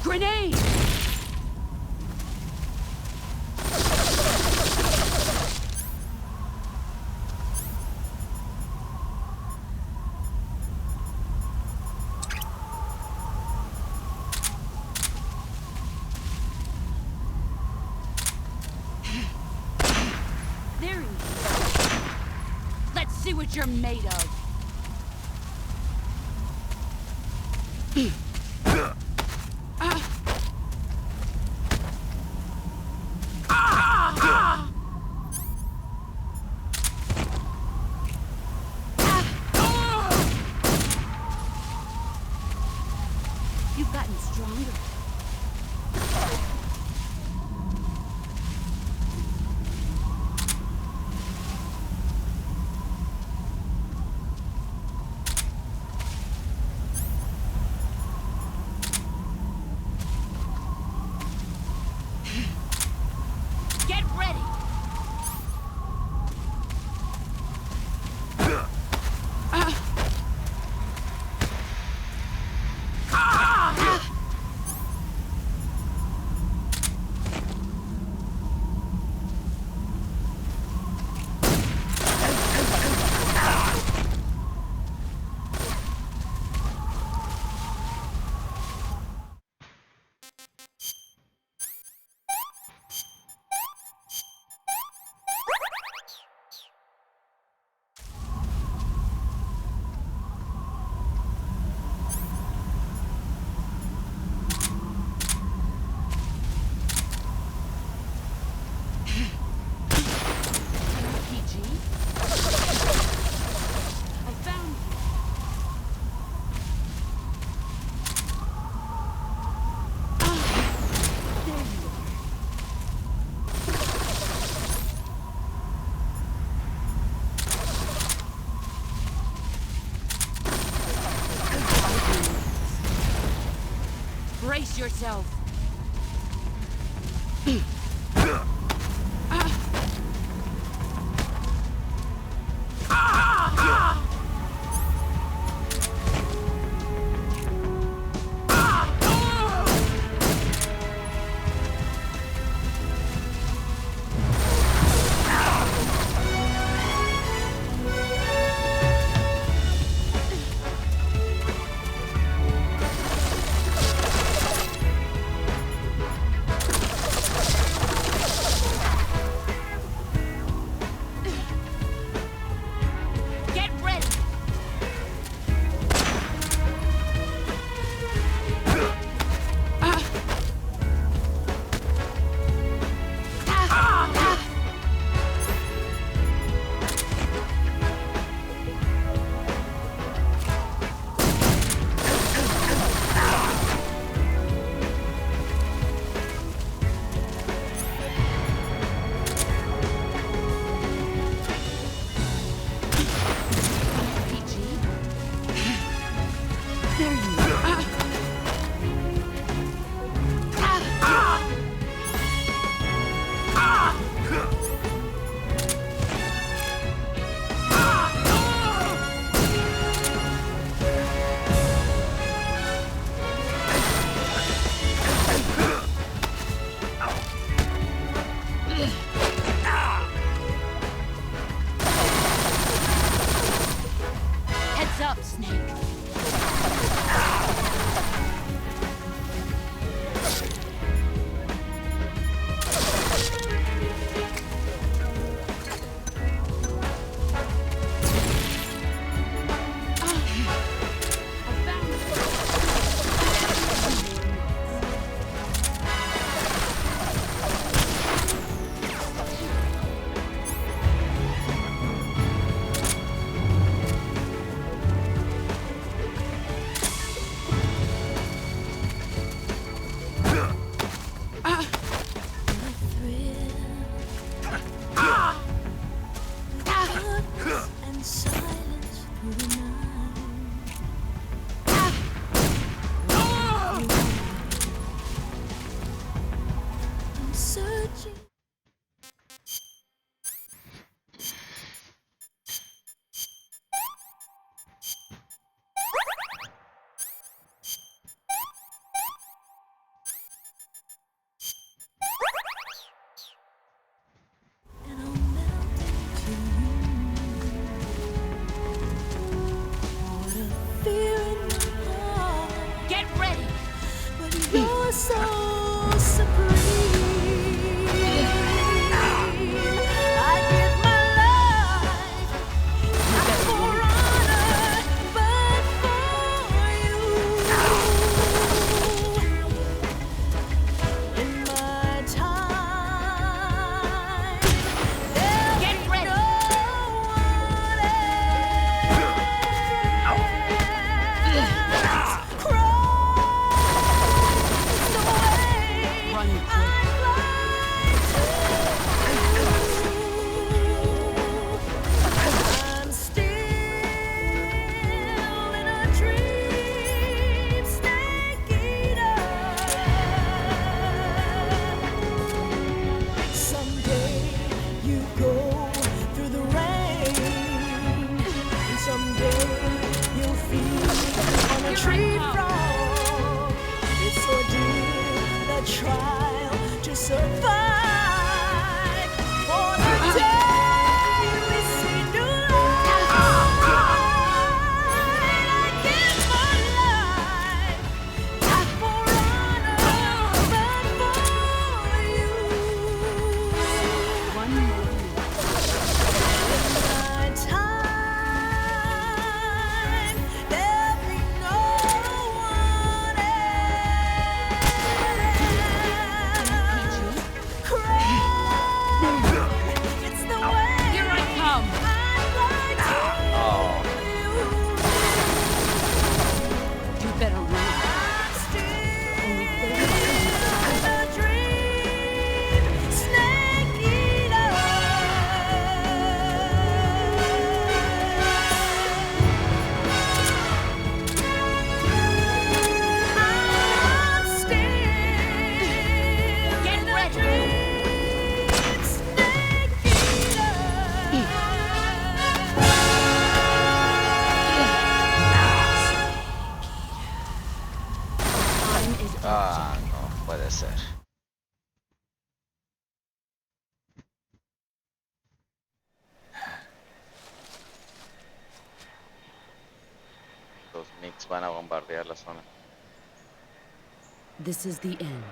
Grenade! There he is. Let's see what you're made of. You've gotten stronger. yourself. tanks van a bombardear la zona. This is the end.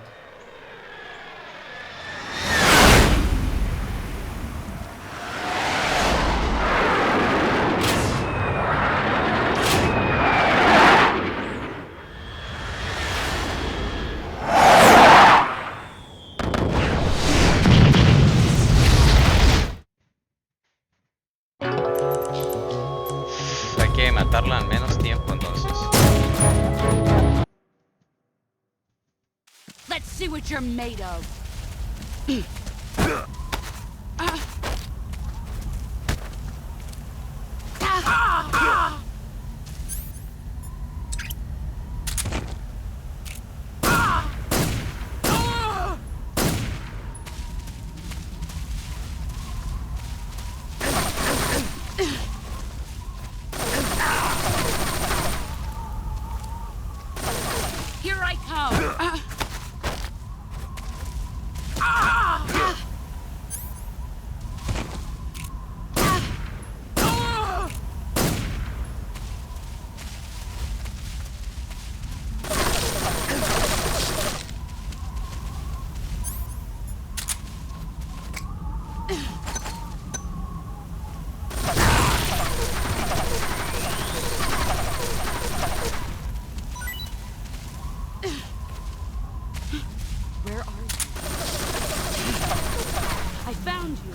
Hay que matarla en menos tiempo entonces. Let's see what you're made of. Here I come. Where are you? I found you.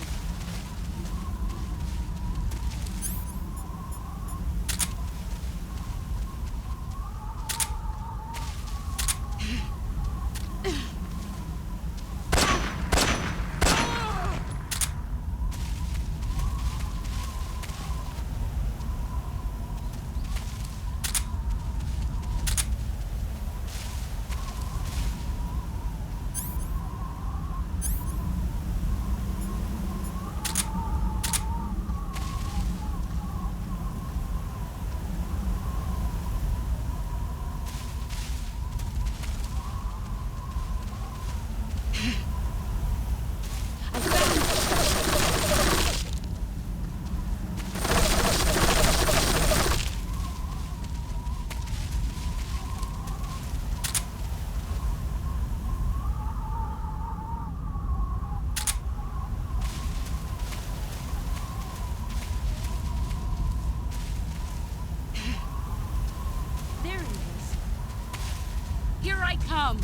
There he is. Here I come.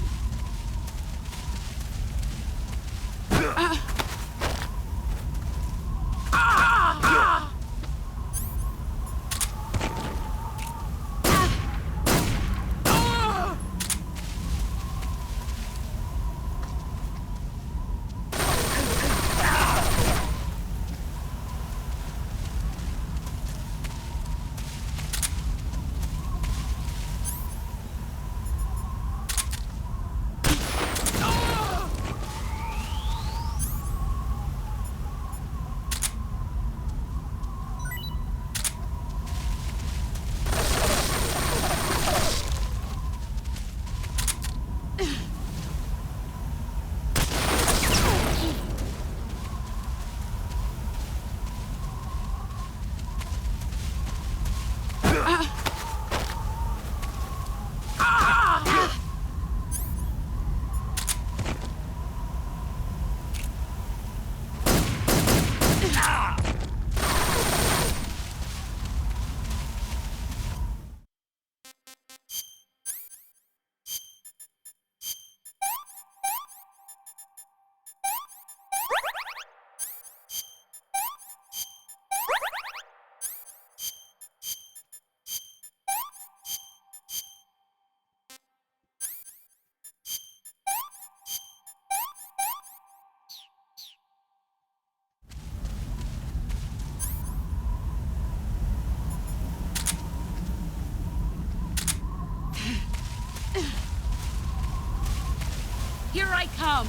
Here I come.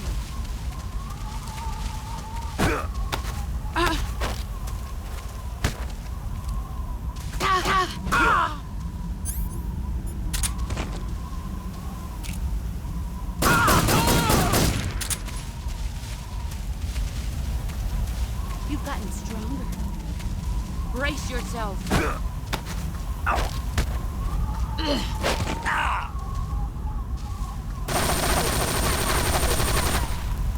You've gotten stronger. Brace yourself.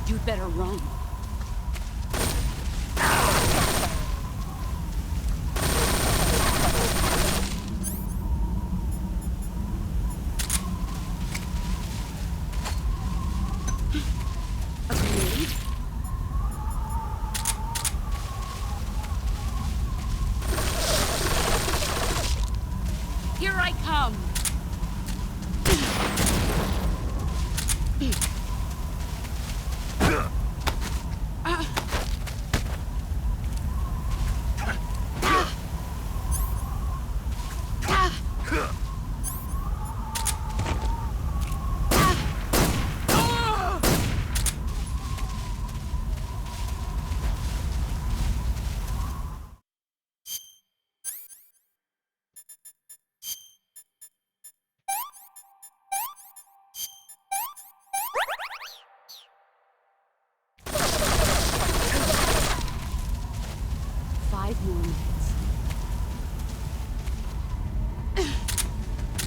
You'd better run. Here I come!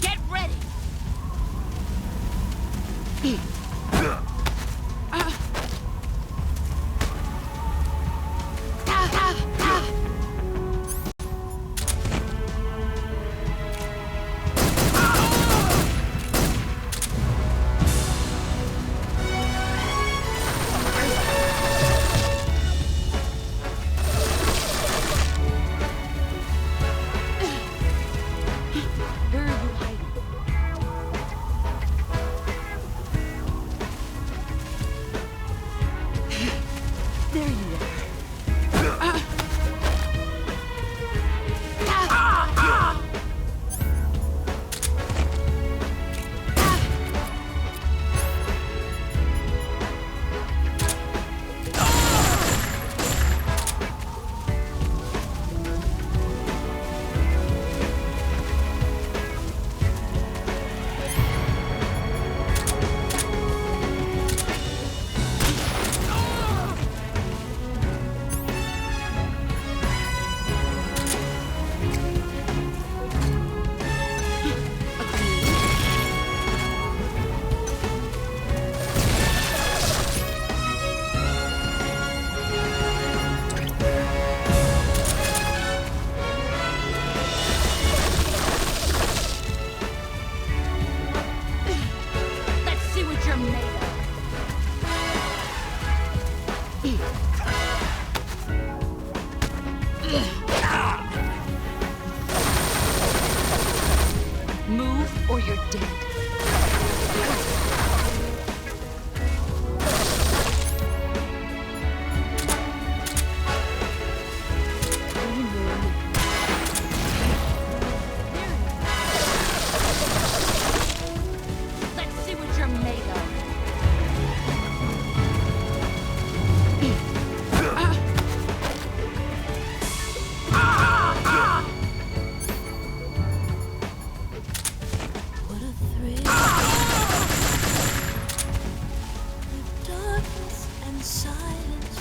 Get ready! Move or you're dead. Let's see what you're made of. What a thrill. The darkness and silence.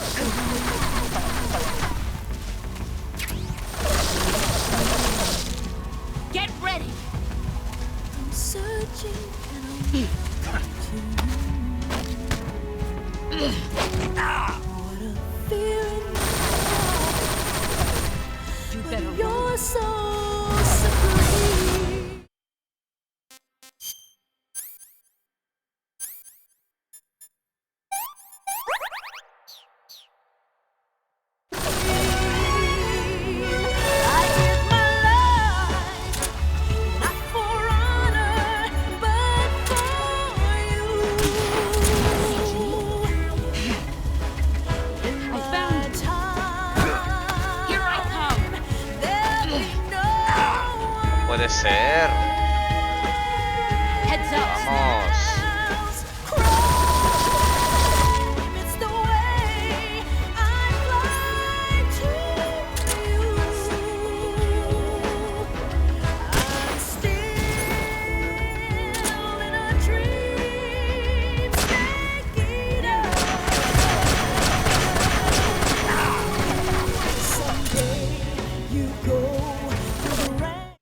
Get ready! I'm searching and I'm what a fear in my heart. You But better you're so supreme. I give my life, not for honor, but for you. I found it. Here I come. There'll be no Puede ser. Heads up. Vamos. crime. It's the way I fly to you. I'm still in a dream, snake eater. Someday you go through the rain.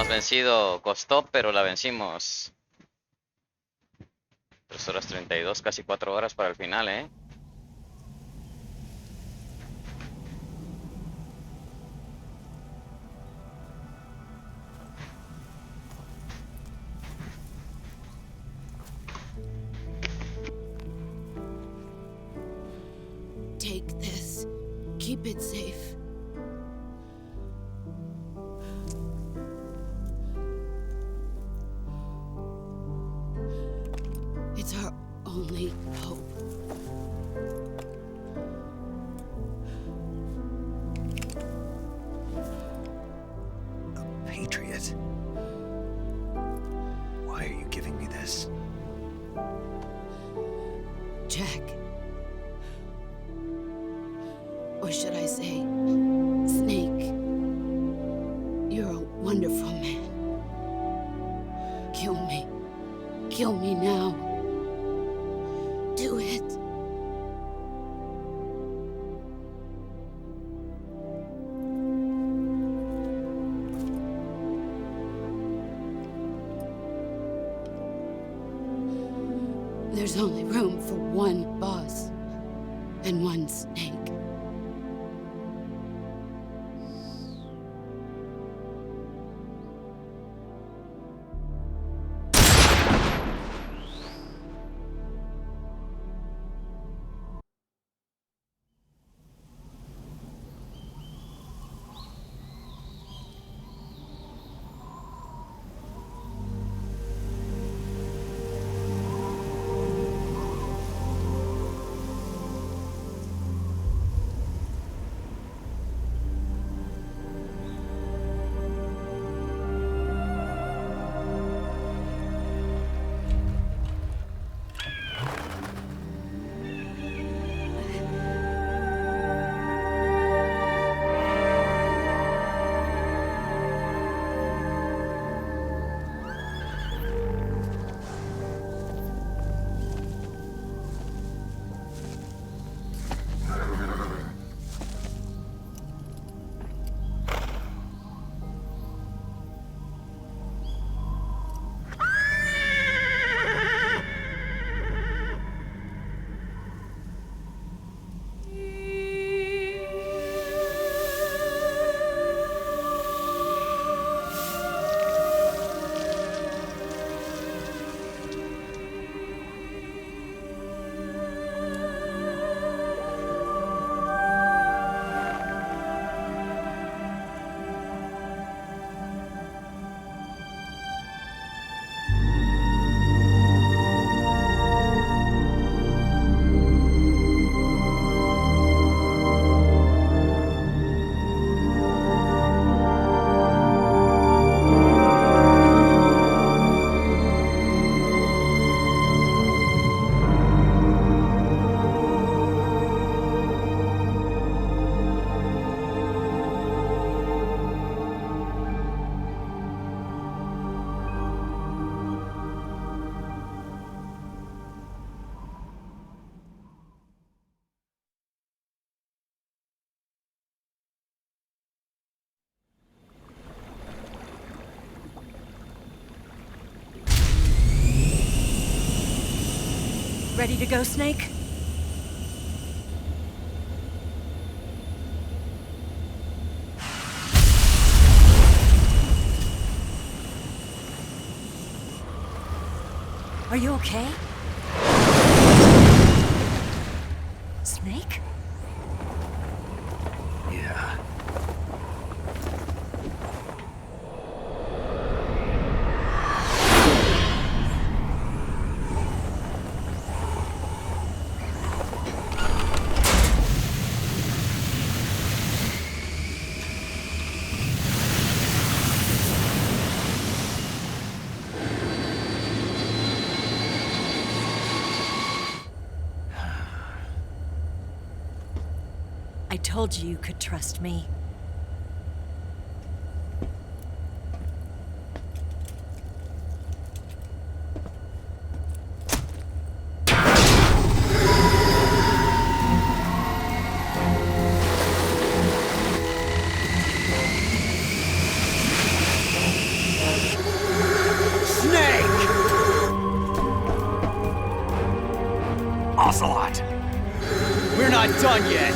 vencido, costó, pero la vencimos. 3 horas 32, casi 4 horas para el final, ¿eh? Take this. Keep it safe. It's our only hope. A patriot? Why are you giving me this? Jack. Or should I say, Snake. You're a wonderful man. Kill me. Kill me now. Do it. There's only room for one boss and one snake. Ready to go, Snake? Are you okay? Snake? Yeah. I told you you could trust me. Ocelot! We're not done yet!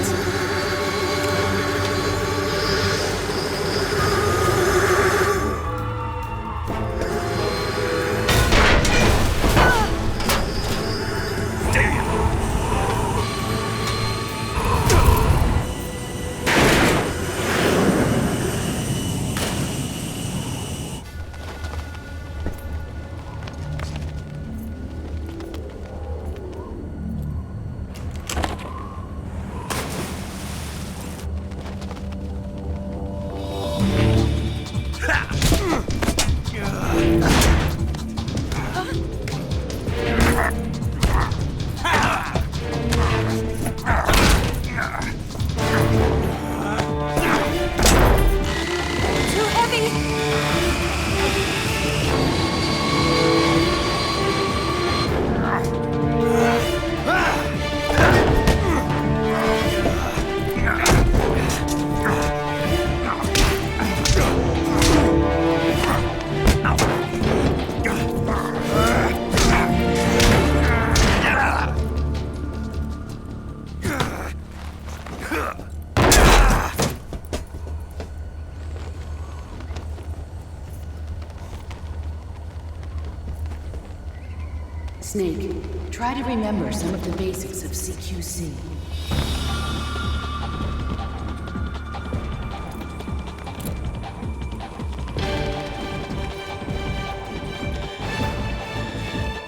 Snake, try to remember some of the basics of CQC.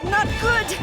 Not good!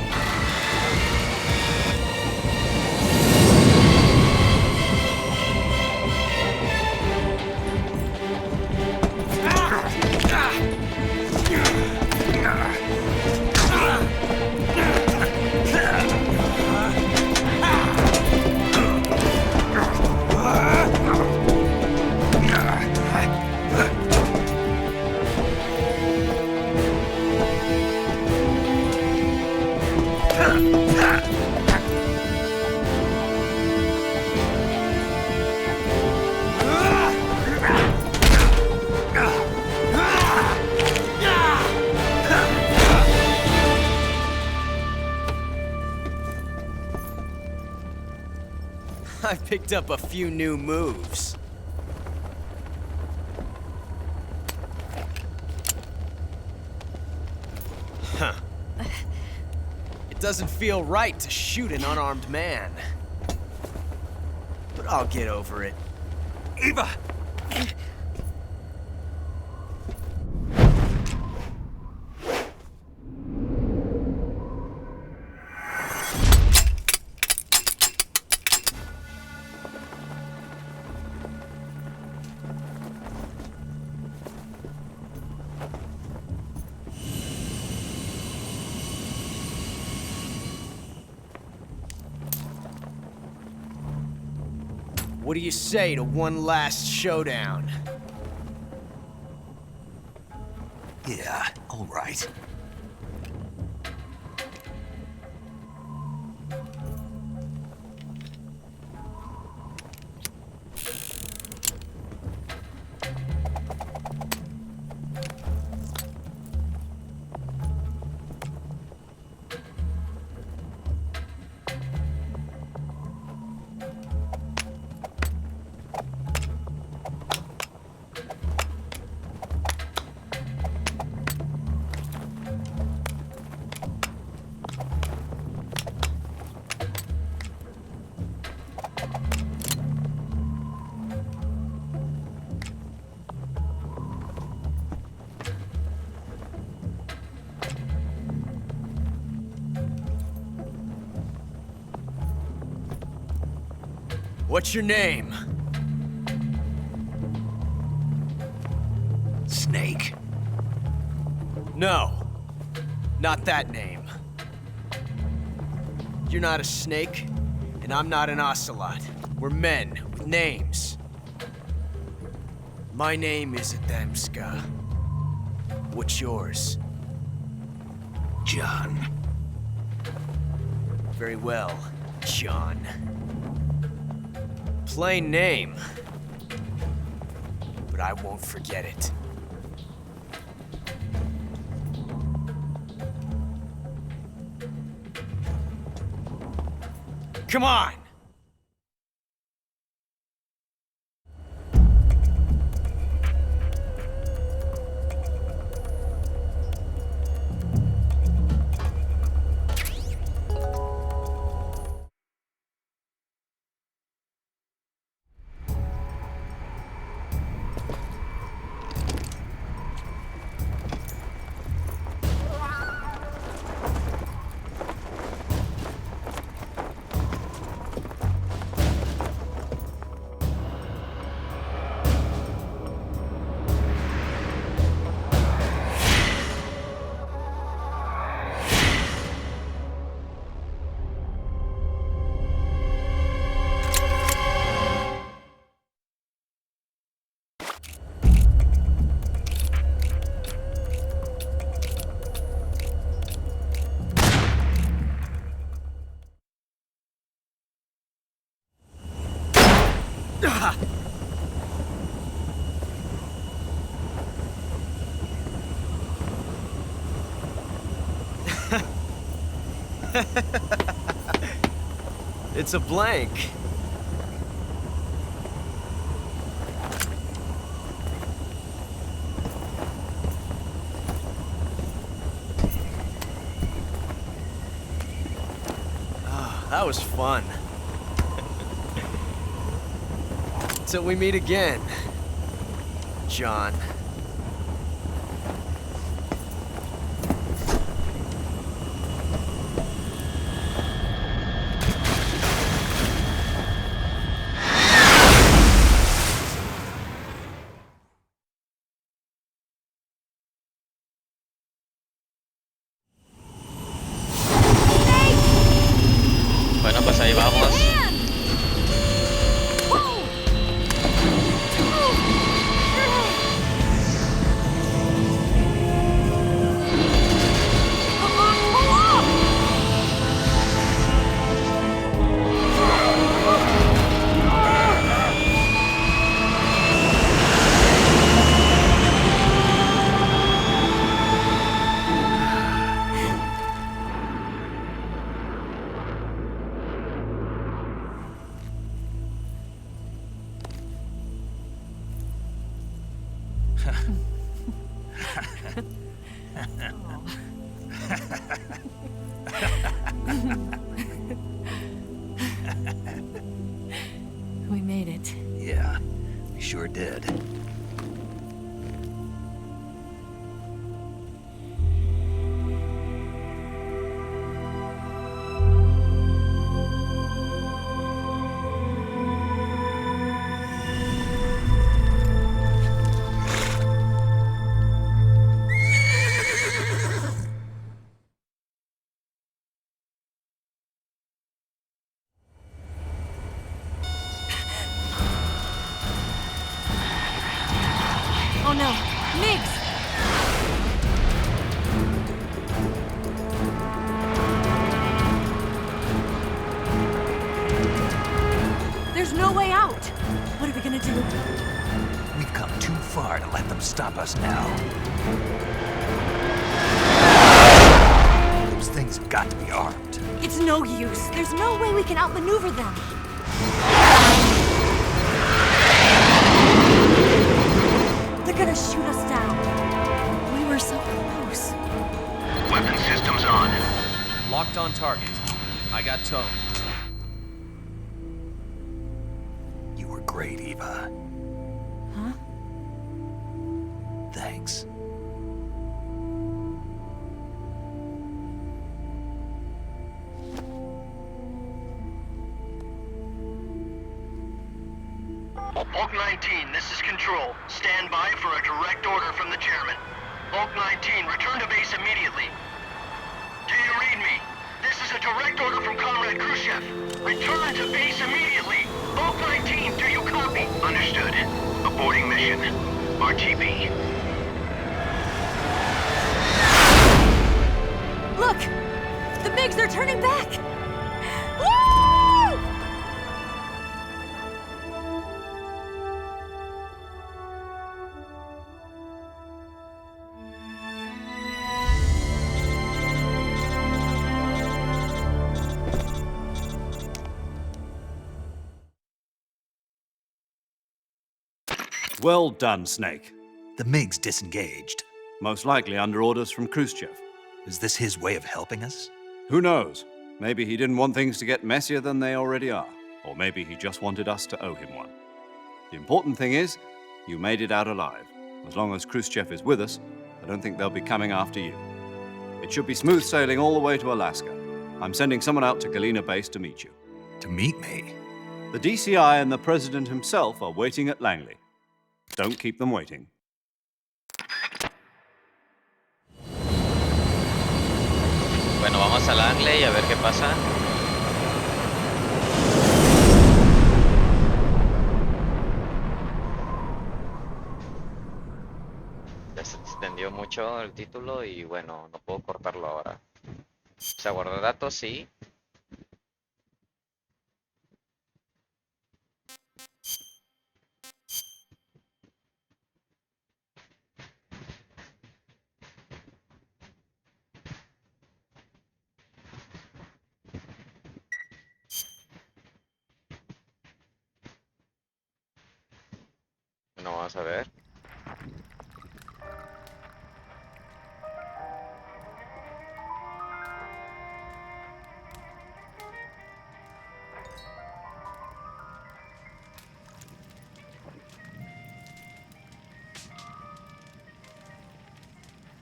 I picked up a few new moves. Huh. It doesn't feel right to shoot an unarmed man. But I'll get over it. Eva! What do you say to one last showdown? Yeah, all right. What's your name? Snake. No, not that name. You're not a snake, and I'm not an ocelot. We're men with names. My name is Adamska. What's yours? John. Very well, John. Plain name, but I won't forget it. Come on! It's a blank. Oh, that was fun. Till we meet again, John. Bueno, pues ahí vamos. We made it. Yeah, we sure did. Oh no, Migs! There's no way out! What are we gonna do? We've come too far to let them stop us now. Those things have got to be armed. It's no use. There's no way we can outmaneuver them. They're gonna shoot us down. We were so close. Weapon systems on. Locked on target. I got towed. You were great, Eva. Huh? Thanks. Bulk 19, this is Control. Stand by for a direct order from the chairman. Bulk 19, return to base immediately. Do you read me? This is a direct order from Comrade Khrushchev. Return to base immediately. Bulk 19, do you copy? Understood. Aborting mission. RTB. Look! The Migs are turning back! Woo! Well done, Snake. The MiG's disengaged. Most likely under orders from Khrushchev. Is this his way of helping us? Who knows? Maybe he didn't want things to get messier than they already are. Or maybe he just wanted us to owe him one. The important thing is, you made it out alive. As long as Khrushchev is with us, I don't think they'll be coming after you. It should be smooth sailing all the way to Alaska. I'm sending someone out to Galena Base to meet you. To meet me? The DCI and the President himself are waiting at Langley. Don't keep them waiting. Bueno, vamos a Langley a ver qué pasa. Ya se extendió mucho el título y bueno, no puedo cortarlo ahora. O sea, guardar datos, sí. Bueno, vamos a ver.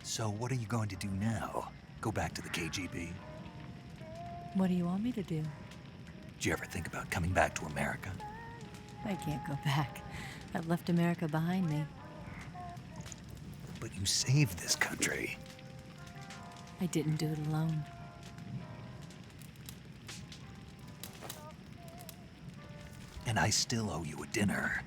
So what are you going to do now? Go back to the KGB? What do you want me to do? Did you ever think about coming back to America? I can't go back. I've left America behind me. But you saved this country. I didn't do it alone. And I still owe you a dinner.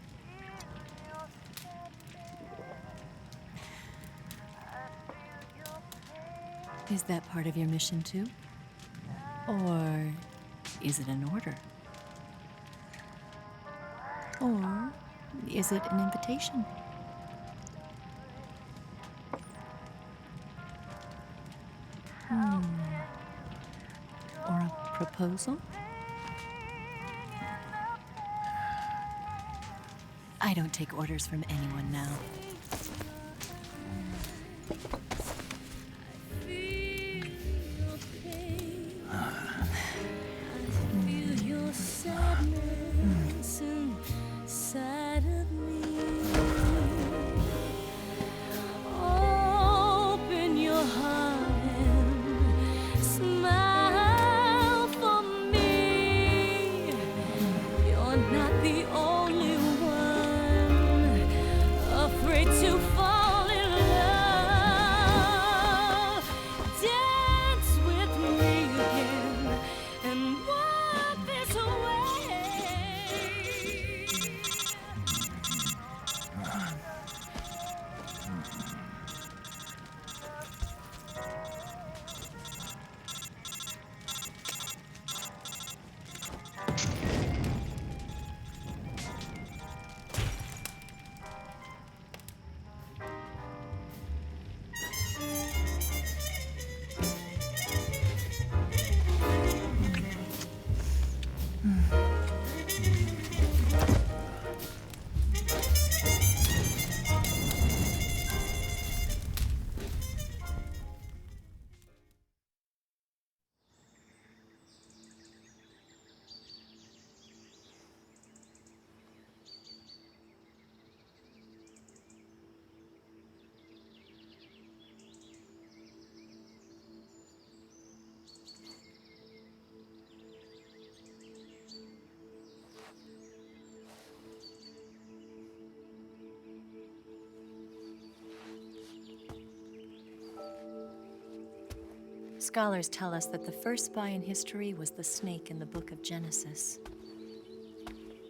Is that part of your mission too? Or is it an order? Or is it an invitation? Or a proposal? I don't take orders from anyone now. Scholars tell us that the first spy in history was the snake in the book of Genesis.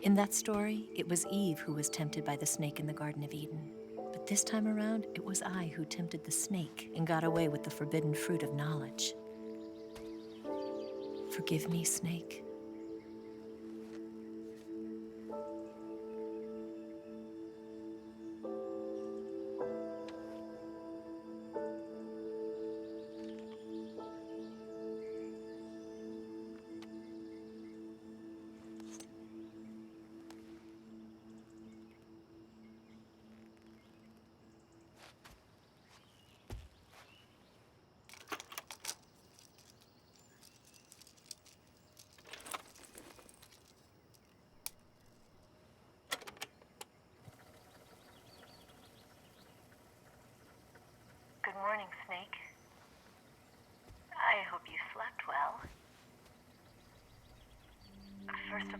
In that story, it was Eve who was tempted by the snake in the Garden of Eden. But this time around, it was I who tempted the snake and got away with the forbidden fruit of knowledge. Forgive me, snake.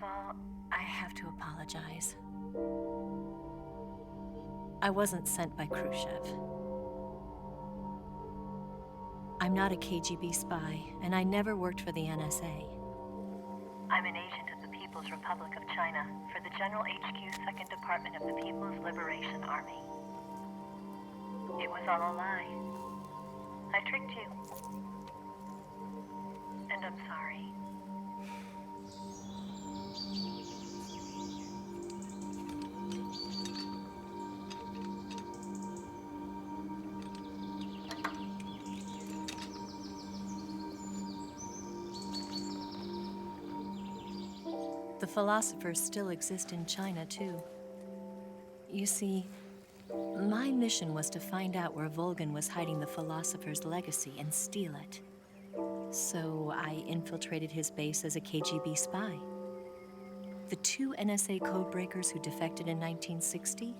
of all, I have to apologize. I wasn't sent by Khrushchev. I'm not a KGB spy, and I never worked for the NSA. I'm an agent of the People's Republic of China for the General HQ 2nd Department of the People's Liberation Army. It was all a lie. I tricked you. And I'm sorry. The philosophers still exist in China, too. You see, my mission was to find out where Volgin was hiding the philosopher's legacy and steal it. So I infiltrated his base as a KGB spy. The 2 NSA codebreakers who defected in 1960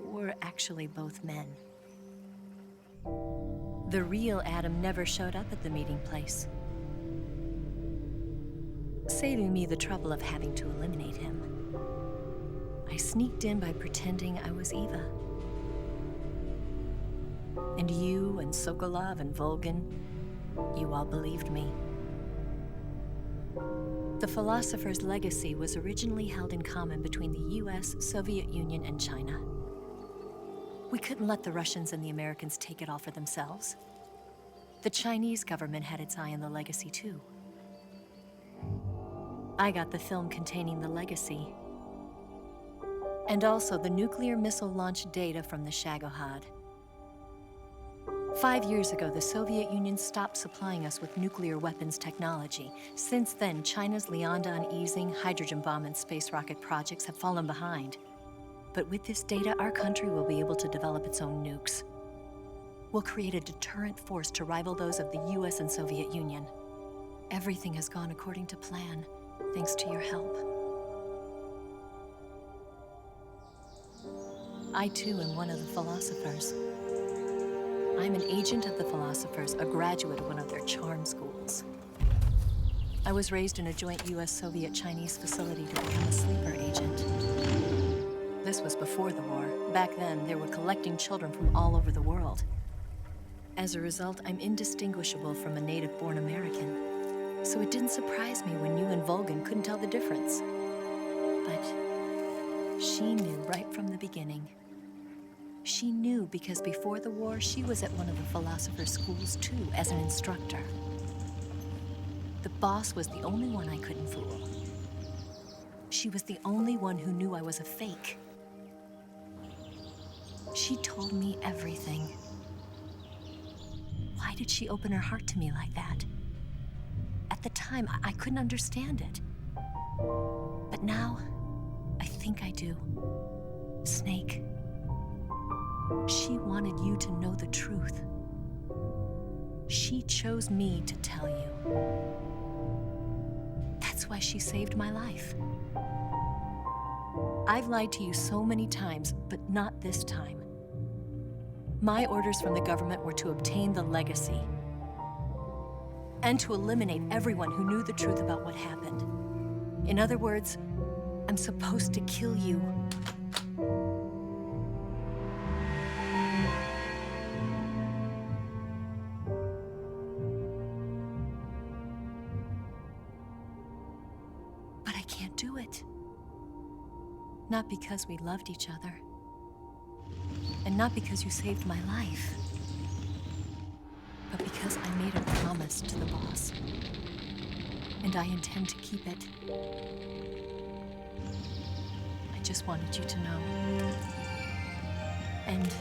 were actually both men. The real Adam never showed up at the meeting place, saving me the trouble of having to eliminate him. I sneaked in by pretending I was Eva. And you and Sokolov and Volgin, you all believed me. The philosopher's legacy was originally held in common between the US, Soviet Union, and China. We couldn't let the Russians and the Americans take it all for themselves. The Chinese government had its eye on the legacy, too. I got the film containing the legacy, and also the nuclear missile launch data from the Shagohod. 5 years ago, the Soviet Union stopped supplying us with nuclear weapons technology. Since then, China's Liaodong easing, hydrogen bomb, and space rocket projects have fallen behind. But with this data, our country will be able to develop its own nukes. We'll create a deterrent force to rival those of the US and Soviet Union. Everything has gone according to plan, thanks to your help. I, too, am one of the philosophers. I'm an agent of the philosophers, a graduate of one of their charm schools. I was raised in a joint US-Soviet-Chinese facility to become a sleeper agent. This was before the war. Back then, they were collecting children from all over the world. As a result, I'm indistinguishable from a native-born American. So it didn't surprise me when you and Volgin couldn't tell the difference. But she knew right from the beginning. She knew because before the war, she was at one of the philosopher's schools too, as an instructor. The boss was the only one I couldn't fool. She was the only one who knew I was a fake. She told me everything. Why did she open her heart to me like that? At the time, I couldn't understand it. But now, I think I do. Snake. She wanted you to know the truth. She chose me to tell you. That's why she saved my life. I've lied to you so many times, but not this time. My orders from the government were to obtain the legacy and to eliminate everyone who knew the truth about what happened. In other words, I'm supposed to kill you. But I can't do it. Not because we loved each other. And not because you saved my life. But because I made a promise to the boss. And I intend to keep it. I just wanted you to know. And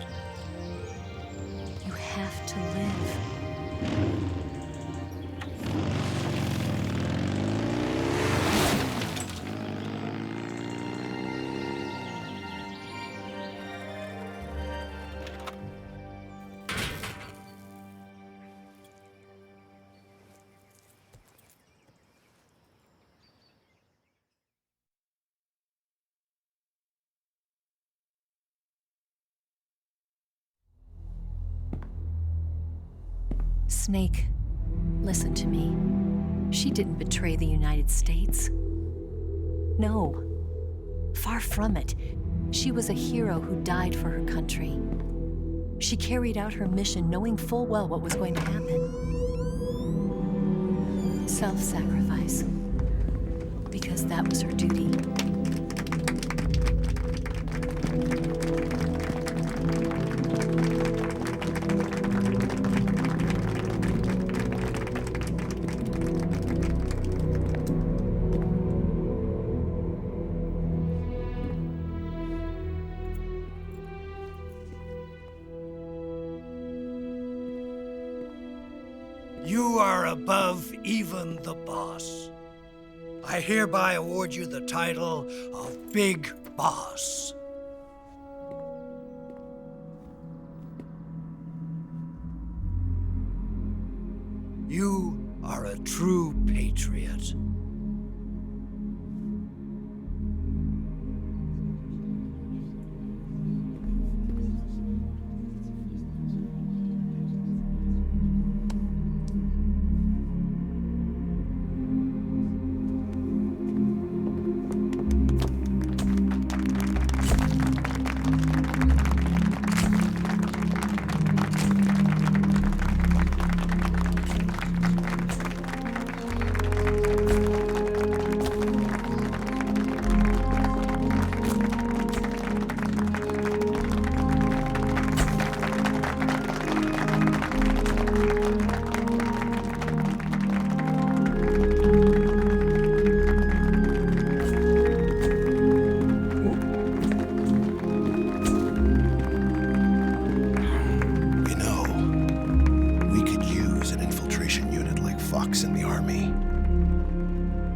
you have to live. Snake, listen to me. She didn't betray the United States. No, far from it. She was a hero who died for her country. She carried out her mission knowing full well what was going to happen. Self-sacrifice. Because that was her duty. You are above even the boss. I hereby award you the title of Big Boss. You are a true patriot.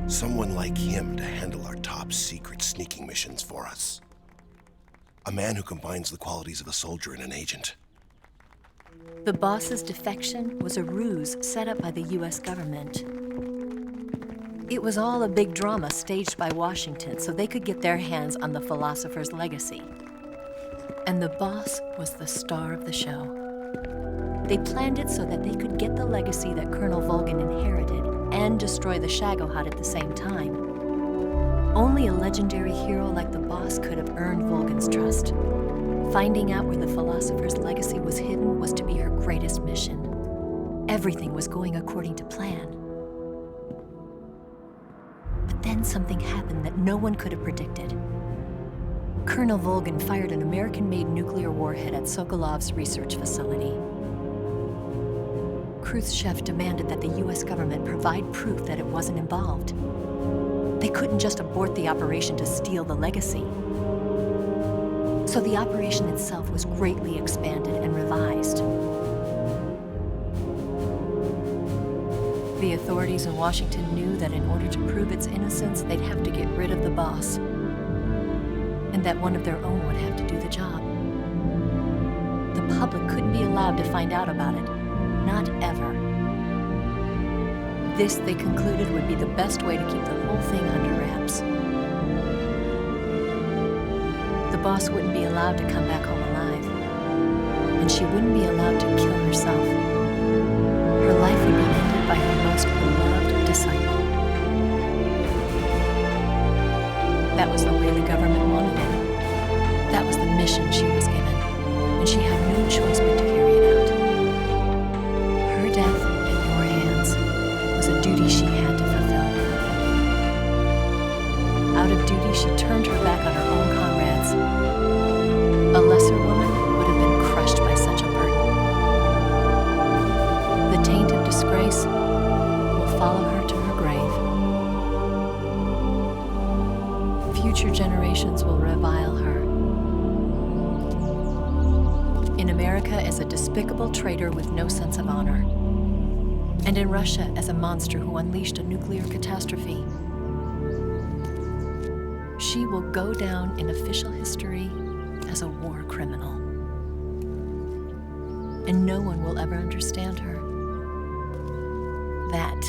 Someone like him to handle our top secret sneaking missions for us. A man who combines the qualities of a soldier and an agent. The boss's defection was a ruse set up by the US government. It was all a big drama staged by Washington so they could get their hands on the philosopher's legacy. And the boss was the star of the show. They planned it so that they could get the legacy that Colonel Volgin inherited and destroy the Shagohod at the same time. Only a legendary hero like the boss could have earned Volgin's trust. Finding out where the philosopher's legacy was hidden was to be her greatest mission. Everything was going according to plan. But then something happened that no one could have predicted. Colonel Volgin fired an American-made nuclear warhead at Sokolov's research facility. Khrushchev demanded that the US government provide proof that it wasn't involved. They couldn't just abort the operation to steal the legacy. So the operation itself was greatly expanded and revised. The authorities in Washington knew that in order to prove its innocence, they'd have to get rid of the boss, and that one of their own would have to do the job. The public couldn't be allowed to find out about it, not ever. This, they concluded, would be the best way to keep the whole thing under wraps. The boss wouldn't be allowed to come back home alive, and she wouldn't be allowed to kill herself. Her life would be ended by her most beloved disciple. That was the way the government wanted it. That was the mission she was given, and she had no choice but to carry it out. Her death in your hands was a duty she had to fulfill. Out of duty, she turned her back on her own comrades. A lesser woman would have been crushed by such a burden. The taint of disgrace will follow her to her grave. Future generations will revile her. In America as a despicable traitor with no sense of honor. And in Russia as a monster who unleashed a nuclear catastrophe. She will go down in official history as a war criminal. And no one will ever understand her. That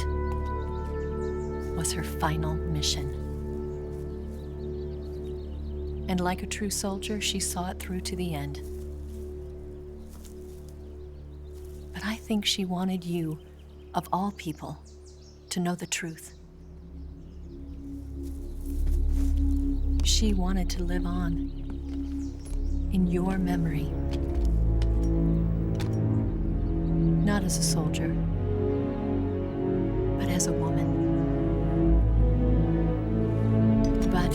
was her final mission. And like a true soldier, she saw it through to the end. But I think she wanted you, of all people, to know the truth. She wanted to live on in your memory. Not as a soldier, but as a woman. But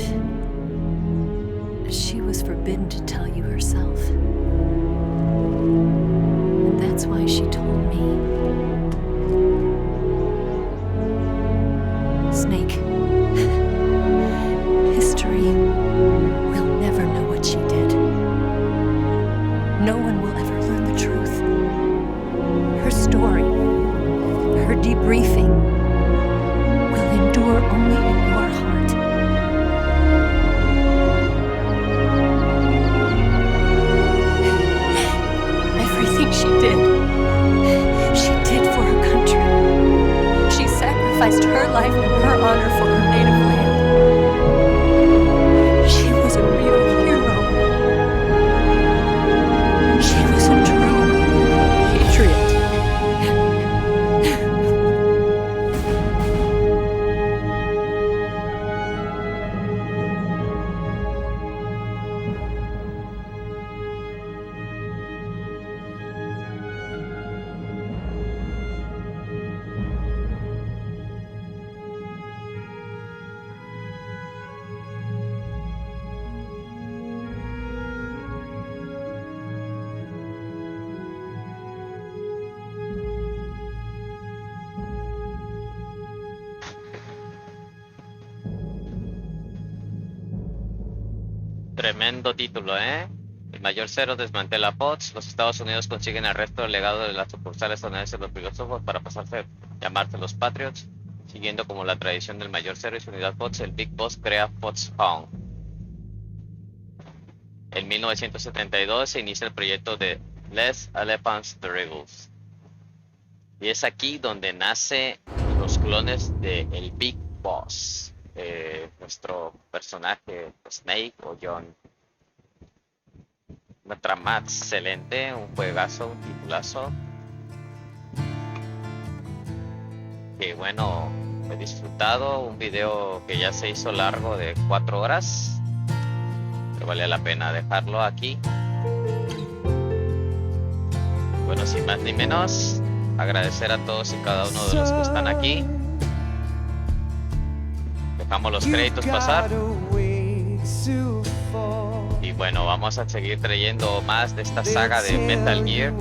she was forbidden to tell you herself. And that's why she told me. Snake, history will never know what she did. No one will ever learn the truth. Her story, her debriefing, will endure only in your heart. Everything she did for her country. She sacrificed her life and her honor for her native land. She was a real hero. She was a true patriot. Tremendo título, ¿eh? El Mayor Cero desmantela POTS. Los Estados Unidos consiguen el resto del legado de las sucursales estadounidenses de los filósofos para pasarse a llamarse los Patriots. Siguiendo como la tradición del Mayor Cero y su unidad POTS, el Big Boss crea POTS Pound. En 1972 se inicia el proyecto de Les Elephants the Rebels. Y es aquí donde nace los clones de el Big Boss. Nuestro personaje Snake o John. Una trama excelente, un juegazo, un titulazo. Que bueno, he disfrutado. Un video que ya se hizo largo de 4 horas. Pero vale la pena dejarlo aquí. Bueno, sin más ni menos, agradecer a todos y cada uno de los que están aquí. Dejamos los créditos pasar. Y bueno, vamos a seguir trayendo más de esta saga de Metal Gear.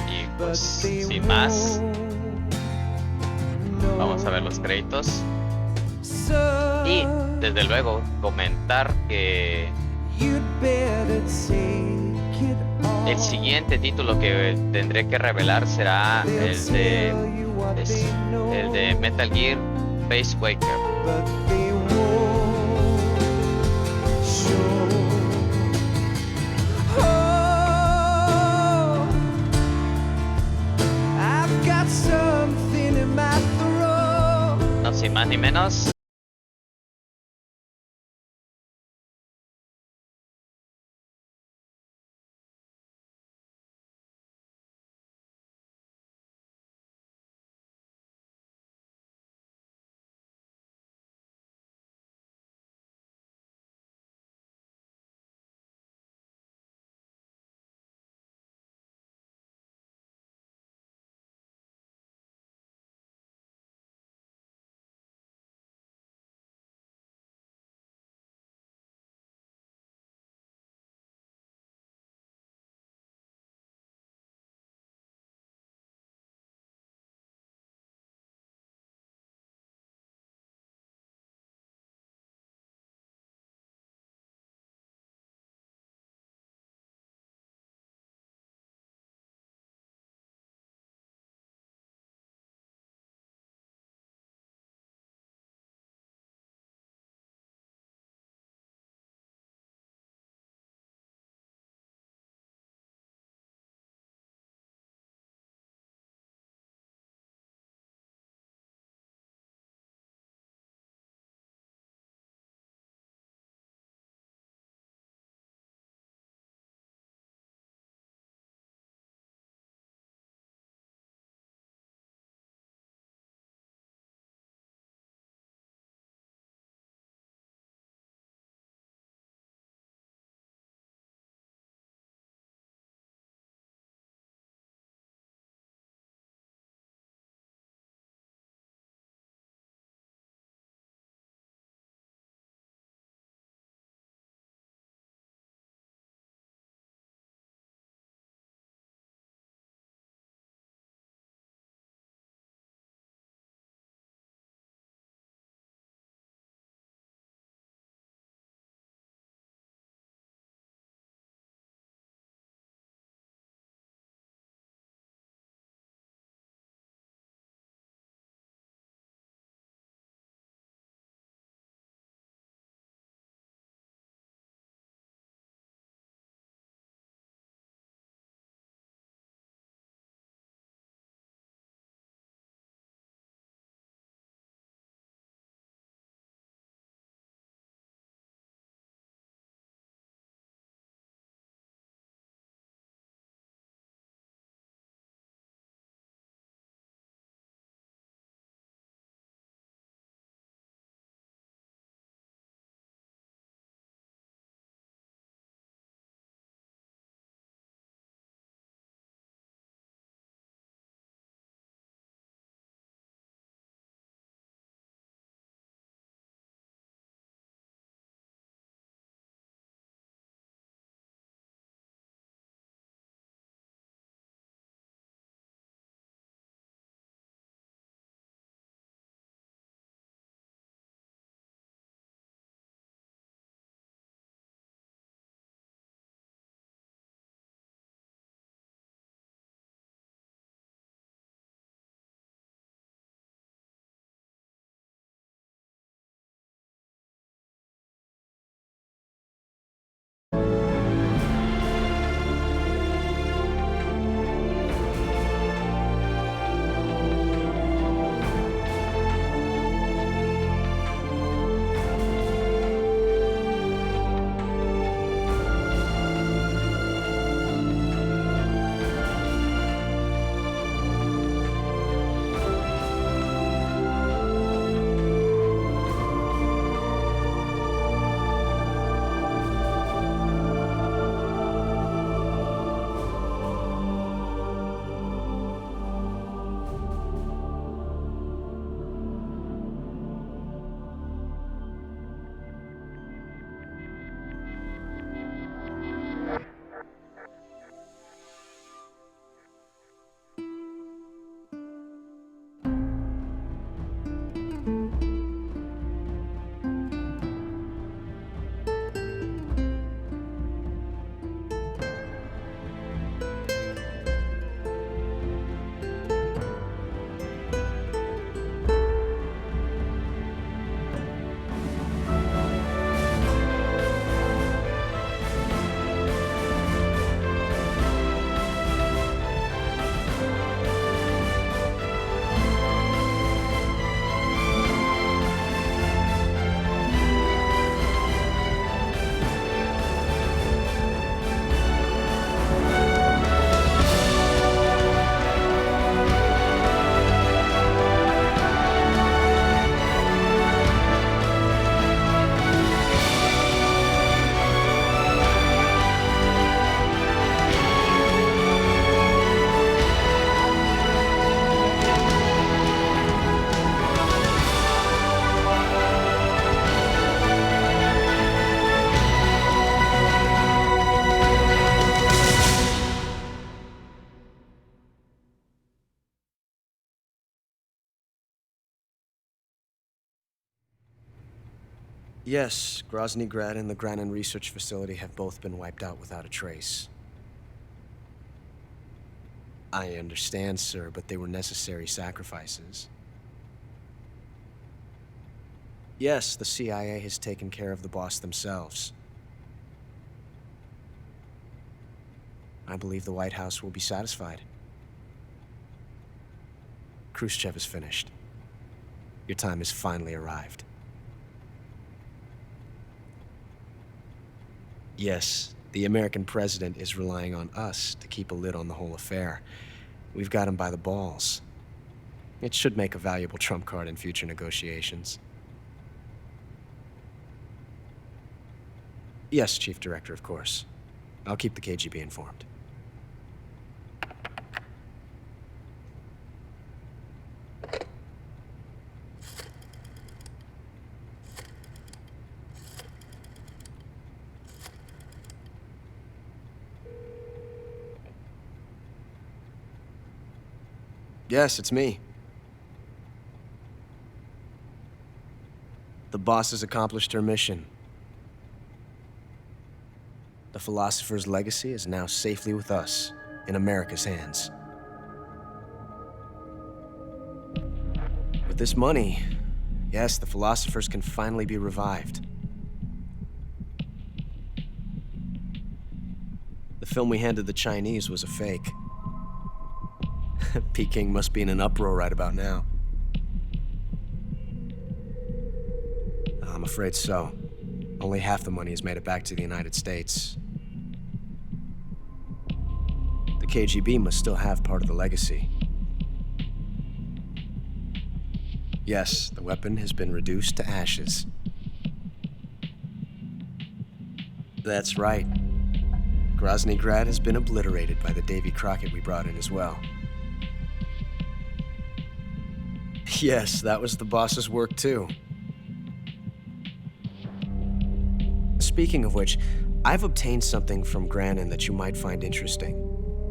Y pues, sin más, vamos a ver los créditos. Y desde luego, comentar que el siguiente título que tendré que revelar será el de Metal Gear Space Waker. No, sin más ni menos. Yes, Grozny Grad and the Granin Research Facility have both been wiped out without a trace. I understand, sir, but they were necessary sacrifices. Yes, the CIA has taken care of the boss themselves. I believe the White House will be satisfied. Khrushchev is finished. Your time has finally arrived. Yes, the American president is relying on us to keep a lid on the whole affair. We've got him by the balls. It should make a valuable trump card in future negotiations. Yes, Chief Director, of course. I'll keep the KGB informed. Yes, it's me. The boss has accomplished her mission. The philosopher's legacy is now safely with us, in America's hands. With this money, yes, the philosophers can finally be revived. The film we handed the Chinese was a fake. Peking must be in an uproar right about now. I'm afraid so. Only half the money has made it back to the United States. The KGB must still have part of the legacy. Yes, the weapon has been reduced to ashes. That's right. Grozny Grad has been obliterated by the Davy Crockett we brought in as well. Yes, that was the boss's work too. Speaking of which, I've obtained something from Granin that you might find interesting.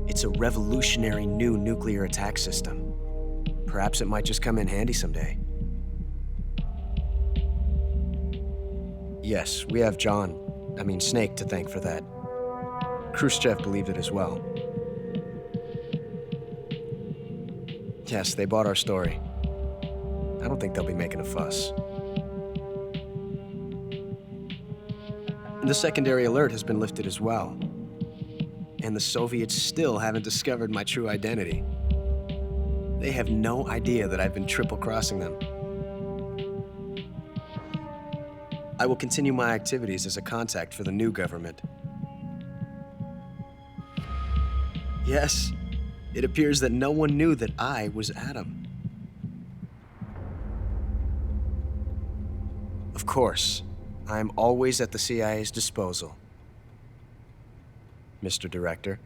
It's a revolutionary new nuclear attack system. Perhaps it might just come in handy someday. Yes, we have Snake to thank for that. Khrushchev believed it as well. Yes, they bought our story. I don't think they'll be making a fuss. The secondary alert has been lifted as well. And the Soviets still haven't discovered my true identity. They have no idea that I've been triple-crossing them. I will continue my activities as a contact for the new government. Yes, it appears that no one knew that I was Adam. Of course, I'm always at the CIA's disposal, Mr. Director.